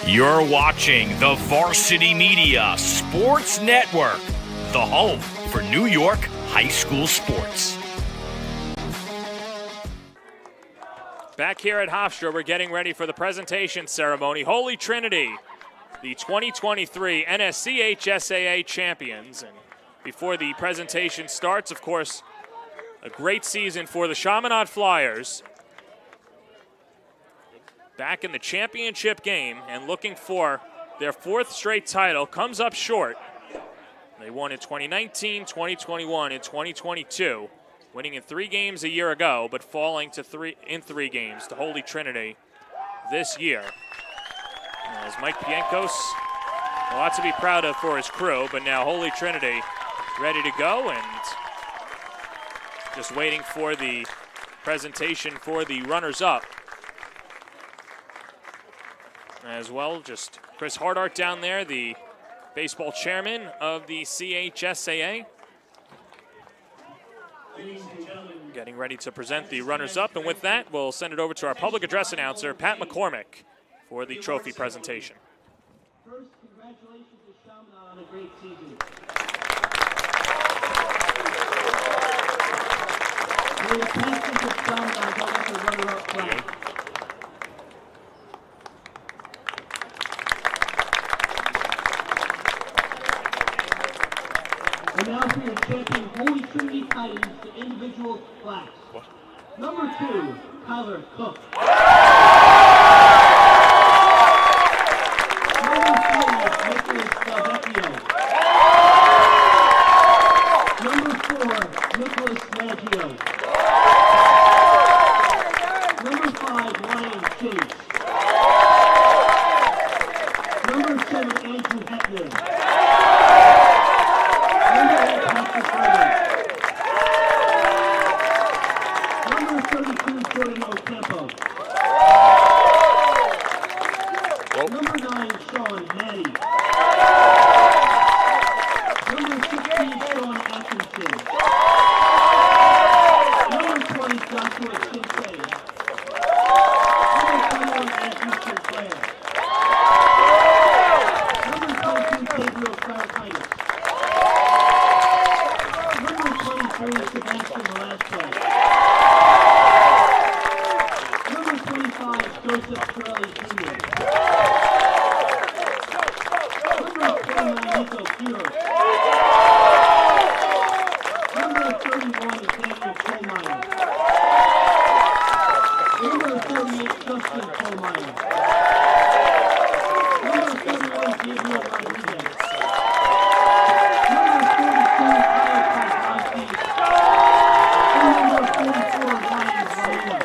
You're watching the Varsity Media Sports Network, the home for New York high school sports. Back here at Hofstra, we're getting ready for the presentation ceremony. Holy Trinity, the 2023 NSCHSAA champions. And before the presentation starts, of course, a great season for the Chaminade Flyers. back in the championship game and looking for their 4th straight title, comes up short. They won in 2019, 2021, and 2022, winning in 3 games a year ago, but falling to 3 games to Holy Trinity this year. As Mike Pienkos, a lot to be proud of for his crew, but now Holy Trinity ready to go and just waiting for the presentation for the runners-up. As well, just Chris Hardart down there, the baseball chairman of the CHSAA. Getting ready to present the runners-up, and with that, we'll send it over to our public address announcer, Pat McCormick, for the trophy presentation. First, congratulations to Chaminade on a great season. For the passage of Chaminade, I'll let the runner-up flag. And now for your champion, Holy Trinity Titans, the individual flags. Number 2, Tyler Cook. Number 3, Nicholas Delvecchio. Number 4, Nicholas Maggio. Number 5, Ryan Chase. Number 7, Andrew Hetman. Number 8, Patrick Ryan. Number 32, Jordan Ocampo. Number 9, Sean Maddie. Number 16, Sean Atkinson. Number 20, Joshua Sinclair. Number 21, Andrew Sinclair. Number 22, Gabriel Clarititis. Number 23, Sebastian Velasquez. Number 25, Joseph Corelli Jr. Number 29, Nico Kiro. Number 31 is Daniel Kohlmeyer. Number 38, Justin Kohlmeyer. Number 31, Gabriel Rodriguez. Number 32, Kyle Kozlowski. And number 44, Ryan Varela.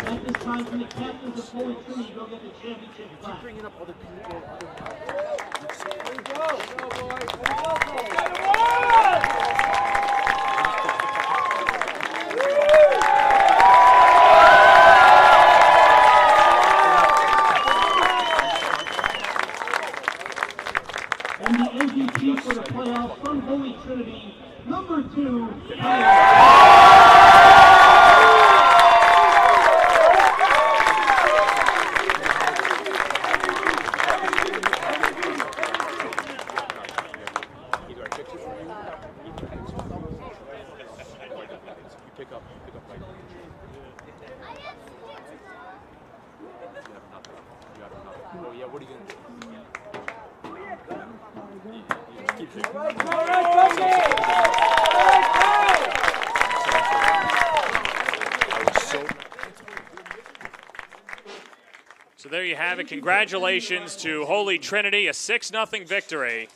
At this time, can the captains of Holy Trinity go get the championship flag? And the MVP for the playoffs from Holy Trinity, number 2, So there you have it. Congratulations to Holy Trinity, a 6-0 victory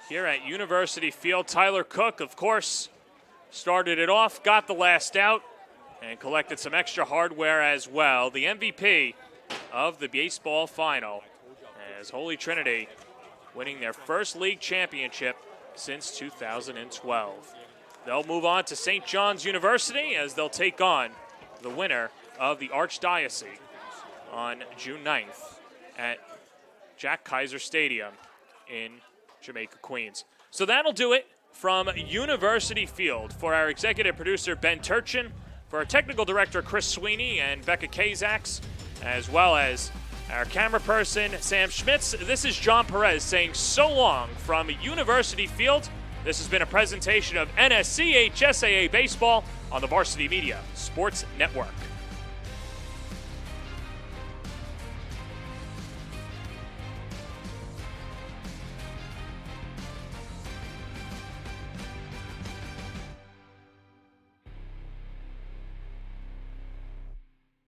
here at University Field. Tyler Cook, of course, started it off, got the last out, and collected some extra hardware as well. The MVP of the baseball final as Holy Trinity winning their first league championship since 2012. They'll move on to St. John's University as they'll take on the winner of the Archdiocese on June 9th at Jack Kaiser Stadium in Jamaica, Queens. So that'll do it from University Field. For our executive producer, Ben Turchin, for our technical director, Chris Sweeney and Becca Kazaks, as well as our camera person, Sam Schmitz, this is John Perez saying so long from University Field. This has been a presentation of NSCHSAA Baseball on the Varsity Media Sports Network.